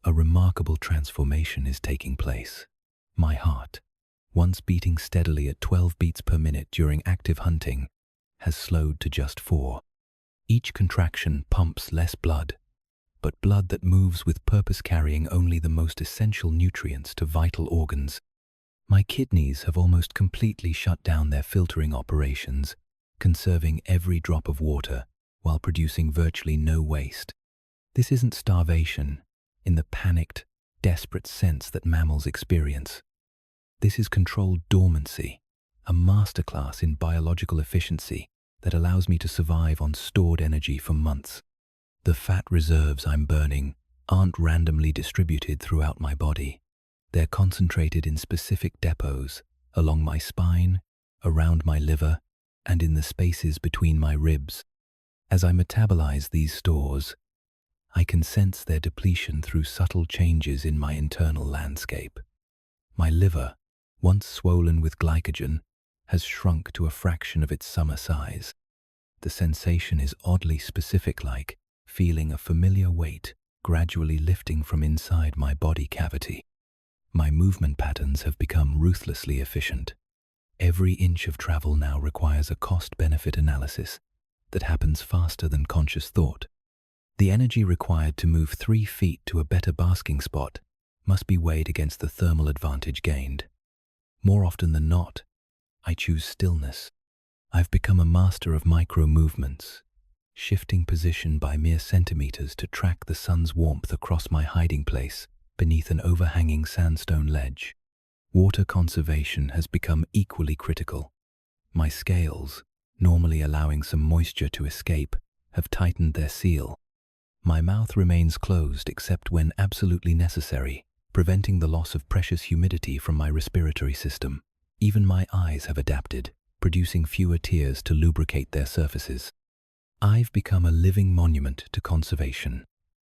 a remarkable transformation is taking place. My heart, once beating steadily at 12 beats per minute during active hunting, has slowed to just 4. Each contraction pumps less blood, but blood that moves with purpose, carrying only the most essential nutrients to vital organs. My kidneys have almost completely shut down their filtering operations, conserving every drop of water while producing virtually no waste. This isn't starvation in the panicked, desperate sense that mammals experience. This is controlled dormancy, a masterclass in biological efficiency that allows me to survive on stored energy for months. The fat reserves I'm burning aren't randomly distributed throughout my body. They're concentrated in specific depots along my spine, around my liver, and in the spaces between my ribs. As I metabolize these stores, I can sense their depletion through subtle changes in my internal landscape. My liver, once swollen with glycogen, has shrunk to a fraction of its summer size. The sensation is oddly specific, like feeling a familiar weight gradually lifting from inside my body cavity. My movement patterns have become ruthlessly efficient. Every inch of travel now requires a cost-benefit analysis that happens faster than conscious thought. The energy required to move 3 feet to a better basking spot must be weighed against the thermal advantage gained. More often than not, I choose stillness. I've become a master of micro-movements, shifting position by mere centimeters to track the sun's warmth across my hiding place beneath an overhanging sandstone ledge. Water conservation has become equally critical. My scales, normally allowing some moisture to escape, have tightened their seal. My mouth remains closed except when absolutely necessary, preventing the loss of precious humidity from my respiratory system. Even my eyes have adapted, producing fewer tears to lubricate their surfaces. I've become a living monument to conservation,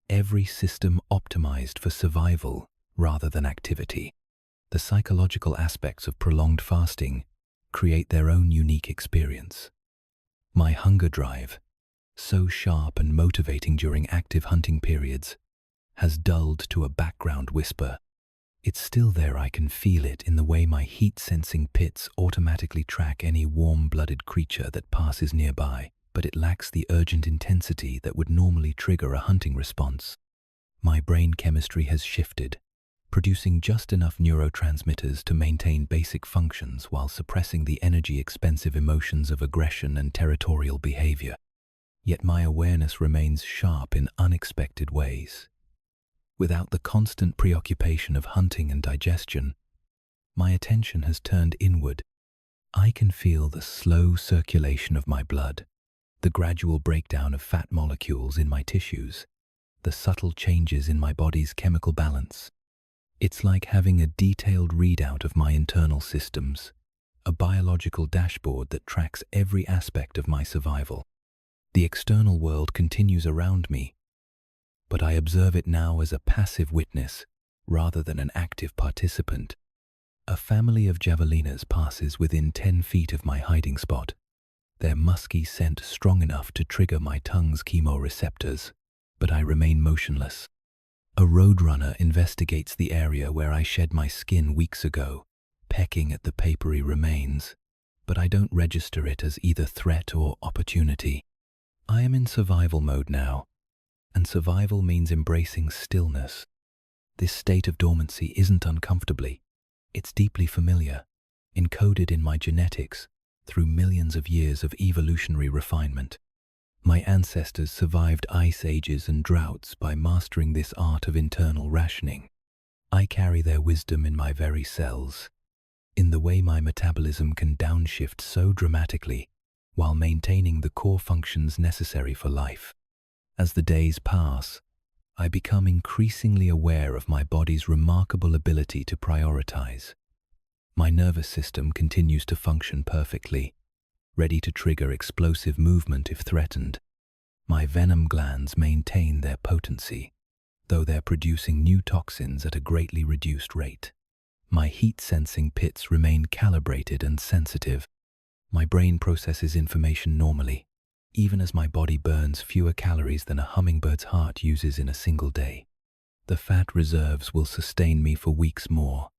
every system optimized for survival rather than activity. The psychological aspects of prolonged fasting create their own unique experience. My hunger drive, so sharp and motivating during active hunting periods, has dulled to a background whisper. It's still there. I can feel it in the way my heat-sensing pits automatically track any warm-blooded creature that passes nearby, but it lacks the urgent intensity that would normally trigger a hunting response. My brain chemistry has shifted, producing just enough neurotransmitters to maintain basic functions while suppressing the energy-expensive emotions of aggression and territorial behavior. Yet my awareness remains sharp in unexpected ways. Without the constant preoccupation of hunting and digestion, My attention has turned inward. I can feel the slow circulation of my blood, the gradual breakdown of fat molecules in my tissues, the subtle changes in my body's chemical balance. It's like having a detailed readout of my internal systems, a biological dashboard that tracks every aspect of my survival. The external world continues around me, but I observe it now as a passive witness rather than an active participant. A family of javelinas passes within 10 feet of my hiding spot, their musky scent strong enough to trigger my tongue's chemoreceptors, but I remain motionless. A roadrunner investigates the area where I shed my skin weeks ago, pecking at the papery remains, but I don't register it as either threat or opportunity. I am in survival mode now, and survival means embracing stillness. This state of dormancy isn't uncomfortably. It's deeply familiar, encoded in my genetics through millions of years of evolutionary refinement. My ancestors survived ice ages and droughts by mastering this art of internal rationing. I carry their wisdom in my very cells, in the way my metabolism can downshift so dramatically while maintaining the core functions necessary for life. As the days pass, I become increasingly aware of my body's remarkable ability to prioritize. My nervous system continues to function perfectly, ready to trigger explosive movement if threatened. My venom glands maintain their potency, though they're producing new toxins at a greatly reduced rate. My heat-sensing pits remain calibrated and sensitive. My brain processes information normally, even as my body burns fewer calories than a hummingbird's heart uses in a single day. The fat reserves will sustain me for weeks more,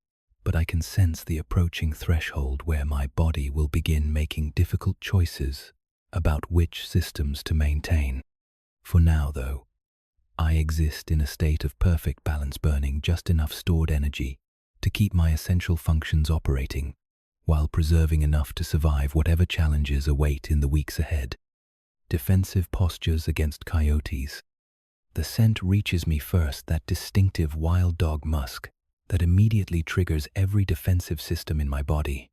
but I can sense the approaching threshold where my body will begin making difficult choices about which systems to maintain. For now, though, I exist in a state of perfect balance, burning just enough stored energy to keep my essential functions operating, while preserving enough to survive whatever challenges await in the weeks ahead. Defensive postures against coyotes. The scent reaches me first, that distinctive wild dog musk that immediately triggers every defensive system in my body.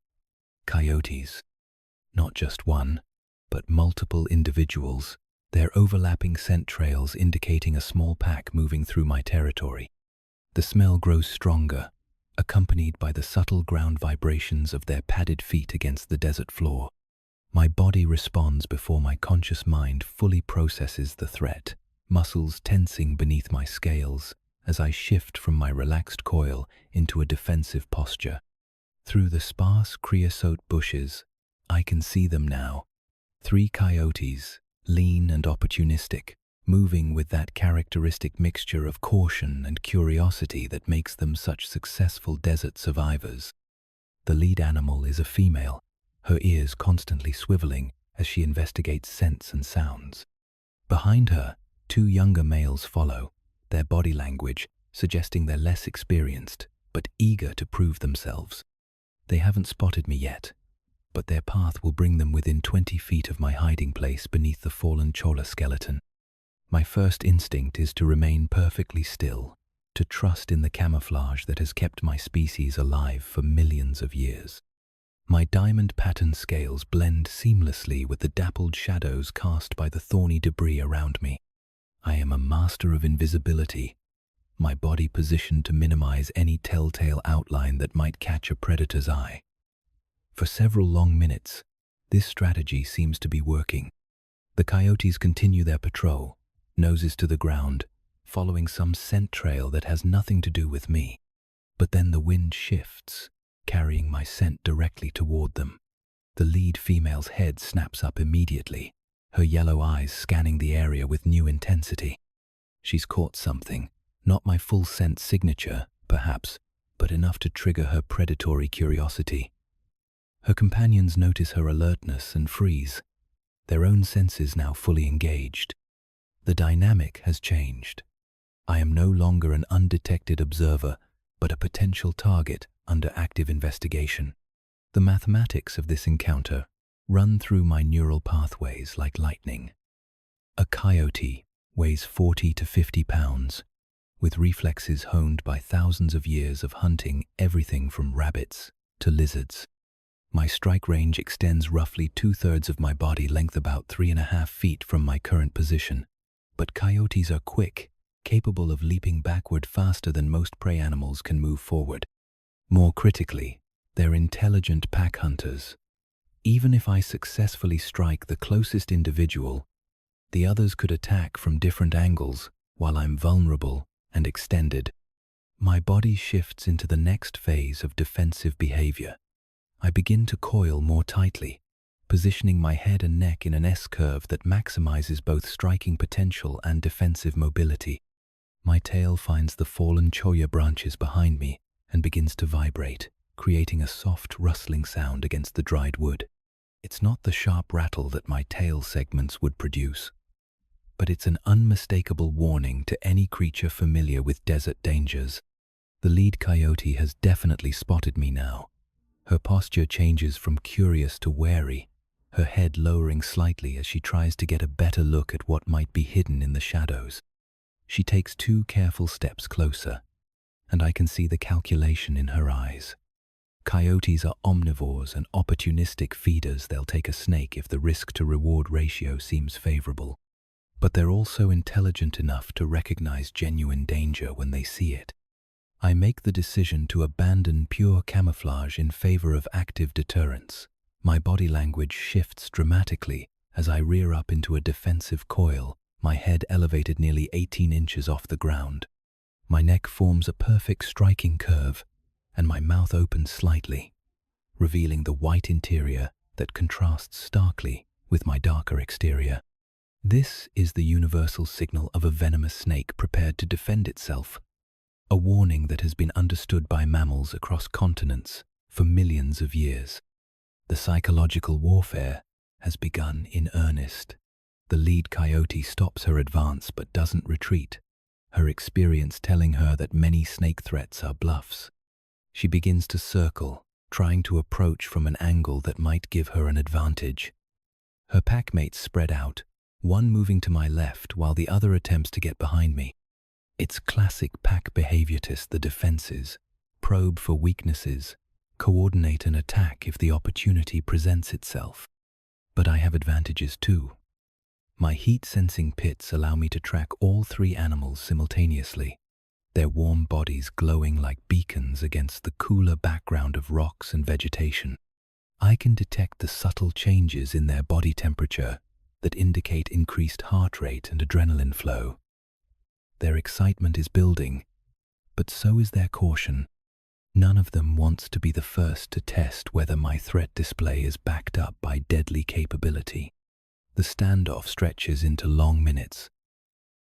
Coyotes. Not just one, but multiple individuals, their overlapping scent trails indicating a small pack moving through my territory. The smell grows stronger, accompanied by the subtle ground vibrations of their padded feet against the desert floor. My body responds before my conscious mind fully processes the threat, muscles tensing beneath my scales as I shift from my relaxed coil into a defensive posture. Through the sparse creosote bushes, I can see them now. 3 coyotes, lean and opportunistic, moving with that characteristic mixture of caution and curiosity that makes them such successful desert survivors. The lead animal is a female, her ears constantly swiveling as she investigates scents and sounds. Behind her, 2 younger males follow, their body language suggesting they're less experienced, but eager to prove themselves. They haven't spotted me yet, but their path will bring them within 20 feet of my hiding place beneath the fallen chola skeleton. My first instinct is to remain perfectly still, to trust in the camouflage that has kept my species alive for millions of years. My diamond-patterned scales blend seamlessly with the dappled shadows cast by the thorny debris around me. I am a master of invisibility, my body positioned to minimize any telltale outline that might catch a predator's eye. For several long minutes, this strategy seems to be working. The coyotes continue their patrol, noses to the ground, following some scent trail that has nothing to do with me. But then the wind shifts, carrying my scent directly toward them. The lead female's head snaps up immediately, her yellow eyes scanning the area with new intensity. She's caught something, not my full scent signature, perhaps, but enough to trigger her predatory curiosity. Her companions notice her alertness and freeze, their own senses now fully engaged. The dynamic has changed. I am no longer an undetected observer, but a potential target under active investigation. The mathematics of this encounter run through my neural pathways like lightning. A coyote weighs 40 to 50 pounds, with reflexes honed by thousands of years of hunting everything from rabbits to lizards. My strike range extends roughly 2/3 of my body length, about 3.5 feet from my current position. But coyotes are quick, capable of leaping backward faster than most prey animals can move forward. More critically, they're intelligent pack hunters. Even if I successfully strike the closest individual, the others could attack from different angles while I'm vulnerable and extended. My body shifts into the next phase of defensive behavior. I begin to coil more tightly, positioning my head and neck in an S-curve that maximizes both striking potential and defensive mobility. My tail finds the fallen cholla branches behind me and begins to vibrate, creating a soft rustling sound against the dried wood. It's not the sharp rattle that my tail segments would produce, but it's an unmistakable warning to any creature familiar with desert dangers. The lead coyote has definitely spotted me now. Her posture changes from curious to wary, her head lowering slightly as she tries to get a better look at what might be hidden in the shadows. She takes 2 careful steps closer, and I can see the calculation in her eyes. Coyotes are omnivores and opportunistic feeders. They'll take a snake if the risk-to-reward ratio seems favorable. But they're also intelligent enough to recognize genuine danger when they see it. I make the decision to abandon pure camouflage in favor of active deterrence. My body language shifts dramatically as I rear up into a defensive coil, my head elevated nearly 18 inches off the ground. My neck forms a perfect striking curve, and my mouth opens slightly, revealing the white interior that contrasts starkly with my darker exterior. This is the universal signal of a venomous snake prepared to defend itself. A warning that has been understood by mammals across continents for millions of years. The psychological warfare has begun in earnest. The lead coyote stops her advance but doesn't retreat, her experience telling her that many snake threats are bluffs. She begins to circle, trying to approach from an angle that might give her an advantage. Her packmates spread out, one moving to my left while the other attempts to get behind me. It's classic pack behavior: test the defenses, probe for weaknesses, coordinate an attack if the opportunity presents itself. But I have advantages too. My heat-sensing pits allow me to track all 3 animals simultaneously, their warm bodies glowing like beacons against the cooler background of rocks and vegetation. I can detect the subtle changes in their body temperature that indicate increased heart rate and adrenaline flow. Their excitement is building, but so is their caution. None of them wants to be the first to test whether my threat display is backed up by deadly capability. The standoff stretches into long minutes.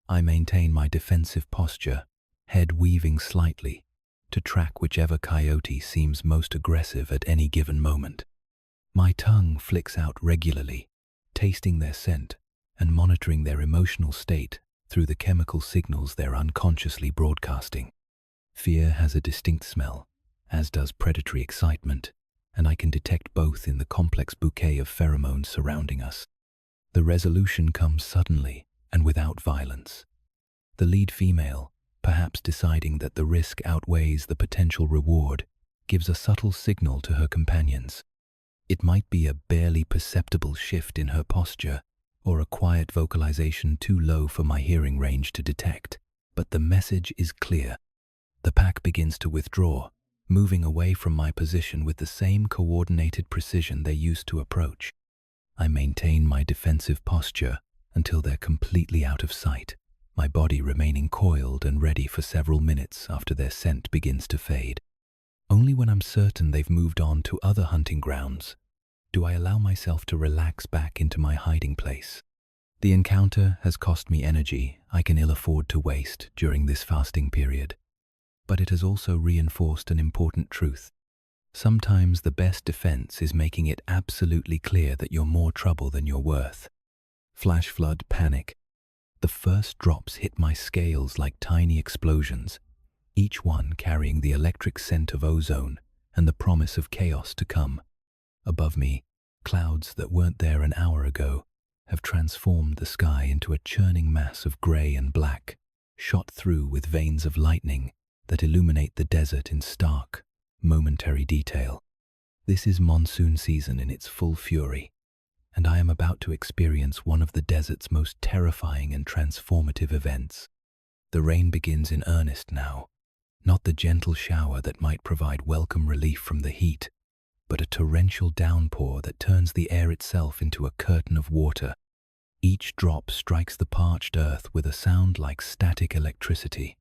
I maintain my defensive posture, head weaving slightly, to track whichever coyote seems most aggressive at any given moment. My tongue flicks out regularly, tasting their scent and monitoring their emotional state through the chemical signals they're unconsciously broadcasting. Fear has a distinct smell, as does predatory excitement, and I can detect both in the complex bouquet of pheromones surrounding us. The resolution comes suddenly and without violence. The lead female, perhaps deciding that the risk outweighs the potential reward, gives a subtle signal to her companions. It might be a barely perceptible shift in her posture, or a quiet vocalization too low for my hearing range to detect, but the message is clear. The pack begins to withdraw, moving away from my position with the same coordinated precision they used to approach. I maintain my defensive posture until they're completely out of sight, my body remaining coiled and ready for several minutes after their scent begins to fade. Only when I'm certain they've moved on to other hunting grounds do I allow myself to relax back into my hiding place. The encounter has cost me energy I can ill afford to waste during this fasting period, but it has also reinforced an important truth. Sometimes the best defense is making it absolutely clear that you're more trouble than you're worth. Flash flood panic. The first drops hit my scales like tiny explosions, each one carrying the electric scent of ozone and the promise of chaos to come. Above me, clouds that weren't there an hour ago have transformed the sky into a churning mass of grey and black, shot through with veins of lightning that illuminate the desert in stark, momentary detail. This is monsoon season in its full fury, and I am about to experience one of the desert's most terrifying and transformative events. The rain begins in earnest now, not the gentle shower that might provide welcome relief from the heat, but a torrential downpour that turns the air itself into a curtain of water. Each drop strikes the parched earth with a sound like static electricity,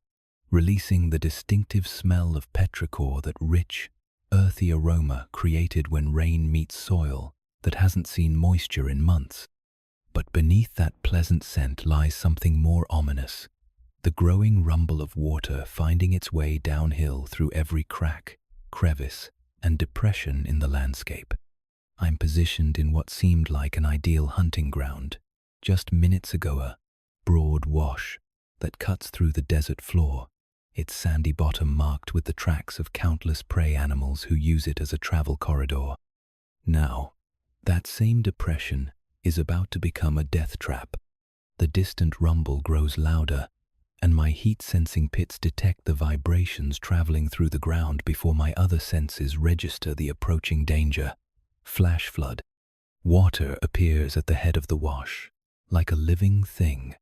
releasing the distinctive smell of petrichor, that rich, earthy aroma created when rain meets soil that hasn't seen moisture in months. But beneath that pleasant scent lies something more ominous, the growing rumble of water finding its way downhill through every crack, crevice, and depression in the landscape. I'm positioned in what seemed like an ideal hunting ground. Just minutes ago, a broad wash that cuts through the desert floor, its sandy bottom marked with the tracks of countless prey animals who use it as a travel corridor. Now, that same depression is about to become a death trap. The distant rumble grows louder, and my heat-sensing pits detect the vibrations traveling through the ground before my other senses register the approaching danger. Flash flood. Water appears at the head of the wash, like a living thing,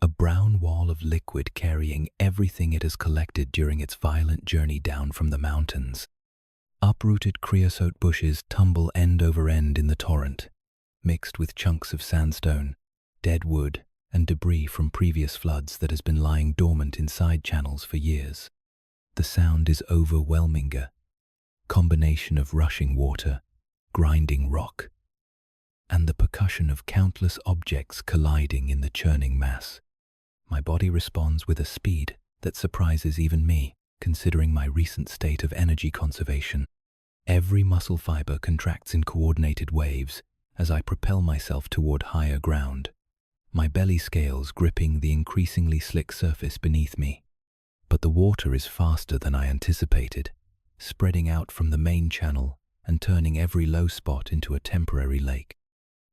a brown wall of liquid carrying everything it has collected during its violent journey down from the mountains. Uprooted creosote bushes tumble end over end in the torrent, mixed with chunks of sandstone, dead wood, and debris from previous floods that has been lying dormant in side channels for years. The sound is overwhelming, a combination of rushing water, grinding rock, and the percussion of countless objects colliding in the churning mass. My body responds with a speed that surprises even me, considering my recent state of energy conservation. Every muscle fiber contracts in coordinated waves as I propel myself toward higher ground, my belly scales gripping the increasingly slick surface beneath me. But the water is faster than I anticipated, spreading out from the main channel and turning every low spot into a temporary lake.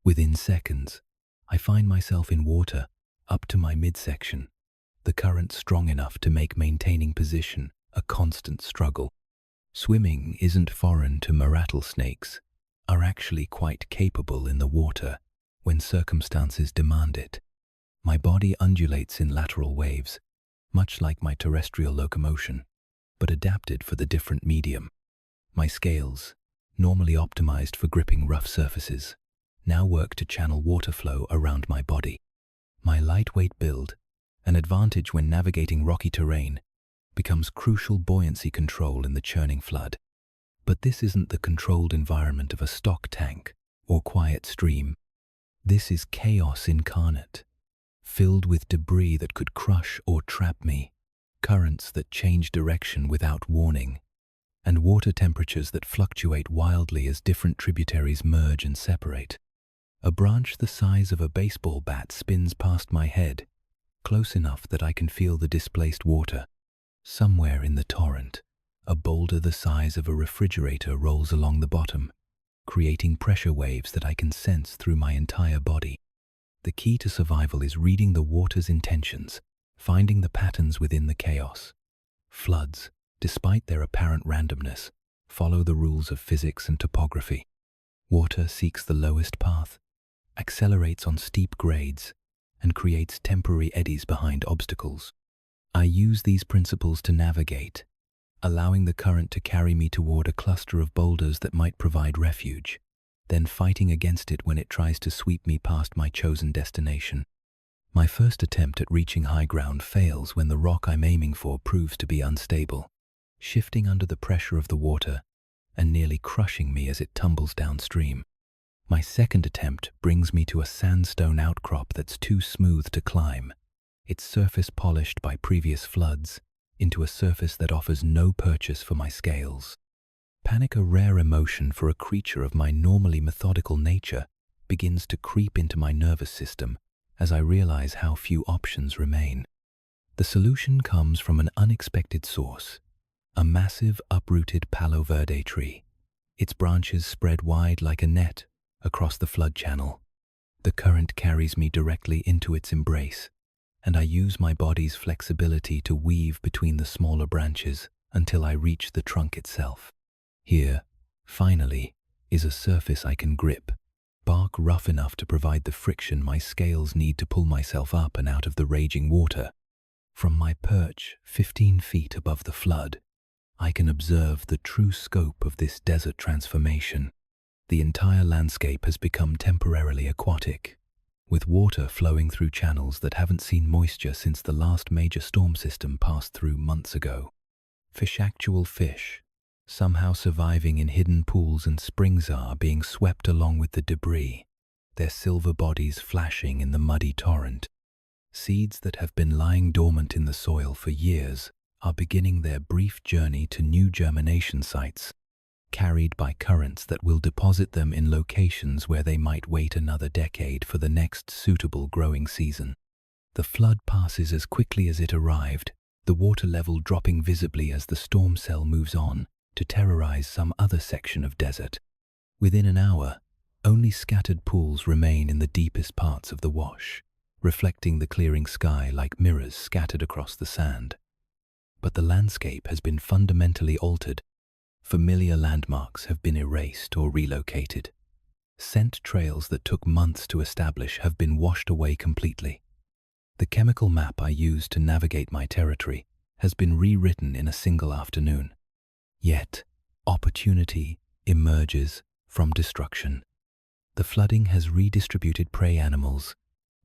Within seconds, I find myself in water up to my midsection, the current strong enough to make maintaining position a constant struggle. Swimming isn't foreign to rattlesnakes, are actually quite capable in the water when circumstances demand it. My body undulates in lateral waves, much like my terrestrial locomotion, but adapted for the different medium. My scales, normally optimized for gripping rough surfaces, now work to channel water flow around my body. My lightweight build, an advantage when navigating rocky terrain, becomes crucial buoyancy control in the churning flood. But this isn't the controlled environment of a stock tank or quiet stream. This is chaos incarnate, filled with debris that could crush or trap me, currents that change direction without warning, and water temperatures that fluctuate wildly as different tributaries merge and separate. A branch the size of a baseball bat spins past my head, close enough that I can feel the displaced water. Somewhere in the torrent, a boulder the size of a refrigerator rolls along the bottom, creating pressure waves that I can sense through my entire body. The key to survival is reading the water's intentions, finding the patterns within the chaos. Floods, despite their apparent randomness, follow the rules of physics and topography. Water seeks the lowest path, accelerates on steep grades, and creates temporary eddies behind obstacles. I use these principles to navigate, allowing the current to carry me toward a cluster of boulders that might provide refuge, then fighting against it when it tries to sweep me past my chosen destination. My first attempt at reaching high ground fails when the rock I'm aiming for proves to be unstable, shifting under the pressure of the water and nearly crushing me as it tumbles downstream. My second attempt brings me to a sandstone outcrop that's too smooth to climb, its surface polished by previous floods into a surface that offers no purchase for my scales. Panic, a rare emotion for a creature of my normally methodical nature, begins to creep into my nervous system as I realize how few options remain. The solution comes from an unexpected source, a massive uprooted Palo Verde tree, its branches spread wide like a net across the flood channel. The current carries me directly into its embrace, and I use my body's flexibility to weave between the smaller branches until I reach the trunk itself. Here, finally, is a surface I can grip, bark rough enough to provide the friction my scales need to pull myself up and out of the raging water. From my perch 15 feet above the flood, I can observe the true scope of this desert transformation. The entire landscape has become temporarily aquatic, with water flowing through channels that haven't seen moisture since the last major storm system passed through months ago. Actual fish, somehow surviving in hidden pools and springs, are being swept along with the debris, their silver bodies flashing in the muddy torrent. Seeds that have been lying dormant in the soil for years are beginning their brief journey to new germination sites, carried by currents that will deposit them in locations where they might wait another decade for the next suitable growing season. The flood passes as quickly as it arrived, the water level dropping visibly as the storm cell moves on to terrorize some other section of desert. Within an hour, only scattered pools remain in the deepest parts of the wash, reflecting the clearing sky like mirrors scattered across the sand. But the landscape has been fundamentally altered. Familiar landmarks have been erased or relocated. Scent trails that took months to establish have been washed away completely. The chemical map I used to navigate my territory has been rewritten in a single afternoon. Yet, opportunity emerges from destruction. The flooding has redistributed prey animals,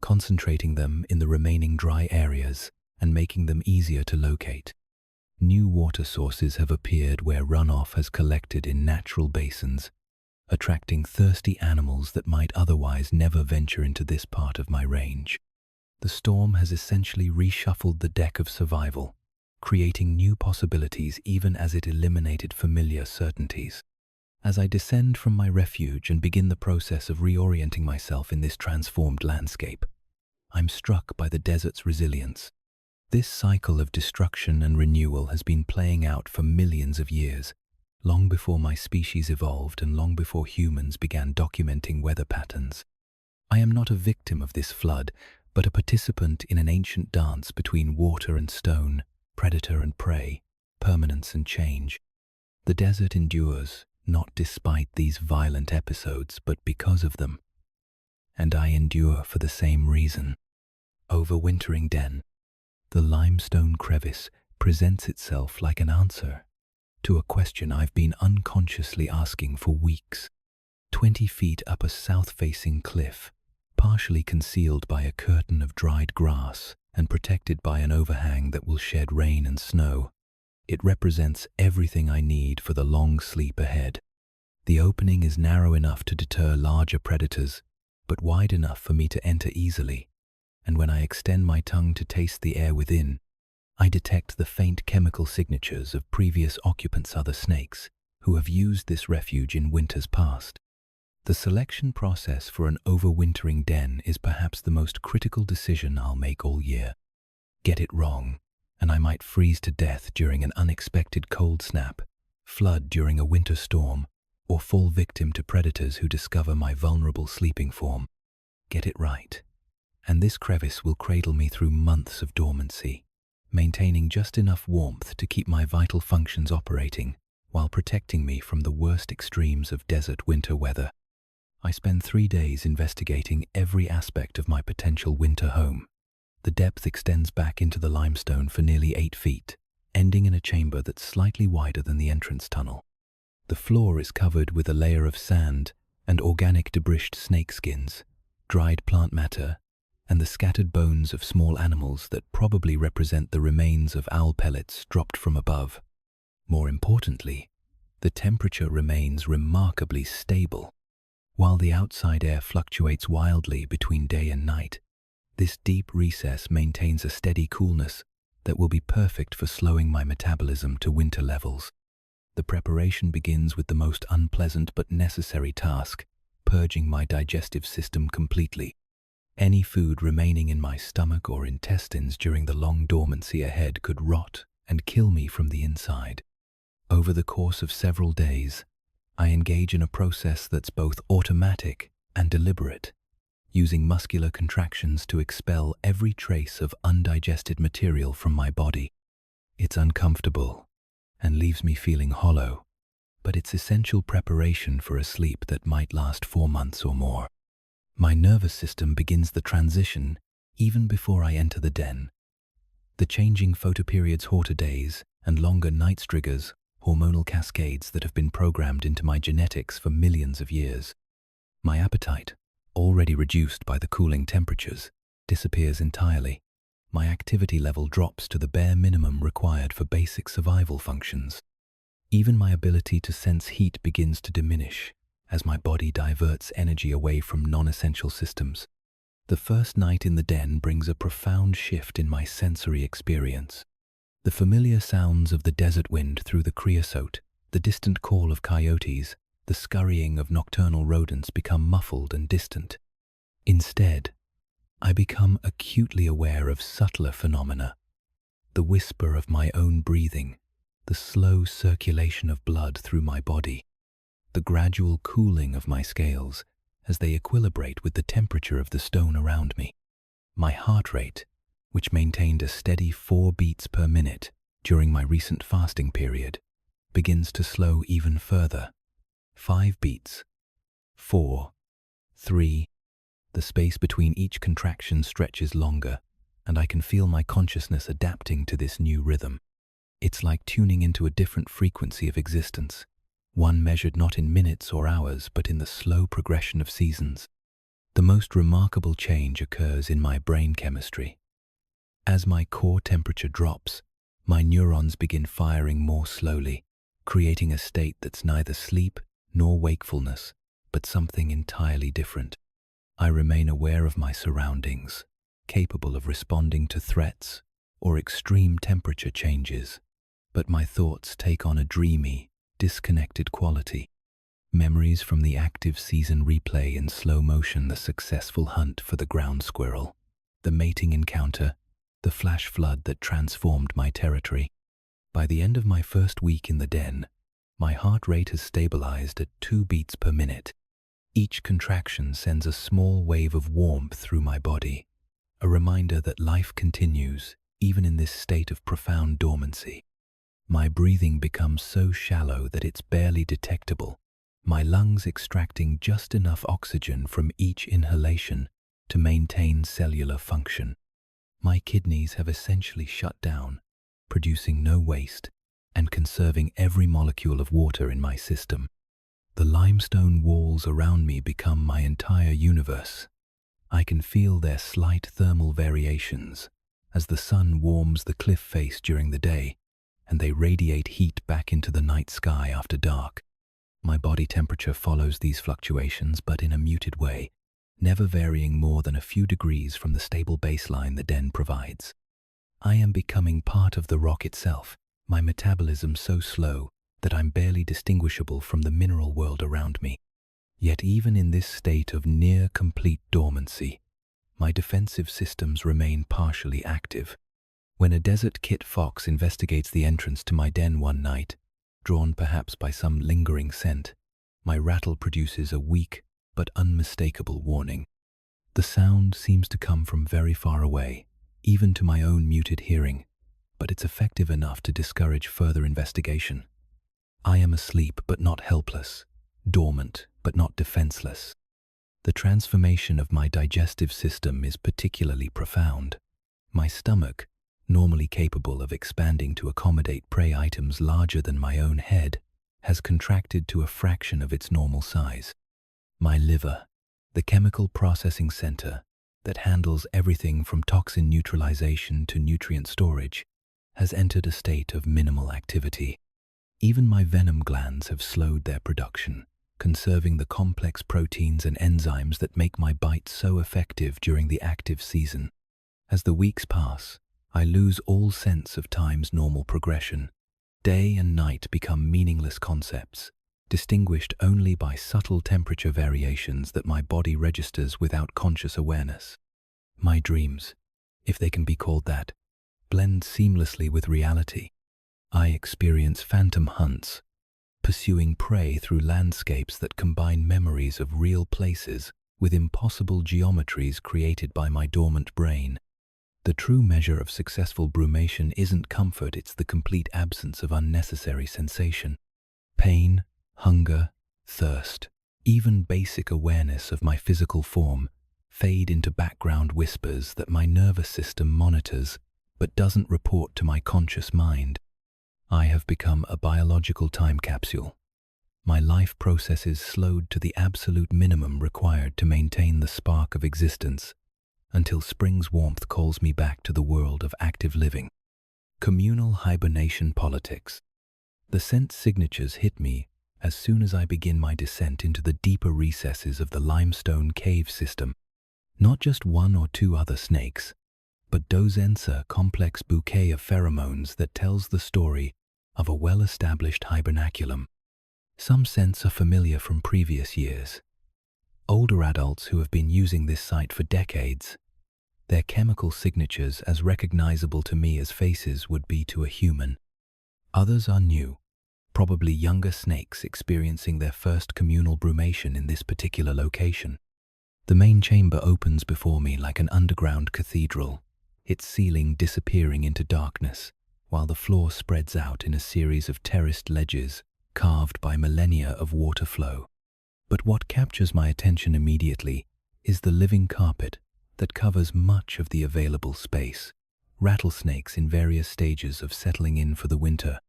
concentrating them in the remaining dry areas and making them easier to locate. New water sources have appeared where runoff has collected in natural basins, attracting thirsty animals that might otherwise never venture into this part of my range. The storm has essentially reshuffled the deck of survival, creating new possibilities even as it eliminated familiar certainties. As I descend from my refuge and begin the process of reorienting myself in this transformed landscape, I'm struck by the desert's resilience. This cycle of destruction and renewal has been playing out for millions of years, long before my species evolved and long before humans began documenting weather patterns. I am not a victim of this flood, but a participant in an ancient dance between water and stone, predator and prey, permanence and change. The desert endures, not despite these violent episodes, but because of them. And I endure for the same reason. Overwintering den. The limestone crevice presents itself like an answer to a question I've been unconsciously asking for weeks. 20 feet up a south-facing cliff, partially concealed by a curtain of dried grass and protected by an overhang that will shed rain and snow, it represents everything I need for the long sleep ahead. The opening is narrow enough to deter larger predators, but wide enough for me to enter easily. And when I extend my tongue to taste the air within, I detect the faint chemical signatures of previous occupants, other snakes, who have used this refuge in winters past. The selection process for an overwintering den is perhaps the most critical decision I'll make all year. Get it wrong, and I might freeze to death during an unexpected cold snap, flood during a winter storm, or fall victim to predators who discover my vulnerable sleeping form. Get it right, and this crevice will cradle me through months of dormancy, maintaining just enough warmth to keep my vital functions operating while protecting me from the worst extremes of desert winter weather. I spend 3 days investigating every aspect of my potential winter home. The depth extends back into the limestone for nearly 8 feet, ending in a chamber that's slightly wider than the entrance tunnel. The floor is covered with a layer of sand and organic debrised snake skins, dried plant matter, and the scattered bones of small animals that probably represent the remains of owl pellets dropped from above. More importantly, the temperature remains remarkably stable. While the outside air fluctuates wildly between day and night, this deep recess maintains a steady coolness that will be perfect for slowing my metabolism to winter levels. The preparation begins with the most unpleasant but necessary task, purging my digestive system completely. Any food remaining in my stomach or intestines during the long dormancy ahead could rot and kill me from the inside. Over the course of several days, I engage in a process that's both automatic and deliberate. using muscular contractions to expel every trace of undigested material from my body. It's uncomfortable and leaves me feeling hollow, but it's essential preparation for a sleep that might last 4 months or more. My nervous system begins the transition even before I enter the den. The changing photoperiods, hotter days, and longer nights triggers hormonal cascades that have been programmed into my genetics for millions of years. My appetite, already reduced by the cooling temperatures, disappears entirely. My activity level drops to the bare minimum required for basic survival functions. Even my ability to sense heat begins to diminish as my body diverts energy away from non-essential systems. The first night in the den brings a profound shift in my sensory experience. The familiar sounds of the desert wind through the creosote, the distant call of coyotes, the scurrying of nocturnal rodents become muffled and distant. Instead, I become acutely aware of subtler phenomena: the whisper of my own breathing, the slow circulation of blood through my body, the gradual cooling of my scales as they equilibrate with the temperature of the stone around me. My heart rate, which maintained a steady 4 beats per minute during my recent fasting period, begins to slow even further. 5 beats, 4, 3. The space between each contraction stretches longer, and I can feel my consciousness adapting to this new rhythm. It's like tuning into a different frequency of existence, one measured not in minutes or hours, but in the slow progression of seasons. The most remarkable change occurs in my brain chemistry. As my core temperature drops, my neurons begin firing more slowly, creating a state that's neither sleep nor wakefulness, but something entirely different. I remain aware of my surroundings, capable of responding to threats or extreme temperature changes, but my thoughts take on a dreamy, disconnected quality. Memories from the active season replay in slow motion: the successful hunt for the ground squirrel, the mating encounter, the flash flood that transformed my territory. By the end of my first week in the den, my heart rate has stabilized at 2 beats per minute. Each contraction sends a small wave of warmth through my body, a reminder that life continues even in this state of profound dormancy. My breathing becomes so shallow that it's barely detectable, my lungs extracting just enough oxygen from each inhalation to maintain cellular function. My kidneys have essentially shut down, producing no waste and conserving every molecule of water in my system. The limestone walls around me become my entire universe. I can feel their slight thermal variations as the sun warms the cliff face during the day, and they radiate heat back into the night sky after dark. My body temperature follows these fluctuations, but in a muted way, never varying more than a few degrees from the stable baseline the den provides. I am becoming part of the rock itself, my metabolism so slow that I'm barely distinguishable from the mineral world around me. Yet even in this state of near-complete dormancy, my defensive systems remain partially active. When a desert kit fox investigates the entrance to my den one night, drawn perhaps by some lingering scent, my rattle produces a weak but unmistakable warning. The sound seems to come from very far away, even to my own muted hearing, but it's effective enough to discourage further investigation. I am asleep but not helpless, dormant but not defenseless. The transformation of my digestive system is particularly profound. My stomach, normally capable of expanding to accommodate prey items larger than my own head, has contracted to a fraction of its normal size. My liver, the chemical processing center that handles everything from toxin neutralization to nutrient storage, has entered a state of minimal activity. Even my venom glands have slowed their production, conserving the complex proteins and enzymes that make my bite so effective during the active season. As the weeks pass, I lose all sense of time's normal progression. Day and night become meaningless concepts, distinguished only by subtle temperature variations that my body registers without conscious awareness. My dreams, if they can be called that, blend seamlessly with reality. I experience phantom hunts, pursuing prey through landscapes that combine memories of real places with impossible geometries created by my dormant brain. The true measure of successful brumation isn't comfort, it's the complete absence of unnecessary sensation. Pain, hunger, thirst, even basic awareness of my physical form fade into background whispers that my nervous system monitors but doesn't report to my conscious mind. I have become a biological time capsule. My life processes slowed to the absolute minimum required to maintain the spark of existence until spring's warmth calls me back to the world of active living. Communal hibernation politics. The scent signatures hit me as soon as I begin my descent into the deeper recesses of the limestone cave system. Not just one or two other snakes, but Dozensa complex bouquet of pheromones that tells the story of a well-established hibernaculum. Some scents are familiar from previous years. Older adults who have been using this site for decades, their chemical signatures as recognizable to me as faces would be to a human. Others are new, probably younger snakes experiencing their first communal brumation in this particular location. The main chamber opens before me like an underground cathedral, its ceiling disappearing into darkness, while the floor spreads out in a series of terraced ledges carved by millennia of water flow. But what captures my attention immediately is the living carpet that covers much of the available space. Rattlesnakes in various stages of settling in for the winter,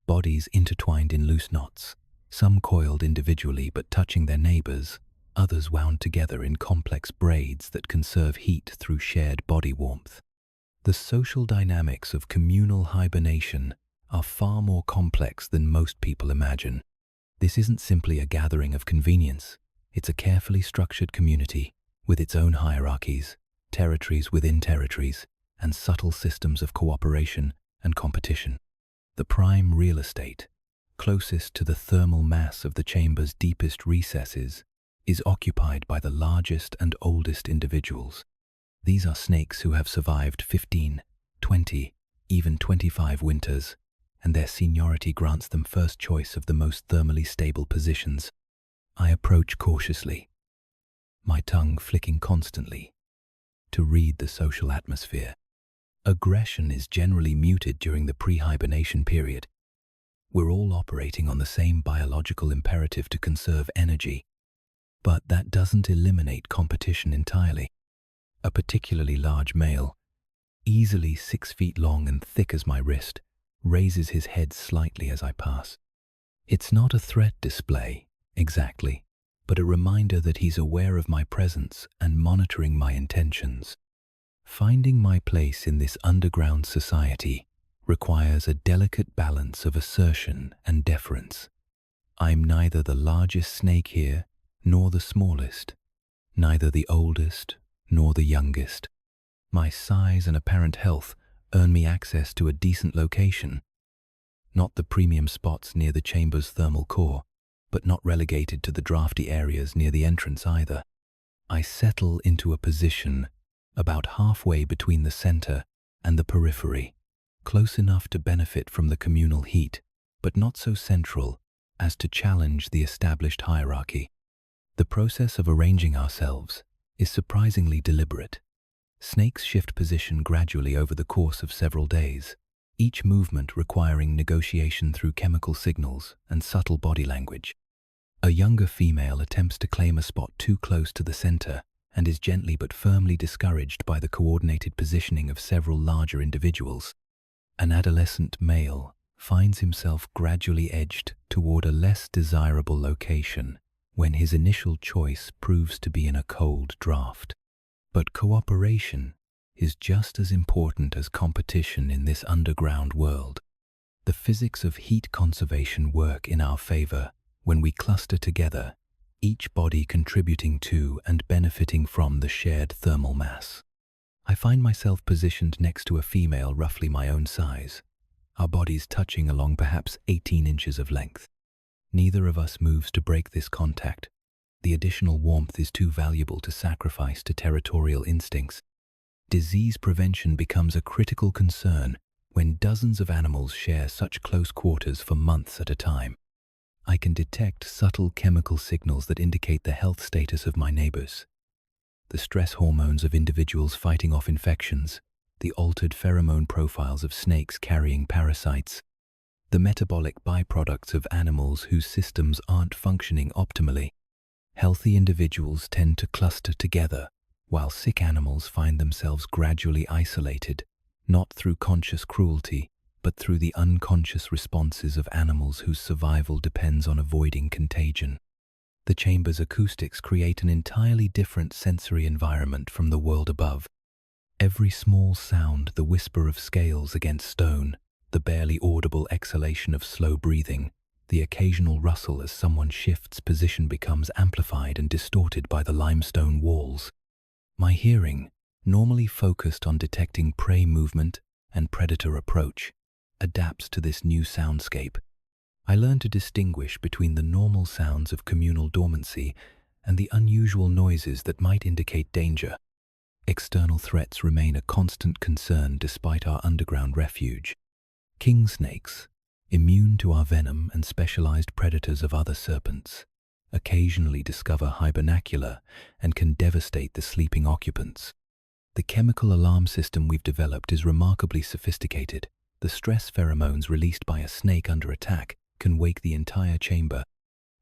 bodies intertwined in loose knots, some coiled individually but touching their neighbors, others wound together in complex braids that conserve heat through shared body warmth. The social dynamics of communal hibernation are far more complex than most people imagine. This isn't simply a gathering of convenience, it's a carefully structured community with its own hierarchies, territories within territories, and subtle systems of cooperation and competition. The prime real estate, closest to the thermal mass of the chamber's deepest recesses, is occupied by the largest and oldest individuals. These are snakes who have survived 15, 20, even 25 winters, and their seniority grants them first choice of the most thermally stable positions. I approach cautiously, my tongue flicking constantly, to read the social atmosphere. Aggression is generally muted during the pre-hibernation period. We're all operating on the same biological imperative to conserve energy, but that doesn't eliminate competition entirely. A particularly large male, easily 6 feet long and thick as my wrist, raises his head slightly as I pass. It's not a threat display, exactly, but a reminder that he's aware of my presence and monitoring my intentions. Finding my place in this underground society requires a delicate balance of assertion and deference. I'm neither the largest snake here, nor the smallest, neither the oldest, nor the youngest. My size and apparent health earn me access to a decent location. Not the premium spots near the chamber's thermal core, but not relegated to the drafty areas near the entrance either. I settle into a position about halfway between the center and the periphery, close enough to benefit from the communal heat, but not so central as to challenge the established hierarchy. The process of arranging ourselves is surprisingly deliberate. Snakes shift position gradually over the course of several days, each movement requiring negotiation through chemical signals and subtle body language. A younger female attempts to claim a spot too close to the center and is gently but firmly discouraged by the coordinated positioning of several larger individuals. An adolescent male finds himself gradually edged toward a less desirable location when his initial choice proves to be in a cold draft. But cooperation is just as important as competition in this underground world. The physics of heat conservation work in our favor when we cluster together, each body contributing to and benefiting from the shared thermal mass. I find myself positioned next to a female roughly my own size, our bodies touching along perhaps 18 inches of length. Neither of us moves to break this contact. The additional warmth is too valuable to sacrifice to territorial instincts. Disease prevention becomes a critical concern when dozens of animals share such close quarters for months at a time. I can detect subtle chemical signals that indicate the health status of my neighbors, the stress hormones of individuals fighting off infections, the altered pheromone profiles of snakes carrying parasites, the metabolic byproducts of animals whose systems aren't functioning optimally. Healthy individuals tend to cluster together, while sick animals find themselves gradually isolated, not through conscious cruelty, but through the unconscious responses of animals whose survival depends on avoiding contagion. The chamber's acoustics create an entirely different sensory environment from the world above. Every small sound, the whisper of scales against stone, the barely audible exhalation of slow breathing, the occasional rustle as someone shifts position becomes amplified and distorted by the limestone walls. My hearing, normally focused on detecting prey movement and predator approach, adapts to this new soundscape. I learn to distinguish between the normal sounds of communal dormancy and the unusual noises that might indicate danger. External threats remain a constant concern despite our underground refuge. King snakes, immune to our venom and specialized predators of other serpents, occasionally discover hibernacula and can devastate the sleeping occupants. The chemical alarm system we've developed is remarkably sophisticated. The stress pheromones released by a snake under attack can wake the entire chamber,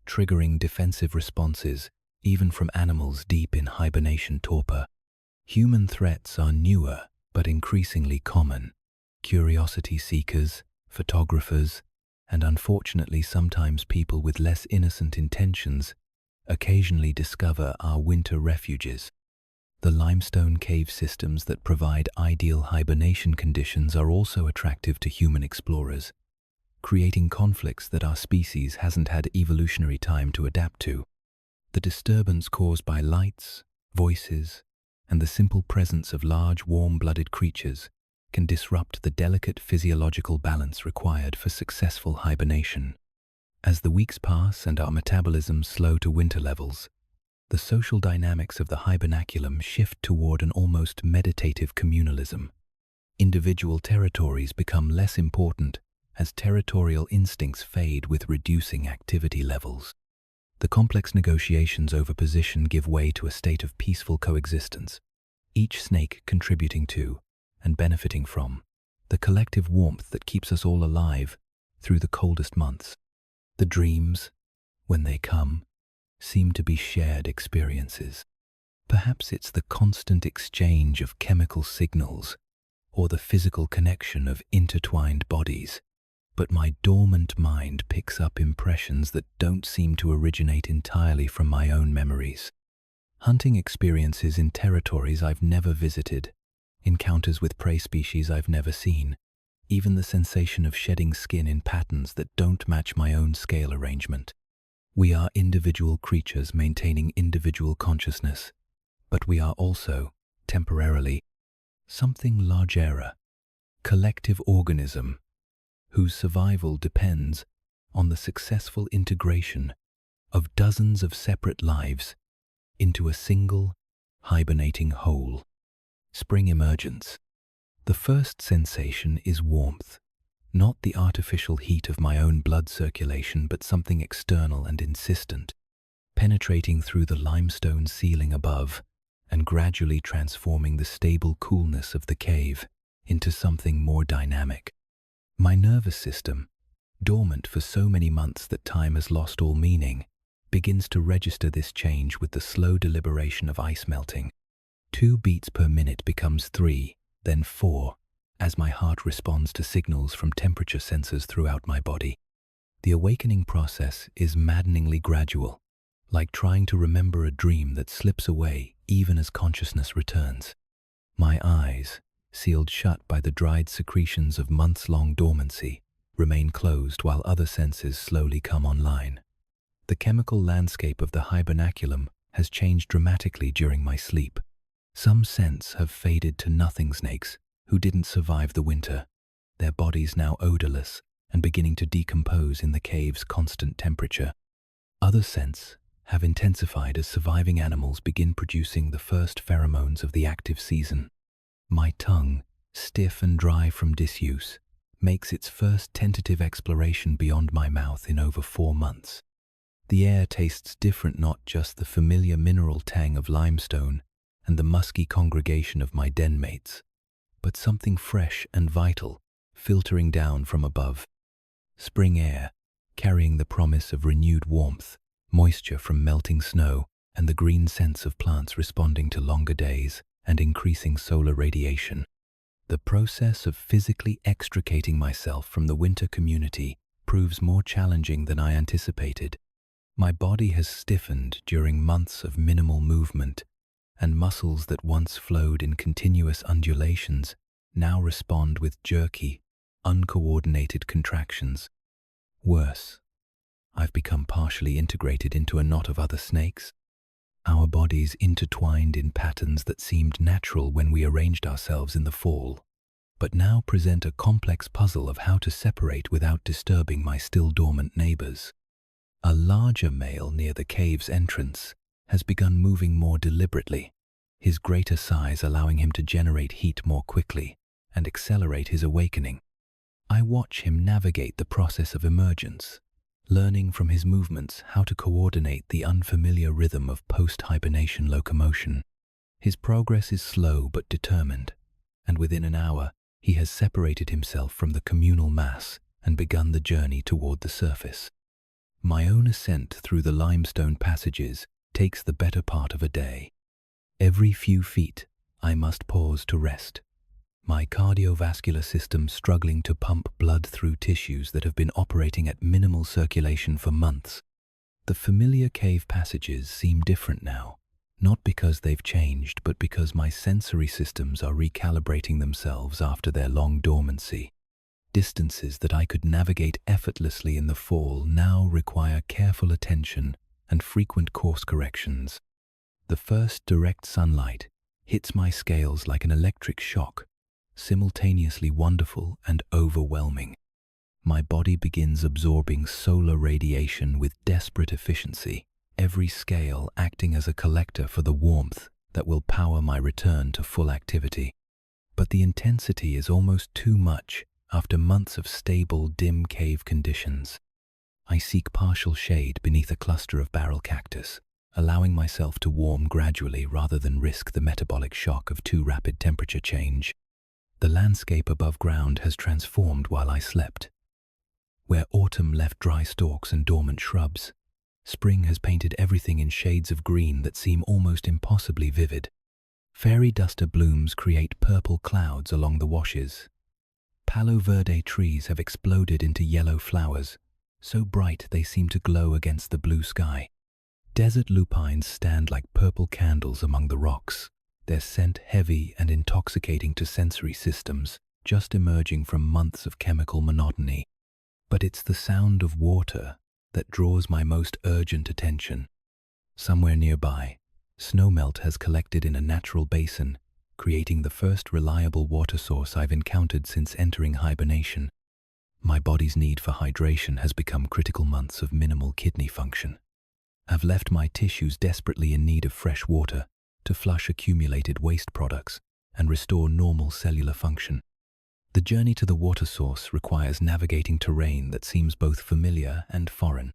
triggering defensive responses even from animals deep in hibernation torpor. Human threats are newer but increasingly common. Curiosity seekers, photographers, and unfortunately sometimes people with less innocent intentions occasionally discover our winter refuges. The limestone cave systems that provide ideal hibernation conditions are also attractive to human explorers, creating conflicts that our species hasn't had evolutionary time to adapt to. The disturbance caused by lights, voices, and the simple presence of large warm-blooded creatures can disrupt the delicate physiological balance required for successful hibernation. As the weeks pass and our metabolism slow to winter levels, the social dynamics of the hibernaculum shift toward an almost meditative communalism. Individual territories become less important as territorial instincts fade with reducing activity levels. The complex negotiations over position give way to a state of peaceful coexistence, each snake contributing to, and benefiting from, the collective warmth that keeps us all alive through the coldest months. The dreams, when they come, seem to be shared experiences. Perhaps it's the constant exchange of chemical signals or the physical connection of intertwined bodies, but my dormant mind picks up impressions that don't seem to originate entirely from my own memories. Hunting experiences in territories I've never visited, encounters with prey species I've never seen, even the sensation of shedding skin in patterns that don't match my own scale arrangement. We are individual creatures maintaining individual consciousness, but we are also, temporarily, something largera, collective organism, whose survival depends on the successful integration of dozens of separate lives into a single, hibernating whole. Spring emergence. The first sensation is warmth, not the artificial heat of my own blood circulation, but something external and insistent, penetrating through the limestone ceiling above and gradually transforming the stable coolness of the cave into something more dynamic. My nervous system, dormant for so many months that time has lost all meaning, begins to register this change with the slow deliberation of ice melting. 2 beats per minute becomes 3, then 4, as my heart responds to signals from temperature sensors throughout my body. The awakening process is maddeningly gradual, like trying to remember a dream that slips away even as consciousness returns. My eyes, sealed shut by the dried secretions of months-long dormancy, remain closed while other senses slowly come online. The chemical landscape of the hibernaculum has changed dramatically during my sleep. Some scents have faded to nothing snakes who didn't survive the winter, their bodies now odorless and beginning to decompose in the cave's constant temperature. Other scents have intensified as surviving animals begin producing the first pheromones of the active season. My tongue, stiff and dry from disuse, makes its first tentative exploration beyond my mouth in over 4 months. The air tastes different, not just the familiar mineral tang of limestone and the musky congregation of my den mates, but something fresh and vital filtering down from above. Spring air, carrying the promise of renewed warmth, moisture from melting snow, and the green scents of plants responding to longer days and increasing solar radiation. The process of physically extricating myself from the winter community proves more challenging than I anticipated. My body has stiffened during months of minimal movement, and muscles that once flowed in continuous undulations now respond with jerky, uncoordinated contractions. Worse, I've become partially integrated into a knot of other snakes. Our bodies intertwined in patterns that seemed natural when we arranged ourselves in the fall, but now present a complex puzzle of how to separate without disturbing my still dormant neighbors. A larger male near the cave's entrance has begun moving more deliberately, his greater size allowing him to generate heat more quickly and accelerate his awakening. I watch him navigate the process of emergence, learning from his movements how to coordinate the unfamiliar rhythm of post-hibernation locomotion. His progress is slow but determined, and within an hour he has separated himself from the communal mass and begun the journey toward the surface. My own ascent through the limestone passages takes the better part of a day. Every few feet, I must pause to rest, my cardiovascular system struggling to pump blood through tissues that have been operating at minimal circulation for months. The familiar cave passages seem different now, not because they've changed, but because my sensory systems are recalibrating themselves after their long dormancy. Distances that I could navigate effortlessly in the fall now require careful attention and frequent course corrections. The first direct sunlight hits my scales like an electric shock, simultaneously wonderful and overwhelming. My body begins absorbing solar radiation with desperate efficiency, every scale acting as a collector for the warmth that will power my return to full activity. But the intensity is almost too much after months of stable, dim cave conditions. I seek partial shade beneath a cluster of barrel cactus, allowing myself to warm gradually rather than risk the metabolic shock of too rapid temperature change. The landscape above ground has transformed while I slept. Where autumn left dry stalks and dormant shrubs, spring has painted everything in shades of green that seem almost impossibly vivid. Fairy duster blooms create purple clouds along the washes. Palo verde trees have exploded into yellow flowers, so bright they seem to glow against the blue sky. Desert lupines stand like purple candles among the rocks, their scent heavy and intoxicating to sensory systems, just emerging from months of chemical monotony. But it's the sound of water that draws my most urgent attention. Somewhere nearby, snowmelt has collected in a natural basin, creating the first reliable water source I've encountered since entering hibernation. My body's need for hydration has become critical months of minimal kidney function. I've left my tissues desperately in need of fresh water to flush accumulated waste products and restore normal cellular function. The journey to the water source requires navigating terrain that seems both familiar and foreign.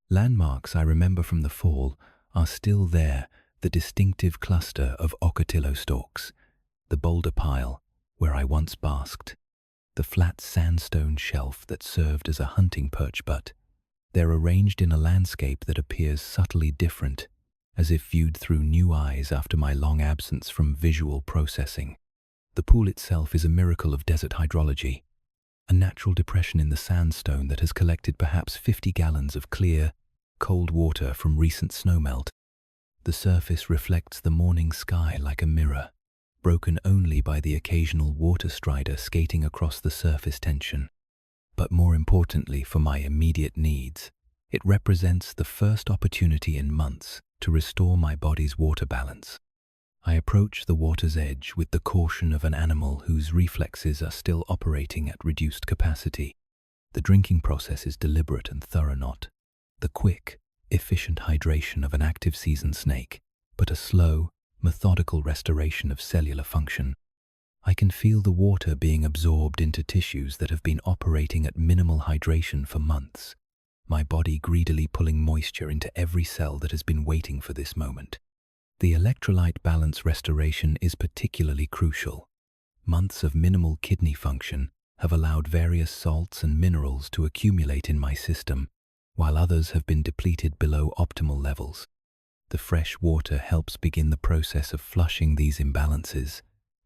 Landmarks I remember from the fall are still there, the distinctive cluster of ocotillo stalks, the boulder pile where I once basked, the flat sandstone shelf that served as a hunting perch, but they're arranged in a landscape that appears subtly different, as if viewed through new eyes after my long absence from visual processing. The pool itself is a miracle of desert hydrology, a natural depression in the sandstone that has collected perhaps 50 gallons of clear, cold water from recent snowmelt. The surface reflects the morning sky like a mirror, broken only by the occasional water strider skating across the surface tension. But more importantly for my immediate needs, it represents the first opportunity in months to restore my body's water balance. I approach the water's edge with the caution of an animal whose reflexes are still operating at reduced capacity. The drinking process is deliberate and thorough, not the quick, efficient hydration of an active season snake, but a slow, methodical restoration of cellular function. I can feel the water being absorbed into tissues that have been operating at minimal hydration for months, my body greedily pulling moisture into every cell that has been waiting for this moment. The electrolyte balance restoration is particularly crucial. Months of minimal kidney function have allowed various salts and minerals to accumulate in my system, while others have been depleted below optimal levels. The fresh water helps begin the process of flushing these imbalances,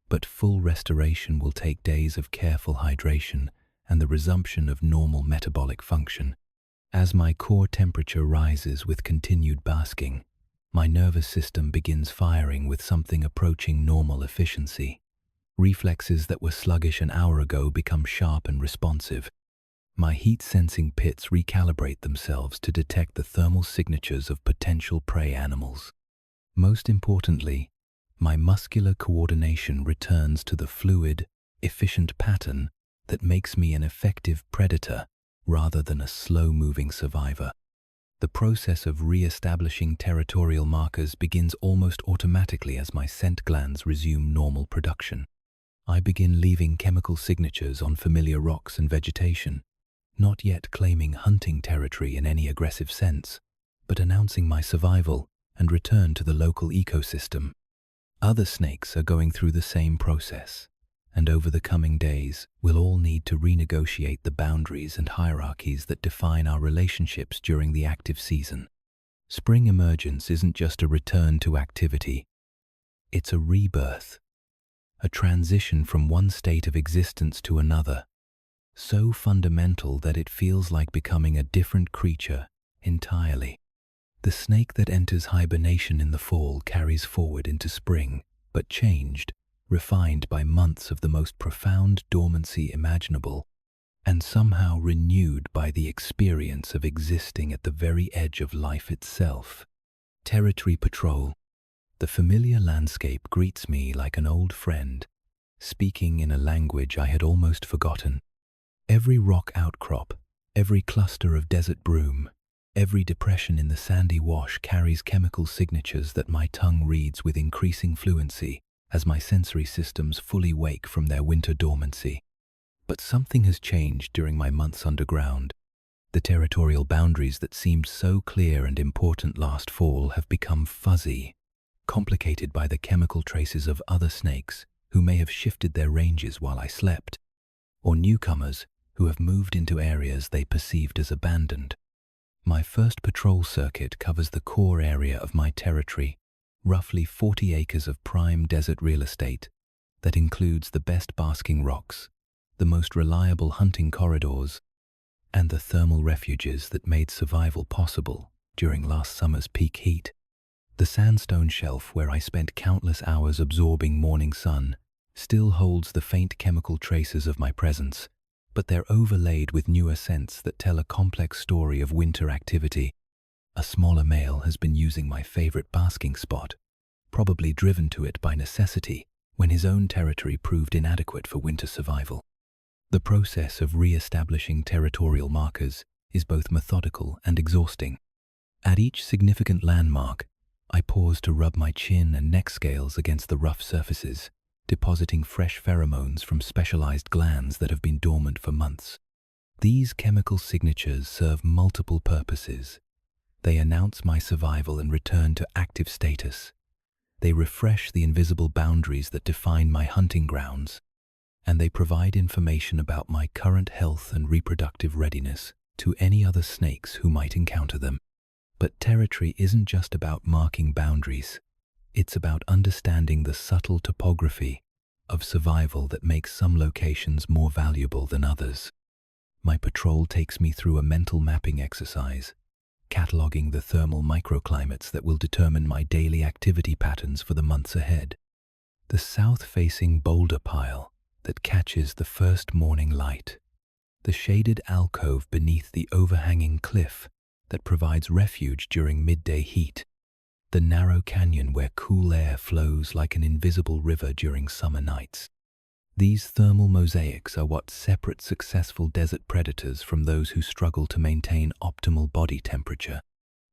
but full restoration will take days of careful hydration and the resumption of normal metabolic function. As my core temperature rises with continued basking, my nervous system begins firing with something approaching normal efficiency. Reflexes that were sluggish an hour ago become sharp and responsive. My heat-sensing pits recalibrate themselves to detect the thermal signatures of potential prey animals. Most importantly, my muscular coordination returns to the fluid, efficient pattern that makes me an effective predator rather than a slow-moving survivor. The process of re-establishing territorial markers begins almost automatically as my scent glands resume normal production. I begin leaving chemical signatures on familiar rocks and vegetation, not yet claiming hunting territory in any aggressive sense, but announcing my survival and return to the local ecosystem. Other snakes are going through the same process, and over the coming days, we'll all need to renegotiate the boundaries and hierarchies that define our relationships during the active season. Spring emergence isn't just a return to activity, it's a rebirth, a transition from one state of existence to another, so fundamental that it feels like becoming a different creature entirely. The snake that enters hibernation in the fall carries forward into spring, but changed, refined by months of the most profound dormancy imaginable, and somehow renewed by the experience of existing at the very edge of life itself. Territory patrol. The familiar landscape greets me like an old friend, speaking in a language I had almost forgotten. Every rock outcrop, every cluster of desert broom, every depression in the sandy wash carries chemical signatures that my tongue reads with increasing fluency as my sensory systems fully wake from their winter dormancy. But something has changed during my months underground. The territorial boundaries that seemed so clear and important last fall have become fuzzy, complicated by the chemical traces of other snakes who may have shifted their ranges while I slept, or newcomers who have moved into areas they perceived as abandoned. My first patrol circuit covers the core area of my territory, roughly 40 acres of prime desert real estate that includes the best basking rocks, the most reliable hunting corridors, and the thermal refuges that made survival possible during last summer's peak heat. The sandstone shelf where I spent countless hours absorbing morning sun still holds the faint chemical traces of my presence, but they're overlaid with newer scents that tell a complex story of winter activity. A smaller male has been using my favorite basking spot, probably driven to it by necessity when his own territory proved inadequate for winter survival. The process of re-establishing territorial markers is both methodical and exhausting. At each significant landmark, I pause to rub my chin and neck scales against the rough surfaces, depositing fresh pheromones from specialized glands that have been dormant for months. These chemical signatures serve multiple purposes. They announce my survival and return to active status. They refresh the invisible boundaries that define my hunting grounds, and they provide information about my current health and reproductive readiness to any other snakes who might encounter them. But territory isn't just about marking boundaries. It's about understanding the subtle topography of survival that makes some locations more valuable than others. My patrol takes me through a mental mapping exercise, cataloging the thermal microclimates that will determine my daily activity patterns for the months ahead. The south-facing boulder pile that catches the first morning light, the shaded alcove beneath the overhanging cliff that provides refuge during midday heat, the narrow canyon where cool air flows like an invisible river during summer nights. These thermal mosaics are what separate successful desert predators from those who struggle to maintain optimal body temperature.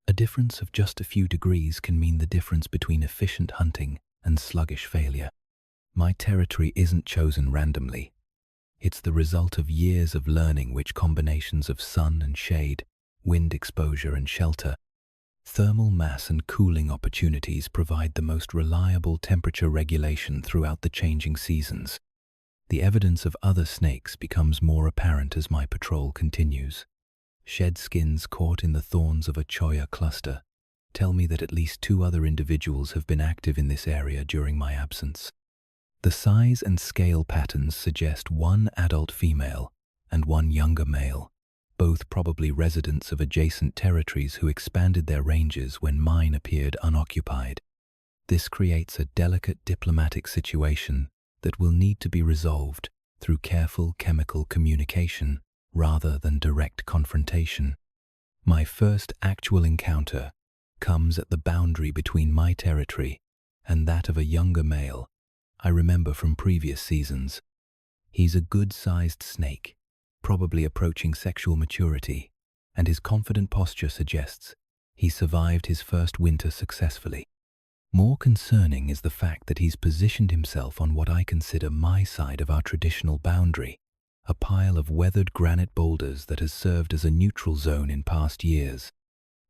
A difference of just a few degrees can mean the difference between efficient hunting and sluggish failure. My territory isn't chosen randomly. It's the result of years of learning which combinations of sun and shade, wind exposure and shelter, Thermal mass and cooling opportunities provide the most reliable temperature regulation throughout the changing seasons. The evidence of other snakes becomes more apparent as my patrol continues. Shed skins caught in the thorns of a cholla cluster tell me that at least 2 other individuals have been active in this area during my absence. The size and scale patterns suggest 1 adult female and 1 younger male, both probably residents of adjacent territories who expanded their ranges when mine appeared unoccupied. This creates a delicate diplomatic situation that will need to be resolved through careful chemical communication rather than direct confrontation. My first actual encounter comes at the boundary between my territory and that of a younger male I remember from previous seasons. He's a good-sized snake, probably approaching sexual maturity, and his confident posture suggests he survived his first winter successfully. More concerning is the fact that he's positioned himself on what I consider my side of our traditional boundary, a pile of weathered granite boulders that has served as a neutral zone in past years.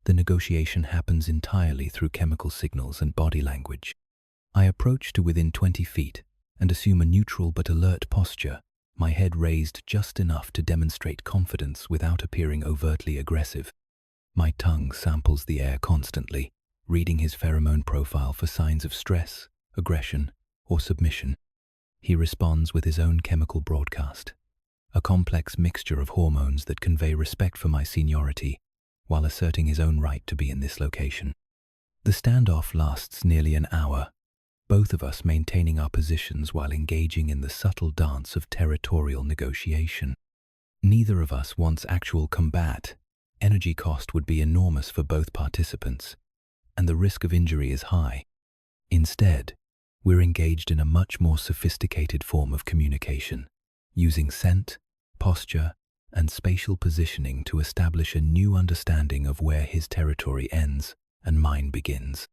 The negotiation happens entirely through chemical signals and body language. I approach to within 20 feet and assume a neutral but alert posture, my head raised just enough to demonstrate confidence without appearing overtly aggressive. My tongue samples the air constantly, reading his pheromone profile for signs of stress, aggression, or submission. He responds with his own chemical broadcast, a complex mixture of hormones that convey respect for my seniority while asserting his own right to be in this location. The standoff lasts nearly an hour, both of us maintaining our positions while engaging in the subtle dance of territorial negotiation. Neither of us wants actual combat. Energy cost would be enormous for both participants, and the risk of injury is high. Instead, we're engaged in a much more sophisticated form of communication, using scent, posture, and spatial positioning to establish a new understanding of where his territory ends and mine begins.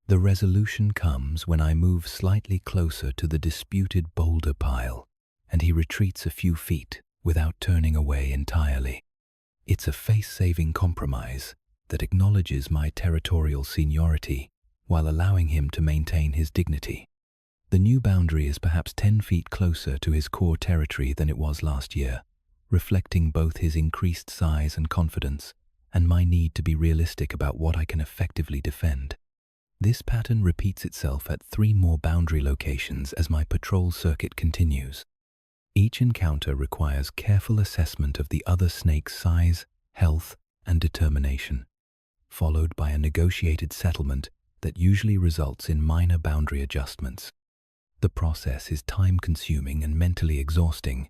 The resolution comes when I move slightly closer to the disputed boulder pile, and he retreats a few feet without turning away entirely. It's a face-saving compromise that acknowledges my territorial seniority while allowing him to maintain his dignity. The new boundary is perhaps 10 feet closer to his core territory than it was last year, reflecting both his increased size and confidence and my need to be realistic about what I can effectively defend. This pattern repeats itself at 3 more boundary locations as my patrol circuit continues. Each encounter requires careful assessment of the other snake's size, health, and determination, followed by a negotiated settlement that usually results in minor boundary adjustments. The process is time-consuming and mentally exhausting,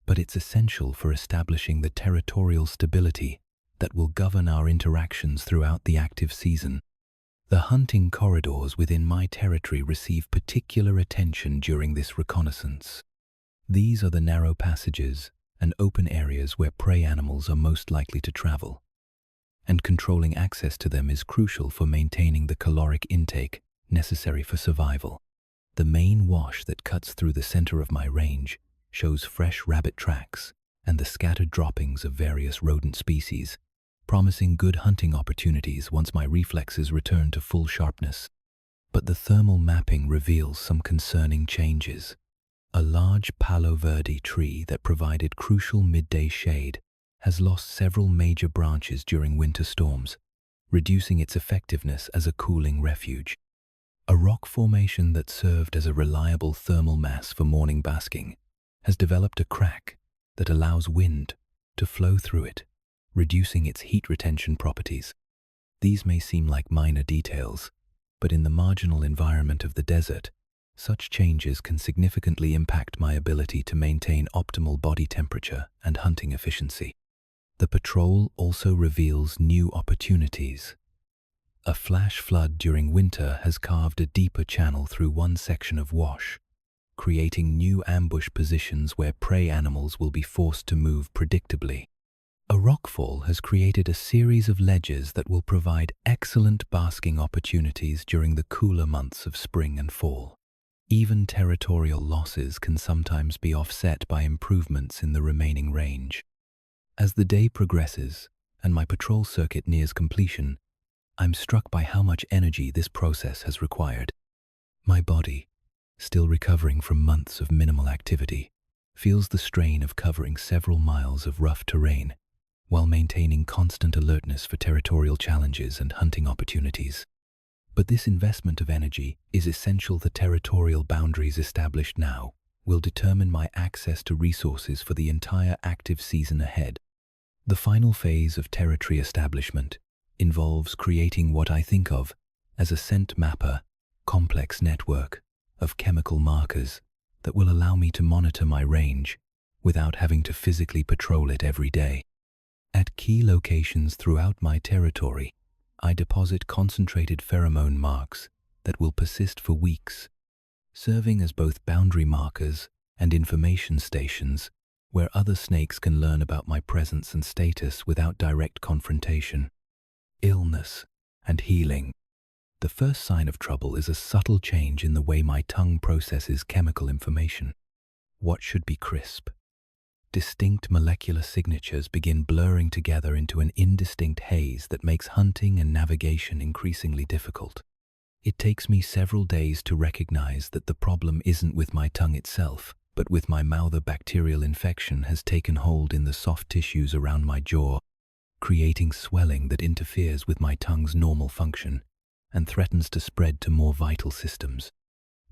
but it's essential for establishing the territorial stability that will govern our interactions throughout the active season. The hunting corridors within my territory receive particular attention during this reconnaissance. These are the narrow passages and open areas where prey animals are most likely to travel, and controlling access to them is crucial for maintaining the caloric intake necessary for survival. The main wash that cuts through the center of my range shows fresh rabbit tracks and the scattered droppings of various rodent species, promising good hunting opportunities once my reflexes return to full sharpness. But the thermal mapping reveals some concerning changes. A large Palo Verde tree that provided crucial midday shade has lost several major branches during winter storms, reducing its effectiveness as a cooling refuge. A rock formation that served as a reliable thermal mass for morning basking has developed a crack that allows wind to flow through it, reducing its heat retention properties. These may seem like minor details, but in the marginal environment of the desert, such changes can significantly impact my ability to maintain optimal body temperature and hunting efficiency. The patrol also reveals new opportunities. A flash flood during winter has carved a deeper channel through one section of wash, creating new ambush positions where prey animals will be forced to move predictably. A rockfall has created a series of ledges that will provide excellent basking opportunities during the cooler months of spring and fall. Even territorial losses can sometimes be offset by improvements in the remaining range. As the day progresses and my patrol circuit nears completion, I'm struck by how much energy this process has required. My body, still recovering from months of minimal activity, feels the strain of covering several miles of rough terrain while maintaining constant alertness for territorial challenges and hunting opportunities. But this investment of energy is essential. The territorial boundaries established now will determine my access to resources for the entire active season ahead. The final phase of territory establishment involves creating what I think of as a scent mapper, complex network of chemical markers that will allow me to monitor my range without having to physically patrol it every day. At key locations throughout my territory, I deposit concentrated pheromone marks that will persist for weeks, serving as both boundary markers and information stations where other snakes can learn about my presence and status without direct confrontation. Illness and healing. The first sign of trouble is a subtle change in the way my tongue processes chemical information. What should be crisp, distinct molecular signatures begin blurring together into an indistinct haze that makes hunting and navigation increasingly difficult. It takes me several days to recognize that the problem isn't with my tongue itself, but with my mouth. A bacterial infection has taken hold in the soft tissues around my jaw, creating swelling that interferes with my tongue's normal function and threatens to spread to more vital systems.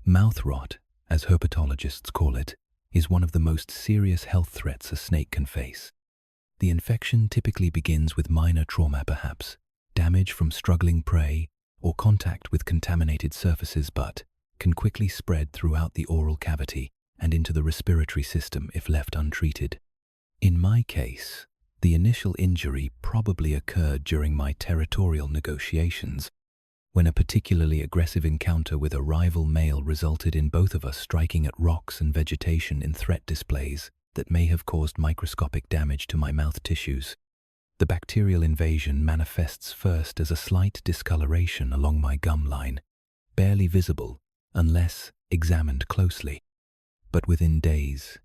Mouth rot, as herpetologists call it, is one of the most serious health threats a snake can face. The infection typically begins with minor trauma, perhaps damage from struggling prey or contact with contaminated surfaces, but can quickly spread throughout the oral cavity and into the respiratory system if left untreated. In my case, the initial injury probably occurred during my territorial negotiations, when a particularly aggressive encounter with a rival male resulted in both of us striking at rocks and vegetation in threat displays that may have caused microscopic damage to my mouth tissues. The bacterial invasion manifests first as a slight discoloration along my gum line, barely visible unless examined closely. But within days,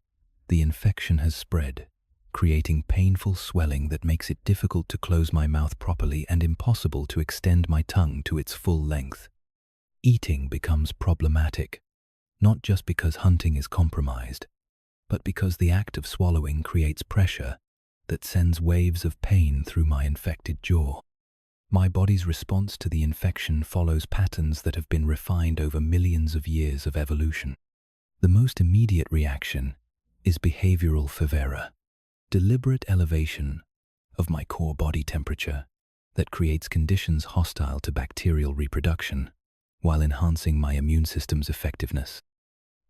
the infection has spread, creating painful swelling that makes it difficult to close my mouth properly and impossible to extend my tongue to its full length. Eating becomes problematic, not just because hunting is compromised, but because the act of swallowing creates pressure that sends waves of pain through my infected jaw. My body's response to the infection follows patterns that have been refined over millions of years of evolution. The most immediate reaction is behavioral favera, deliberate elevation of my core body temperature that creates conditions hostile to bacterial reproduction while enhancing my immune system's effectiveness.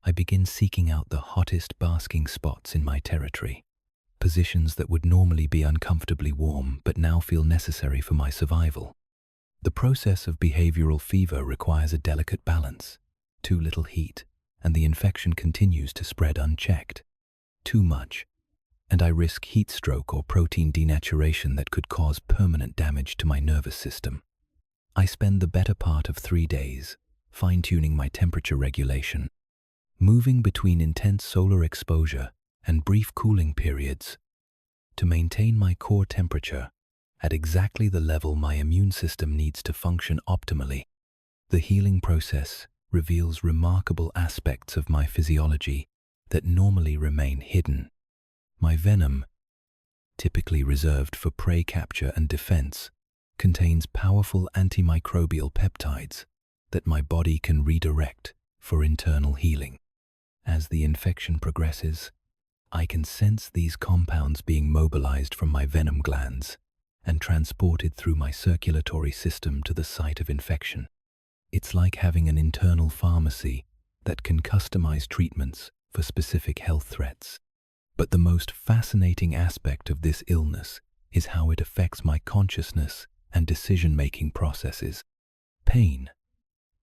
I begin seeking out the hottest basking spots in my territory, positions that would normally be uncomfortably warm but now feel necessary for my survival. The process of behavioral fever requires a delicate balance. Too little heat, and the infection continues to spread unchecked. Too much, and I risk heat stroke or protein denaturation that could cause permanent damage to my nervous system. I spend the better part of 3 days fine-tuning my temperature regulation, moving between intense solar exposure and brief cooling periods to maintain my core temperature at exactly the level my immune system needs to function optimally. The healing process reveals remarkable aspects of my physiology that normally remain hidden. My venom, typically reserved for prey capture and defense, contains powerful antimicrobial peptides that my body can redirect for internal healing. As the infection progresses, I can sense these compounds being mobilized from my venom glands and transported through my circulatory system to the site of infection. It's like having an internal pharmacy that can customize treatments for specific health threats. But the most fascinating aspect of this illness is how it affects my consciousness and decision-making processes. Pain,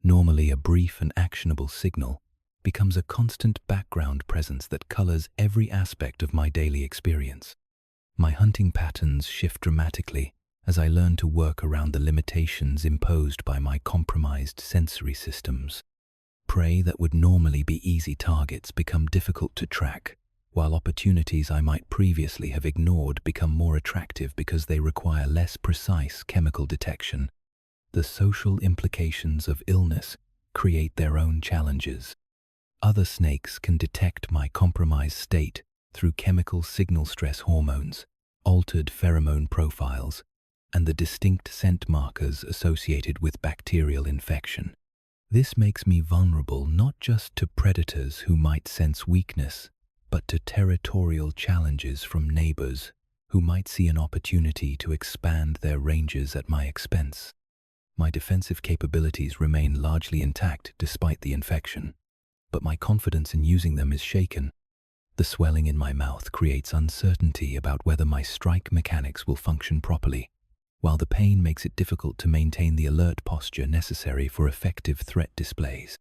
normally a brief and actionable signal, becomes a constant background presence that colors every aspect of my daily experience. My hunting patterns shift dramatically as I learn to work around the limitations imposed by my compromised sensory systems. Prey that would normally be easy targets become difficult to track, while opportunities I might previously have ignored become more attractive because they require less precise chemical detection. The social implications of illness create their own challenges. Other snakes can detect my compromised state through chemical signal stress hormones, altered pheromone profiles, and the distinct scent markers associated with bacterial infection. This makes me vulnerable not just to predators who might sense weakness, but to territorial challenges from neighbors who might see an opportunity to expand their ranges at my expense. My defensive capabilities remain largely intact despite the infection, but my confidence in using them is shaken. The swelling in my mouth creates uncertainty about whether my strike mechanics will function properly, while the pain makes it difficult to maintain the alert posture necessary for effective threat displays.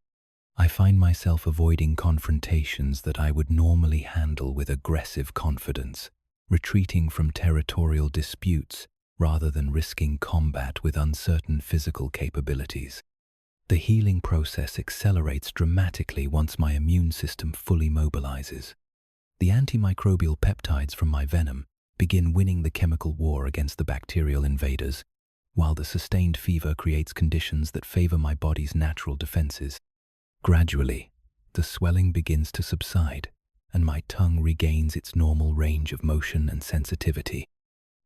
I find myself avoiding confrontations that I would normally handle with aggressive confidence, retreating from territorial disputes rather than risking combat with uncertain physical capabilities. The healing process accelerates dramatically once my immune system fully mobilizes. The antimicrobial peptides from my venom begin winning the chemical war against the bacterial invaders, while the sustained fever creates conditions that favor my body's natural defenses. Gradually, the swelling begins to subside, and my tongue regains its normal range of motion and sensitivity.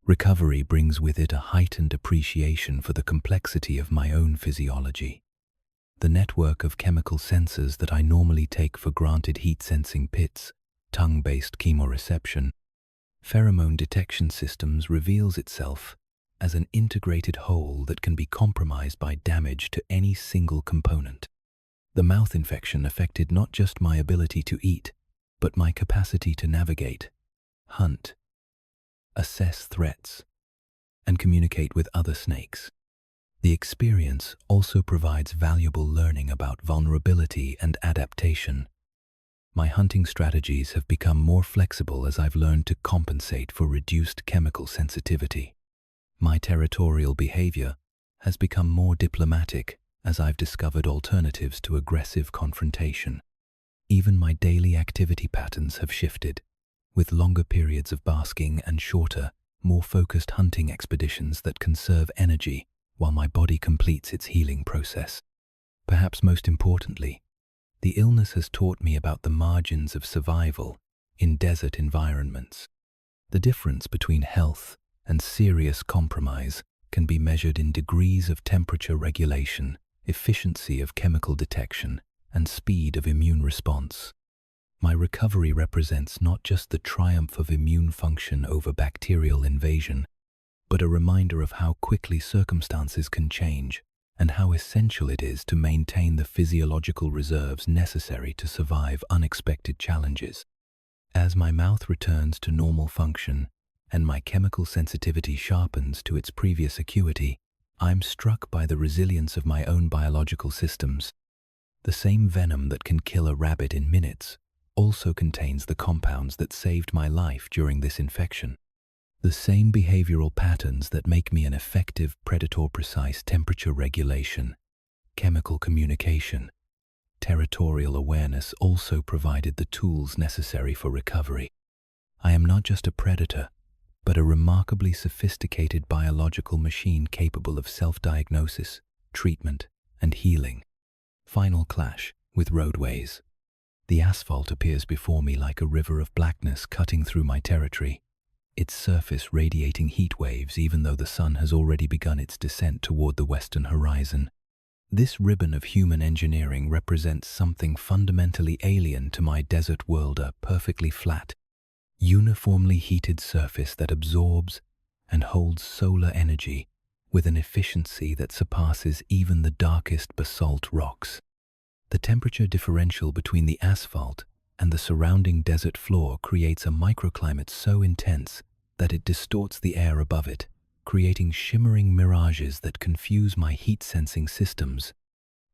Recovery brings with it a heightened appreciation for the complexity of my own physiology. The network of chemical sensors that I normally take for granted, heat-sensing pits, tongue-based chemoreception, pheromone detection systems, reveals itself as an integrated whole that can be compromised by damage to any single component. The mouth infection affected not just my ability to eat, but my capacity to navigate, hunt, assess threats, and communicate with other snakes. The experience also provides valuable learning about vulnerability and adaptation. My hunting strategies have become more flexible as I've learned to compensate for reduced chemical sensitivity. My territorial behavior has become more diplomatic as I've discovered alternatives to aggressive confrontation. Even my daily activity patterns have shifted, with longer periods of basking and shorter, more focused hunting expeditions that conserve energy while my body completes its healing process. Perhaps most importantly, the illness has taught me about the margins of survival in desert environments. The difference between health and serious compromise can be measured in degrees of temperature regulation, efficiency of chemical detection, and speed of immune response. My recovery represents not just the triumph of immune function over bacterial invasion, but a reminder of how quickly circumstances can change and how essential it is to maintain the physiological reserves necessary to survive unexpected challenges. As my mouth returns to normal function and my chemical sensitivity sharpens to its previous acuity, I'm struck by the resilience of my own biological systems. The same venom that can kill a rabbit in minutes also contains the compounds that saved my life during this infection. The same behavioral patterns that make me an effective predator-precise temperature regulation, chemical communication, territorial awareness also provided the tools necessary for recovery. I am not just a predator, but a remarkably sophisticated biological machine capable of self-diagnosis, treatment, and healing. Final clash with roadways. The asphalt appears before me like a river of blackness cutting through my territory, its surface radiating heat waves even though the sun has already begun its descent toward the western horizon. This ribbon of human engineering represents something fundamentally alien to my desert world, a perfectly flat, uniformly heated surface that absorbs and holds solar energy with an efficiency that surpasses even the darkest basalt rocks. The temperature differential between the asphalt and the surrounding desert floor creates a microclimate so intense that it distorts the air above it, creating shimmering mirages that confuse my heat-sensing systems.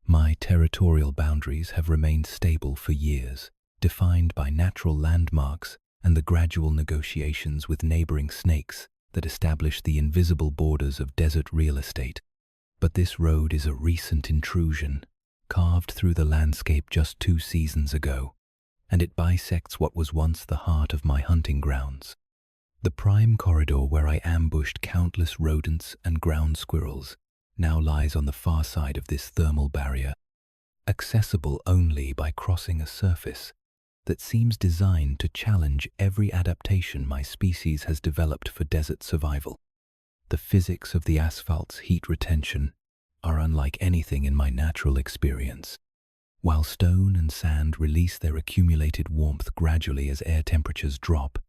My territorial boundaries have remained stable for years, defined by natural landmarks and the gradual negotiations with neighboring snakes that establish the invisible borders of desert real estate. But this road is a recent intrusion, carved through the landscape just 2 seasons ago, and it bisects what was once the heart of my hunting grounds. The prime corridor where I ambushed countless rodents and ground squirrels now lies on the far side of this thermal barrier, accessible only by crossing a surface that seems designed to challenge every adaptation my species has developed for desert survival. The physics of the asphalt's heat retention are unlike anything in my natural experience. While stone and sand release their accumulated warmth gradually as air temperatures drop,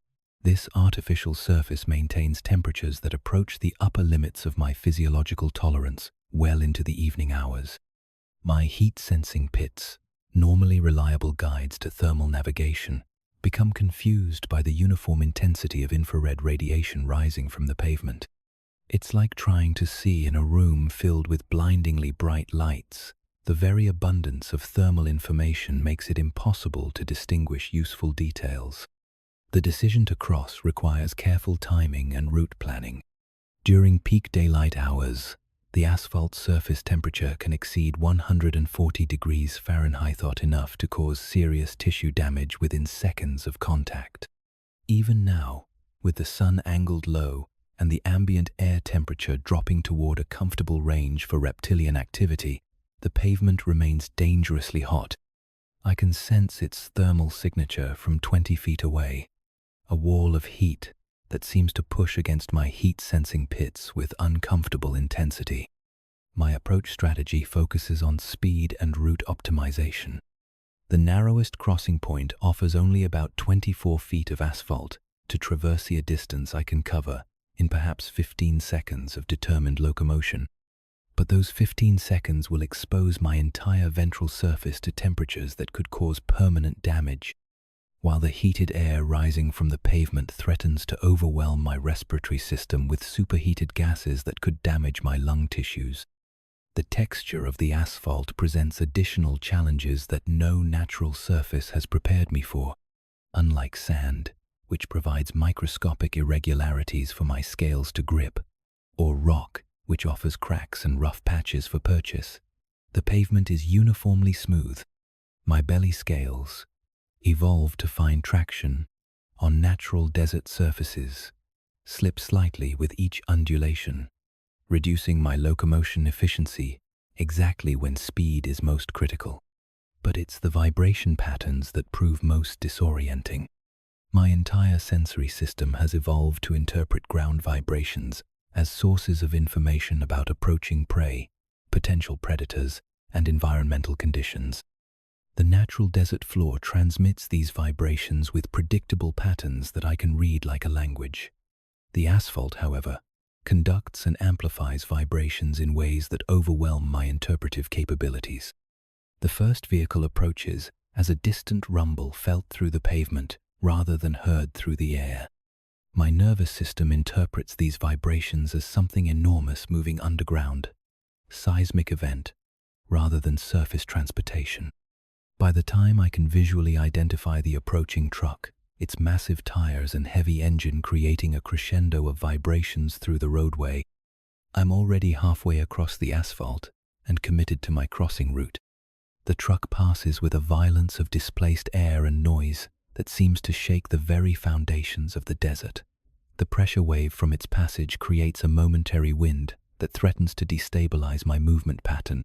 this artificial surface maintains temperatures that approach the upper limits of my physiological tolerance well into the evening hours. My heat-sensing pits, normally reliable guides to thermal navigation, become confused by the uniform intensity of infrared radiation rising from the pavement. It's like trying to see in a room filled with blindingly bright lights. The very abundance of thermal information makes it impossible to distinguish useful details. The decision to cross requires careful timing and route planning. During peak daylight hours, the asphalt surface temperature can exceed 140 degrees Fahrenheit, enough to cause serious tissue damage within seconds of contact. Even now, with the sun angled low and the ambient air temperature dropping toward a comfortable range for reptilian activity, the pavement remains dangerously hot. I can sense its thermal signature from 20 feet away, a wall of heat that seems to push against my heat-sensing pits with uncomfortable intensity. My approach strategy focuses on speed and route optimization. The narrowest crossing point offers only about 24 feet of asphalt to traverse a distance I can cover in perhaps 15 seconds of determined locomotion. But those 15 seconds will expose my entire ventral surface to temperatures that could cause permanent damage, while the heated air rising from the pavement threatens to overwhelm my respiratory system with superheated gases that could damage my lung tissues. The texture of the asphalt presents additional challenges that no natural surface has prepared me for. Unlike sand, which provides microscopic irregularities for my scales to grip, or rock, which offers cracks and rough patches for purchase, the pavement is uniformly smooth. My belly scales, evolved to find traction on natural desert surfaces, slip slightly with each undulation, reducing my locomotion efficiency exactly when speed is most critical. But it's the vibration patterns that prove most disorienting. My entire sensory system has evolved to interpret ground vibrations as sources of information about approaching prey, potential predators, and environmental conditions. The natural desert floor transmits these vibrations with predictable patterns that I can read like a language. The asphalt, however, conducts and amplifies vibrations in ways that overwhelm my interpretive capabilities. The first vehicle approaches as a distant rumble felt through the pavement rather than heard through the air. My nervous system interprets these vibrations as something enormous moving underground, seismic event, rather than surface transportation. By the time I can visually identify the approaching truck, its massive tires and heavy engine creating a crescendo of vibrations through the roadway, I'm already halfway across the asphalt and committed to my crossing route. The truck passes with a violence of displaced air and noise that seems to shake the very foundations of the desert. The pressure wave from its passage creates a momentary wind that threatens to destabilize my movement pattern,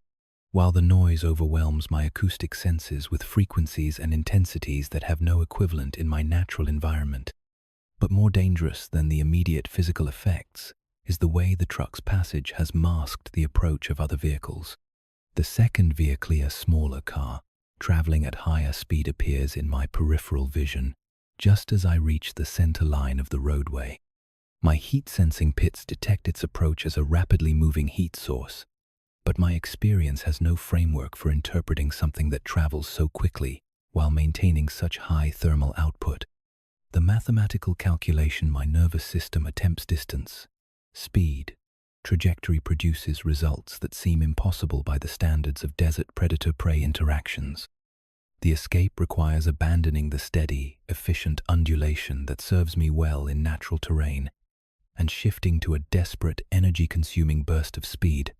while the noise overwhelms my acoustic senses with frequencies and intensities that have no equivalent in my natural environment. But more dangerous than the immediate physical effects is the way the truck's passage has masked the approach of other vehicles. The second vehicle, a smaller car, traveling at higher speed, appears in my peripheral vision just as I reach the center line of the roadway. My heat-sensing pits detect its approach as a rapidly moving heat source, but my experience has no framework for interpreting something that travels so quickly while maintaining such high thermal output. The mathematical calculation my nervous system attempts distance, speed, trajectory produces results that seem impossible by the standards of desert predator-prey interactions. The escape requires abandoning the steady, efficient undulation that serves me well in natural terrain and shifting to a desperate, energy-consuming burst of speed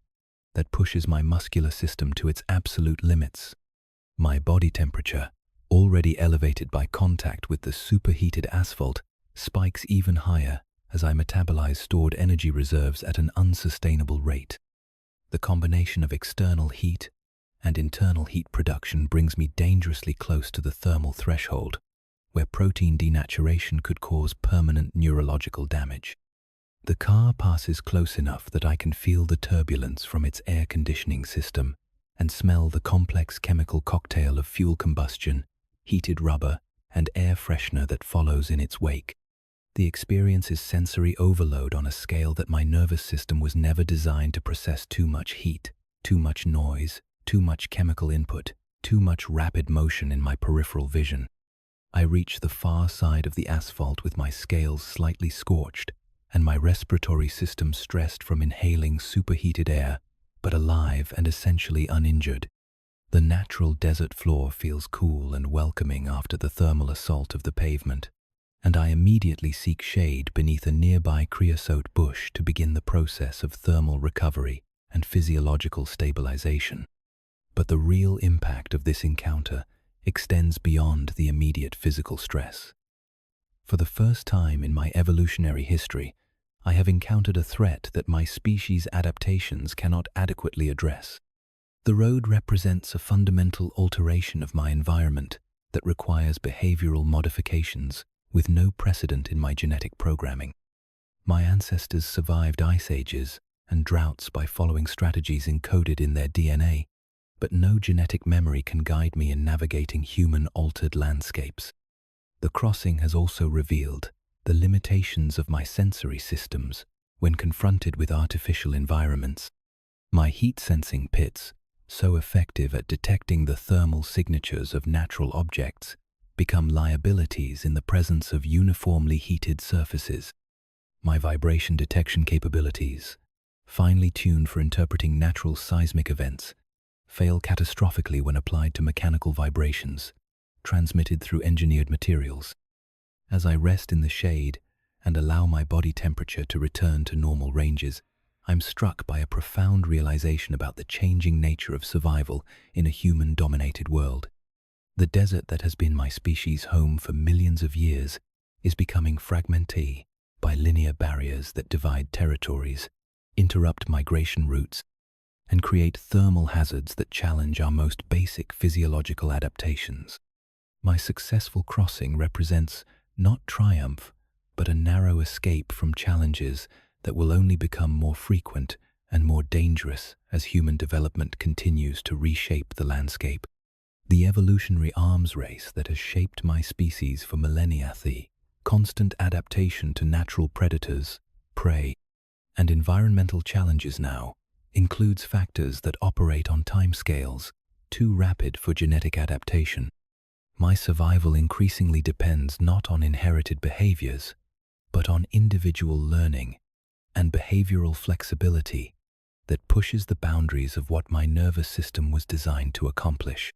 that pushes my muscular system to its absolute limits. My body temperature, already elevated by contact with the superheated asphalt, spikes even higher as I metabolize stored energy reserves at an unsustainable rate. The combination of external heat and internal heat production brings me dangerously close to the thermal threshold, where protein denaturation could cause permanent neurological damage. The car passes close enough that I can feel the turbulence from its air conditioning system and smell the complex chemical cocktail of fuel combustion, heated rubber, and air freshener that follows in its wake. The experience is sensory overload on a scale that my nervous system was never designed to process. Too much heat, too much noise, too much chemical input, too much rapid motion in my peripheral vision. I reach the far side of the asphalt with my scales slightly scorched and my respiratory system stressed from inhaling superheated air, but alive and essentially uninjured. The natural desert floor feels cool and welcoming after the thermal assault of the pavement, and I immediately seek shade beneath a nearby creosote bush to begin the process of thermal recovery and physiological stabilization. But the real impact of this encounter extends beyond the immediate physical stress. For the first time in my evolutionary history, I have encountered a threat that my species' adaptations cannot adequately address. The road represents a fundamental alteration of my environment that requires behavioral modifications with no precedent in my genetic programming. My ancestors survived ice ages and droughts by following strategies encoded in their DNA, but no genetic memory can guide me in navigating human-altered landscapes. The crossing has also revealed the limitations of my sensory systems when confronted with artificial environments. My heat-sensing pits, so effective at detecting the thermal signatures of natural objects, become liabilities in the presence of uniformly heated surfaces. My vibration detection capabilities, finely tuned for interpreting natural seismic events, fail catastrophically when applied to mechanical vibrations transmitted through engineered materials. As I rest in the shade and allow my body temperature to return to normal ranges, I'm struck by a profound realization about the changing nature of survival in a human-dominated world. The desert that has been my species' home for millions of years is becoming fragmented by linear barriers that divide territories, interrupt migration routes, and create thermal hazards that challenge our most basic physiological adaptations. My successful crossing represents not triumph, but a narrow escape from challenges that will only become more frequent and more dangerous as human development continues to reshape the landscape. The evolutionary arms race that has shaped my species for millennia, the constant adaptation to natural predators, prey, and environmental challenges now includes factors that operate on timescales too rapid for genetic adaptation. My survival increasingly depends not on inherited behaviors, but on individual learning and behavioral flexibility that pushes the boundaries of what my nervous system was designed to accomplish.